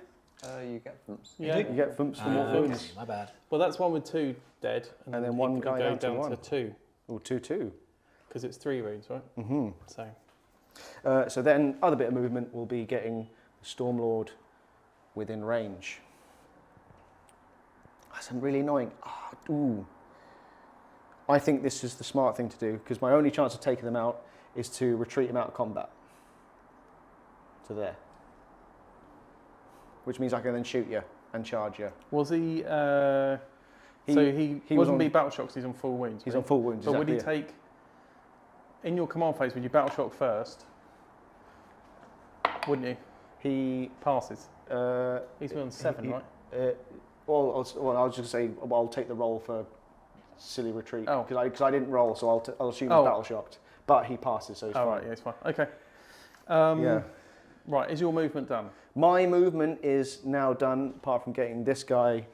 You get thumps. Yeah. You get thumps for mortal wounds. Okay, my bad. Well, that's one with 2 dead, And then he one could guy go down to 1. to 2 Or 2-2. because it's 3 wounds, right? Mm-hmm. So So then, other bit of movement will be getting the Stormlord within range. That's really annoying. Ooh. I think this is the smart thing to do because my only chance of taking them out is to retreat him out of combat. To there. Which means I can then shoot you and charge you. was he? So he wasn't be battle shocked. He's on full wounds. He's right? on full wounds. But would he exactly. take in your command phase? Would you battle shock first? Wouldn't you? He Passes. He's on 7, right? Well, I was just say I'll take the roll for silly retreat Oh. because I didn't roll, so I'll assume he's Oh. battle shocked. But he passes, so he's Oh, fine. right, yeah, it's fine. Okay. Yeah. Right, is your movement done? My movement is now done, apart from getting this guy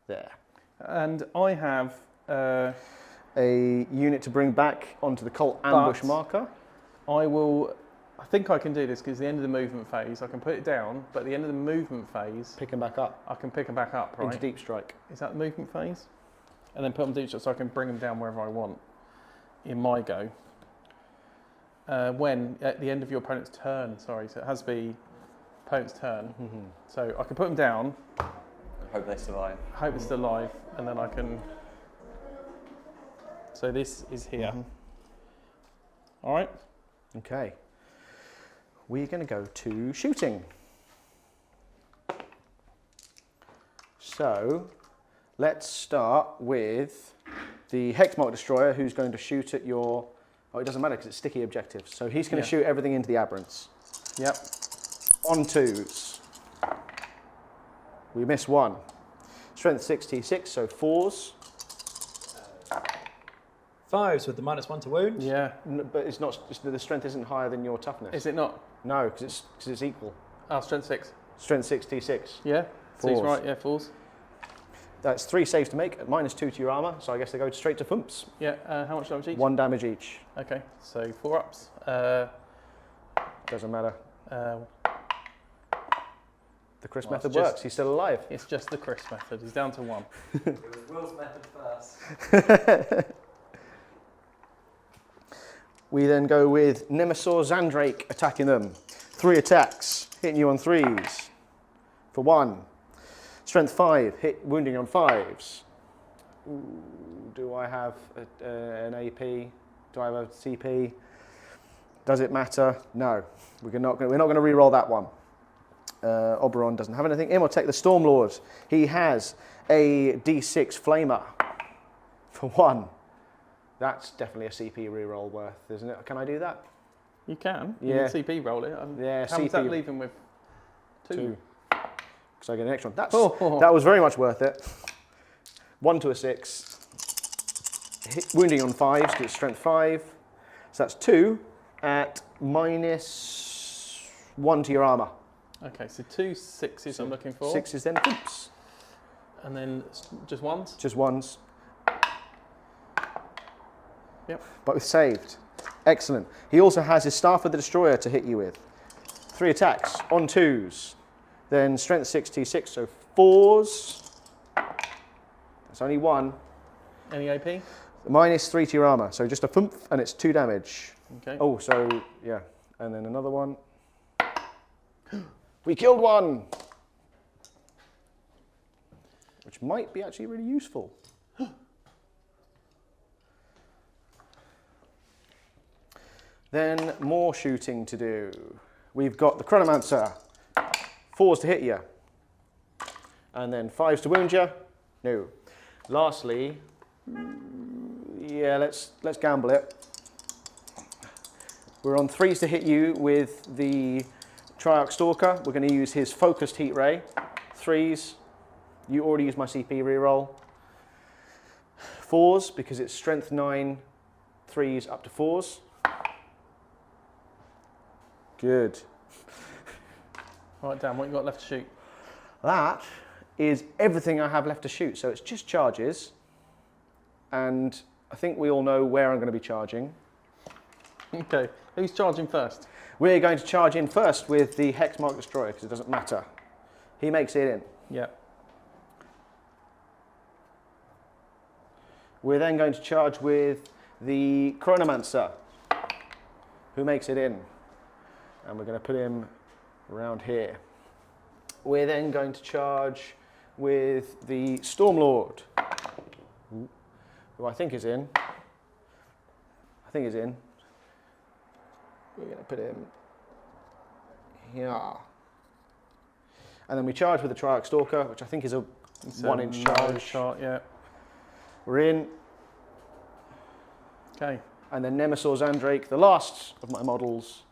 there. And I have. A unit to bring back onto the cult ambush But- marker. I think I can do this because the end of the movement phase, I can put it down, but at the end of the movement phase, Pick him back up I can pick them back up, right? into deep strike. Is that the movement phase? And then put them deep strike so I can bring them down wherever I want in my go. When at the end of your opponent's turn, sorry, so it has to be opponent's turn. Mm-hmm. So I can put them down, Hope they survive. hope it's still alive, and then I can. So this is here. Mhm. All right. Okay. We're going to go to shooting. So let's start with the Hexmark Destroyer, who's going to shoot at your. Oh, it doesn't matter because it's sticky objectives. So he's going to Yeah. shoot everything into the aberrants. Yep. On 2s. We miss 1. Strength 6t6, so 4s. 5s with the -1 to wound. Yeah. But it's not. The strength isn't higher than your toughness. Is it not? No, because it's equal. Strength 6. Strength 6t6. Yeah. So he's 4s. right. Yeah, 4s. That's 3 saves to make at -2 to your armor. So I guess they go straight to thumps. Yeah. How much damage each? 1 damage each. Okay. So 4 ups. Doesn't matter. The Chris Well, it's method just- works. He's still alive. It's just the Chris method. He's down to 1. It was Will's method first. We then go with Nemesaur Zandrake attacking them. 3 attacks, hitting you on 3s for 1. Strength 5, wounding on 5s. Ooh, do I have an AP? Do I have a CP? Does it matter? No. We're not going to re-roll that one. Oberon doesn't have anything. Imhotep the Stormlord. He has a D6 Flamer for 1. That's definitely a CP reroll worth, isn't it? Can I do that? You can. Yeah. You can CP roll it. Yeah, How does that CP. leave him with 2? Because I get an extra one. Oh. That was very much worth it. 1 to a 6. Wounding on 5s because it's strength 5. So that's 2 at -1 to your armour. Okay, so 2 6s I'm looking for. 6 is then oops. And then just 1s? Just 1s. Yep. Both saved. Excellent. He also has his Staff of the Destroyer to hit you with. 3 attacks on 2s. Then strength 6t6, so 4s. That's only 1. Any AP? -3 to your armour, so just a thump and it's 2 damage. Okay. Oh, so yeah. And then another one. We killed 1! Which might be actually really useful. Then more shooting to do. We've got the Chronomancer. 4s to hit you. And then 5s to wound you. No. Lastly, yeah, let's gamble it. We're on 3s to hit you with the Triarch Stalker, we're going to use his focused heat ray. 3s. You already used my CP reroll. 4s, because it's strength 9, 3s up to 4s. Good. Right, Dan, what you got left to shoot? That is everything I have left to shoot. So it's just charges. And I think we all know where I'm going to be charging. Okay, who's charging first? We're going to charge in first with the Hexmark Destroyer, because it doesn't matter. He makes it in. Yeah. We're then going to charge with the Chronomancer, who makes it in. And we're going to put him around here. We're then going to charge with the Stormlord, who I think is in. We're going to put him here. And then we charge with the Triarch Stalker, which I think is a 1-inch charge. Shot, yeah. We're in. Okay. And then Nemesaur Zandrake, the last of my models,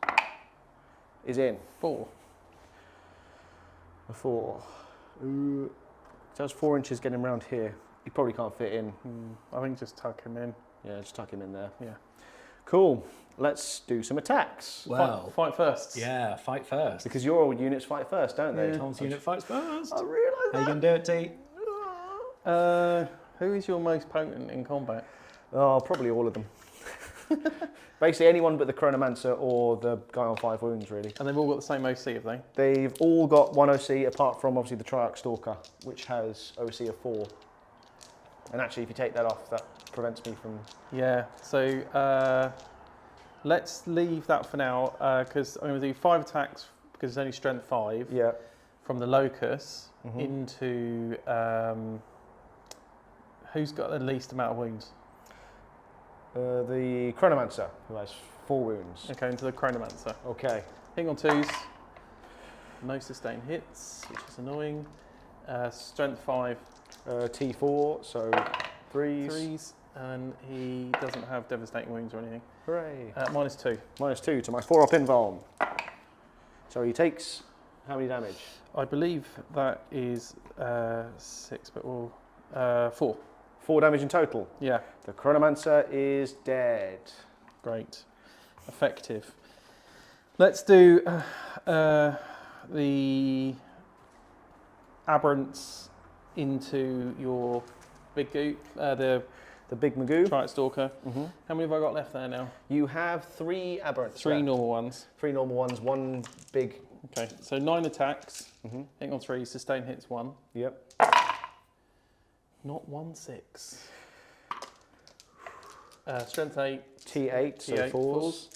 is in. 4. A 4. So that's 4 inches getting him around here. He probably can't fit in. I think just tuck him in. Yeah, just tuck him in there. Yeah. Cool. Let's do some attacks. Well, Fight first. yeah, fight first. Because your old units fight first, don't they? Yeah. Tom's unit fights first. I realise How you that. gonna do it, T? Who is your most potent in combat? Oh, probably all of them. Basically anyone but the Chronomancer or the guy on 5 wounds, really. And they've all got the same OC, have they? They've all got 1 OC, apart from obviously the Triarch Stalker, which has OC of 4. And actually, if you take that off, that prevents me from... Yeah, so let's leave that for now, because I'm going to do 5 attacks, because it's only strength 5, Yeah. from the Locust into... who's got the least amount of wounds? The Chronomancer, who has 4 wounds. Okay, into the Chronomancer. Okay. Hitting on 2s. No sustained hits, which is annoying. Strength 5. T4, so 3s. 3s. And he doesn't have devastating wounds or anything. Hooray. -2. -2 to my 4-up invuln. So he takes how many damage? I believe that is 6, but we'll... 4. 4 damage in total. Yeah, The Chronomancer is dead. great. Effective. Let's do the aberrants into your big goop, the Big Magoo. Triarch Stalker. How many have I got left there now? You have 3 aberrants. 3 left. normal ones. 3 normal ones, 1 big. Okay, so 9 attacks. Hitting on 3, sustain hits 1. Yep. Not 1, 6. Strength 8. T8, so T8 4s.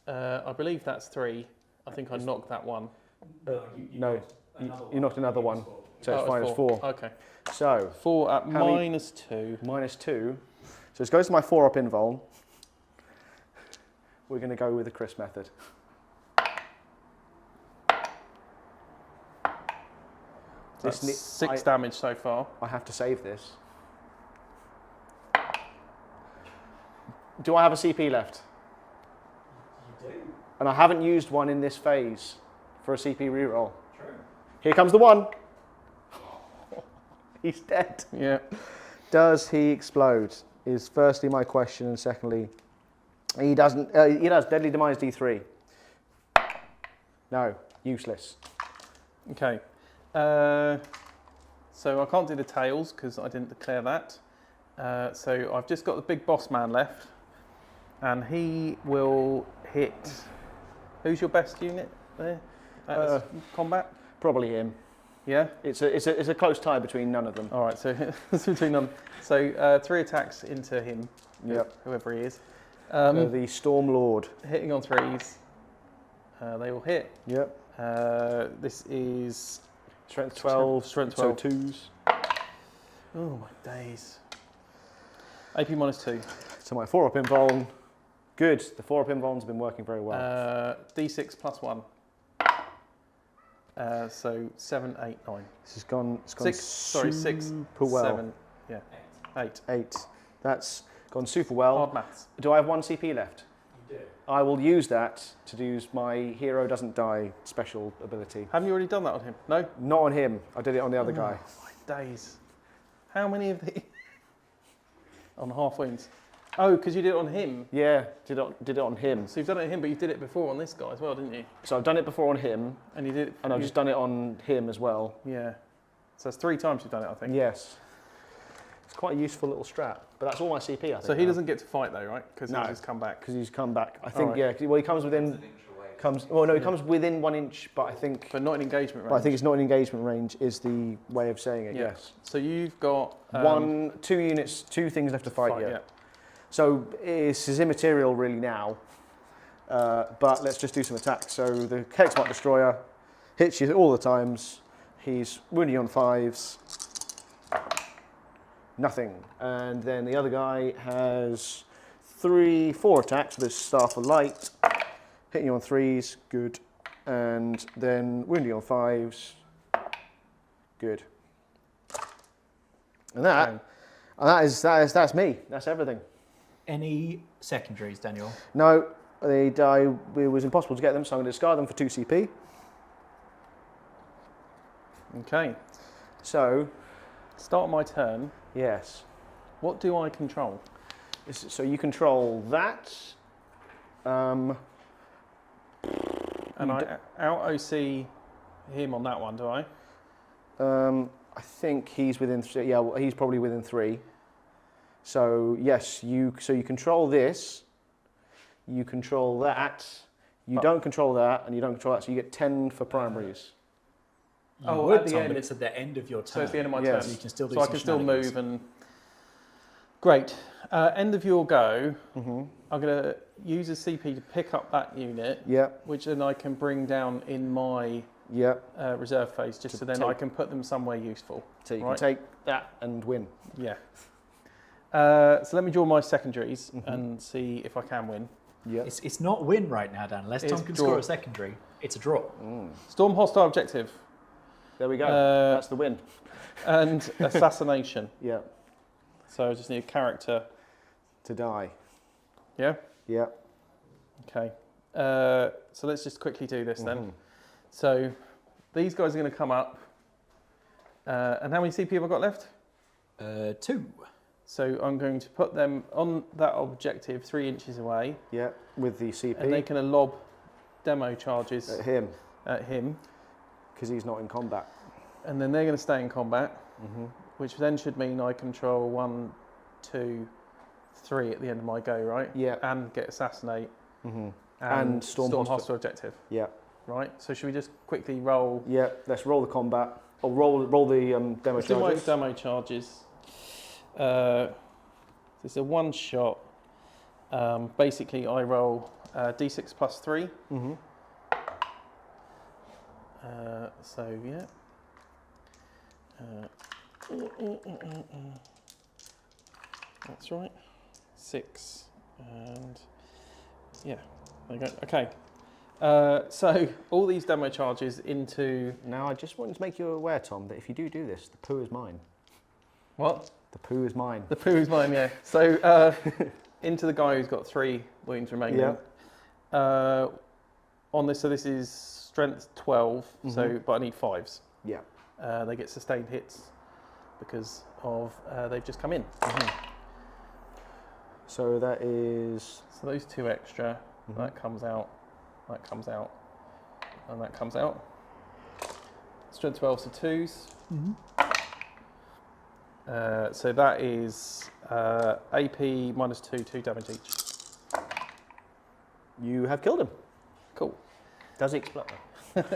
I believe that's 3. I think I knocked that one. No, you knocked another one. So Oh, it's fine as 4. Okay. So, 4 at How many- -2. -2. So this goes to my 4-up invuln. We're going to go with the Chris method. That's This 6 damage so far. I have to save this. Do I have a CP left? You do. And I haven't used one in this phase for a CP reroll. True. Here comes the 1. He's dead. Yeah. Does he explode? Is firstly my question, and secondly, he doesn't. He does. Deadly Demise D3. No, useless. Okay. So I can't do the tails because I didn't declare that. So I've just got the big boss man left, and he will hit. Who's your best unit there? Combat. Probably him. Yeah. It's a close tie between none of them. All right. So it's between them. So 3 attacks into him. Yep. Whoever he is. The Storm Lord. Hitting on 3s. They will hit. Yep. This is Strength 12. Strength So 12. 2s. Oh my days. AP -2. So my 4-up invuln. Good. The 4-up invuln's been working very well. D6 +1. So 7, 8, 9. This has gone. It's gone 6. Sorry, 6. super well. 7. Yeah. 8. 8. That's gone super well. Hard maths. Do I have 1 CP left? You I will use that to use my hero doesn't die special ability. Haven't you already done that on him? No? Not on him. I did it on the other guy. My days. How many of these? On half wins. Oh, because you did it on him. Yeah, did it on him. So you've done it on him, but you did it before on this guy as well, didn't you? So I've done it before on him, And you did it. and I've just done it on him as well. Yeah. So that's 3 times you've done it, I think. Yes. It's quite a useful little strat, but that's all my CP, I think. So he doesn't get to fight though, right? Because No. he's just come back. Because he's come back. I think, Alright. yeah. Well, he comes within. He comes within 1 inch, but I think. But not in engagement range. But I think it's not in engagement range. Is the way of saying it. Yeah. Yes. So you've got 2 units, 2 things left to fight. yeah. So it's immaterial really now. But let's just do some attacks. So the Hexmark Destroyer hits you all the times. He's wounding on 5s. Nothing. And then the other guy has 4 attacks with his Staff of Light. Hitting you on 3s, good. And then wounding on 5s, good. And that's me. That's everything. Any secondaries, Daniel? No, they die. It was impossible to get them, so I'm going to discard them for 2 CP. Okay. So, Start my turn. yes. What do I control? So you control that. And I out OC him on that one, do I? I think he's within 3. Yeah, well, he's probably within 3. So yes, you control this. You control that. You don't control that, and you don't control that. So you get 10 for primaries. Oh, Would, at the Tom, end. but it's at the end of your turn. So it's the end of my Yes. turn. You can still do So I some can still shenanigans. move and. Great. End of your go. Mm-hmm. I'm going to use a CP to pick up that unit, Yeah, which then I can bring down in my yeah. reserve phase, just To so then I can put them somewhere useful. So you Right. can take that and win. Yeah. So let me draw my secondaries Mm-hmm. and see if I can win. Yeah. It's not win right now, Dan. Unless It's Tom can draw. score a secondary, it's a draw. Storm hostile objective There we go. That's the win. and assassination. Yeah. So I just need a character. To die. Yeah. Yeah. Okay. So let's just quickly do this then. So these guys are going to come up. And how many CP have I got left? 2. So I'm going to put them on that objective 3 inches away, Yeah. With the CP. and they can lob demo charges At him, at him, because he's not in combat. and then they're going to stay in combat, which then should mean I control 1, 2, 3 at the end of my go, right? Yeah. And get assassinate And storm hostile objective, Yeah. right? So should we just quickly roll? Yeah. Let's roll the combat. Or roll the demo Let's do my charges. demo charges. It's a 1 shot. Basically, I roll d6 plus 3. So yeah. That's right. 6 and yeah. There you go. Okay. So all these demo charges into Now, I just wanted to make you aware, Tom, that if you do this, the poo is mine. what? The poo is mine. The poo is mine, yeah. So into the guy who's got 3 wounds remaining. Yeah. On this, so this is strength 12. So, but I need 5s. Yeah. They get sustained hits because of they've just come in. So that is. So those 2 extra. That comes out. That comes out. And that comes out. Strength 12, so 2s. So that is AP minus 2, 2 damage each. You have killed him. Cool. Does he explode?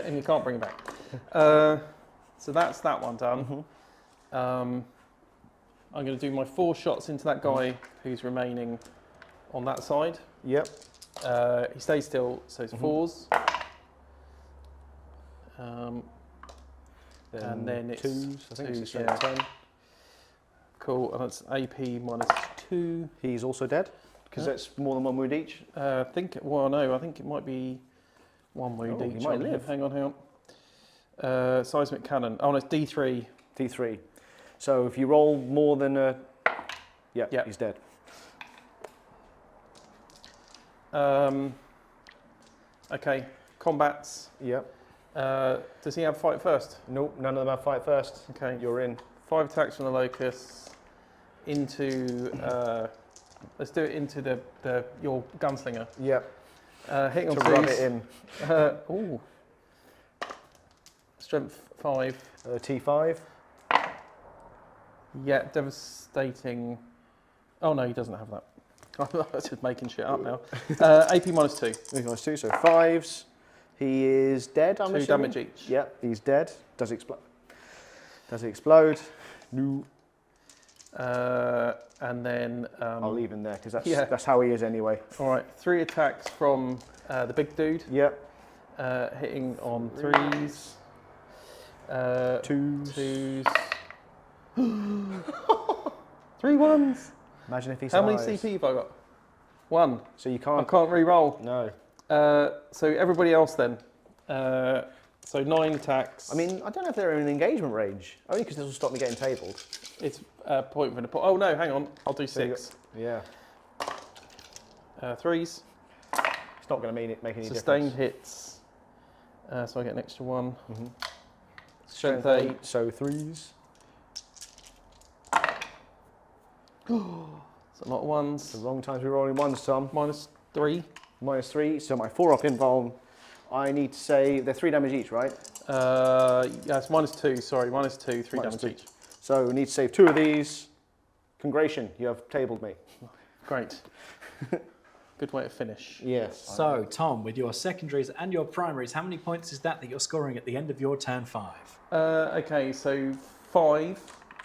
And you can't bring it back. So that's that one done. I'm going to do my 4 shots into that guy who's remaining on that side. Yep. He stays still, so it's 4s. And then it's 2s. I think it's 2s, strength 10. Cool, and that's AP minus 2. He's also dead because that's more than 1 wound each. I think, well, no, I think it might be 1 wound Oh, each. he might live. Hang on. Seismic cannon. Oh, no, it's D3. D3. So if you roll more than a. Yeah, Yeah. he's dead. Okay, combats. Yep. Does he have fight first? Nope, none of them have fight first. Okay. You're in. 5 attacks from the locusts into. Let's do it into your gunslinger. Yep. Hitting on To 2s. rub it in. Ooh. Strength 5. T5. Yeah, devastating. Oh no, he doesn't have that. I was just making shit up now. AP -2. -2, so 5s. He is dead, I'm 2 assuming? damage each. Yep, he's dead. Does he explode? Does he explode? No. And then. I'll leave him there because that's how he is anyway. All right, 3 attacks from the big dude. Yep. Hitting on 3s. 2s. 3 1s. Imagine if he How many survives. CP have I got? 1. So you I can't. can't re-roll. No. So everybody else then. So 9 attacks. I mean, I don't know if they're in engagement range. Only because this will stop me getting tabled. It's point for the pot. Oh no, hang on. I'll do So you 6. Yeah. 3s. It's not going to make any Sustained difference. hits. So I get an extra 1. Mm-hmm. Strength 8. So 3s. It's a lot of 1s. The wrong times we're rolling 1s, Tom. -3. -3. So my 4-up invuln. I need to say they're 3 damage each, right? Yeah, it's -2. Sorry, -2. 3 damage -2. each. So we need to save 2 of these. Congration, you have tabled me. Great. Good way to finish. Yes. So, Tom, with your secondaries and your primaries, how many points is that you're scoring at the end of your turn 5? Okay, so 5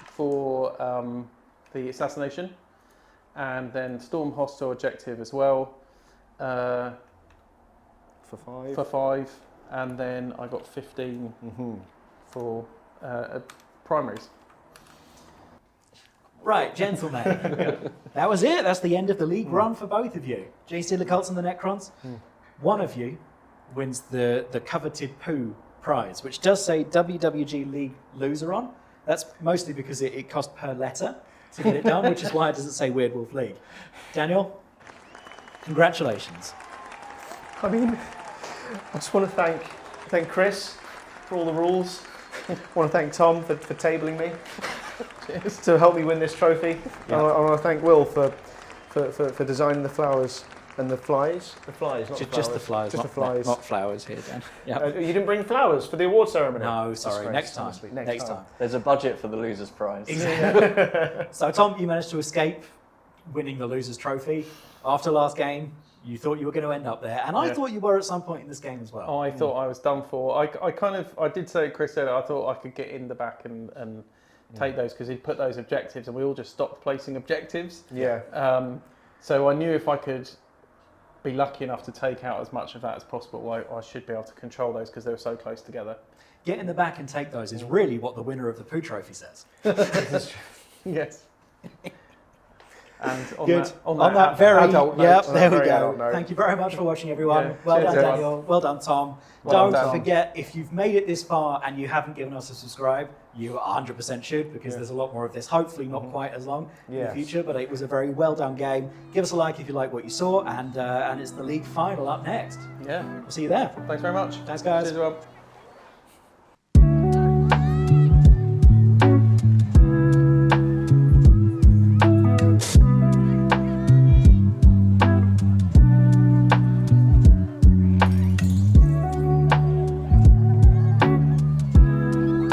for the assassination, and then storm hostile objective as well. For 5. For 5, and then I got 15 for primaries. Right, gentlemen. That was it. That's the end of the league run for both of you. Genestealer Cults and the Necrons. One of you wins the coveted poo prize, which does say WWG League loser on. That's mostly because it cost per letter to get it done, which is why it doesn't say Weird Wolf League. Daniel, congratulations. I mean, I just want to thank Chris for all the rules. I want to thank Tom for tabling me to help me win this trophy. Yeah. I want to thank Will for designing the flowers and the flies. The flies, not Just the flowers, Just the flies. not flowers here, Dan. Yep. You didn't bring flowers for the award ceremony? No, sorry. Disgrace, Next time. honestly. Next time. There's a budget for the loser's prize. Exactly. So, Tom, you managed to escape winning the loser's trophy. After last game, you thought you were going to end up there, and I thought you were at some point in this game as well. I thought I was done for. I did say to Chris earlier, I thought I could get in the back and take those because he'd put those objectives, and we all just stopped placing objectives. Yeah. So I knew if I could be lucky enough to take out as much of that as possible, I should be able to control those because they were so close together. Get in the back and take those is really what the winner of the poo trophy says. Yes. And Good. on that that very, adult note, yep, on there that we very go. adult note. Thank you very much for watching, everyone. Yeah. Well Cheers, done, everyone. Daniel. Well done, Tom. Well Don't done. forget, if you've made it this far and you haven't given us a subscribe, you 100% should, because there's a lot more of this. Hopefully not quite as long in the Yes. future, but it was a very well done game. Give us a like if you like what you saw, and it's the league final up next. Yeah. We'll see you there. Thanks very much. Thanks, guys. Cheers, everyone.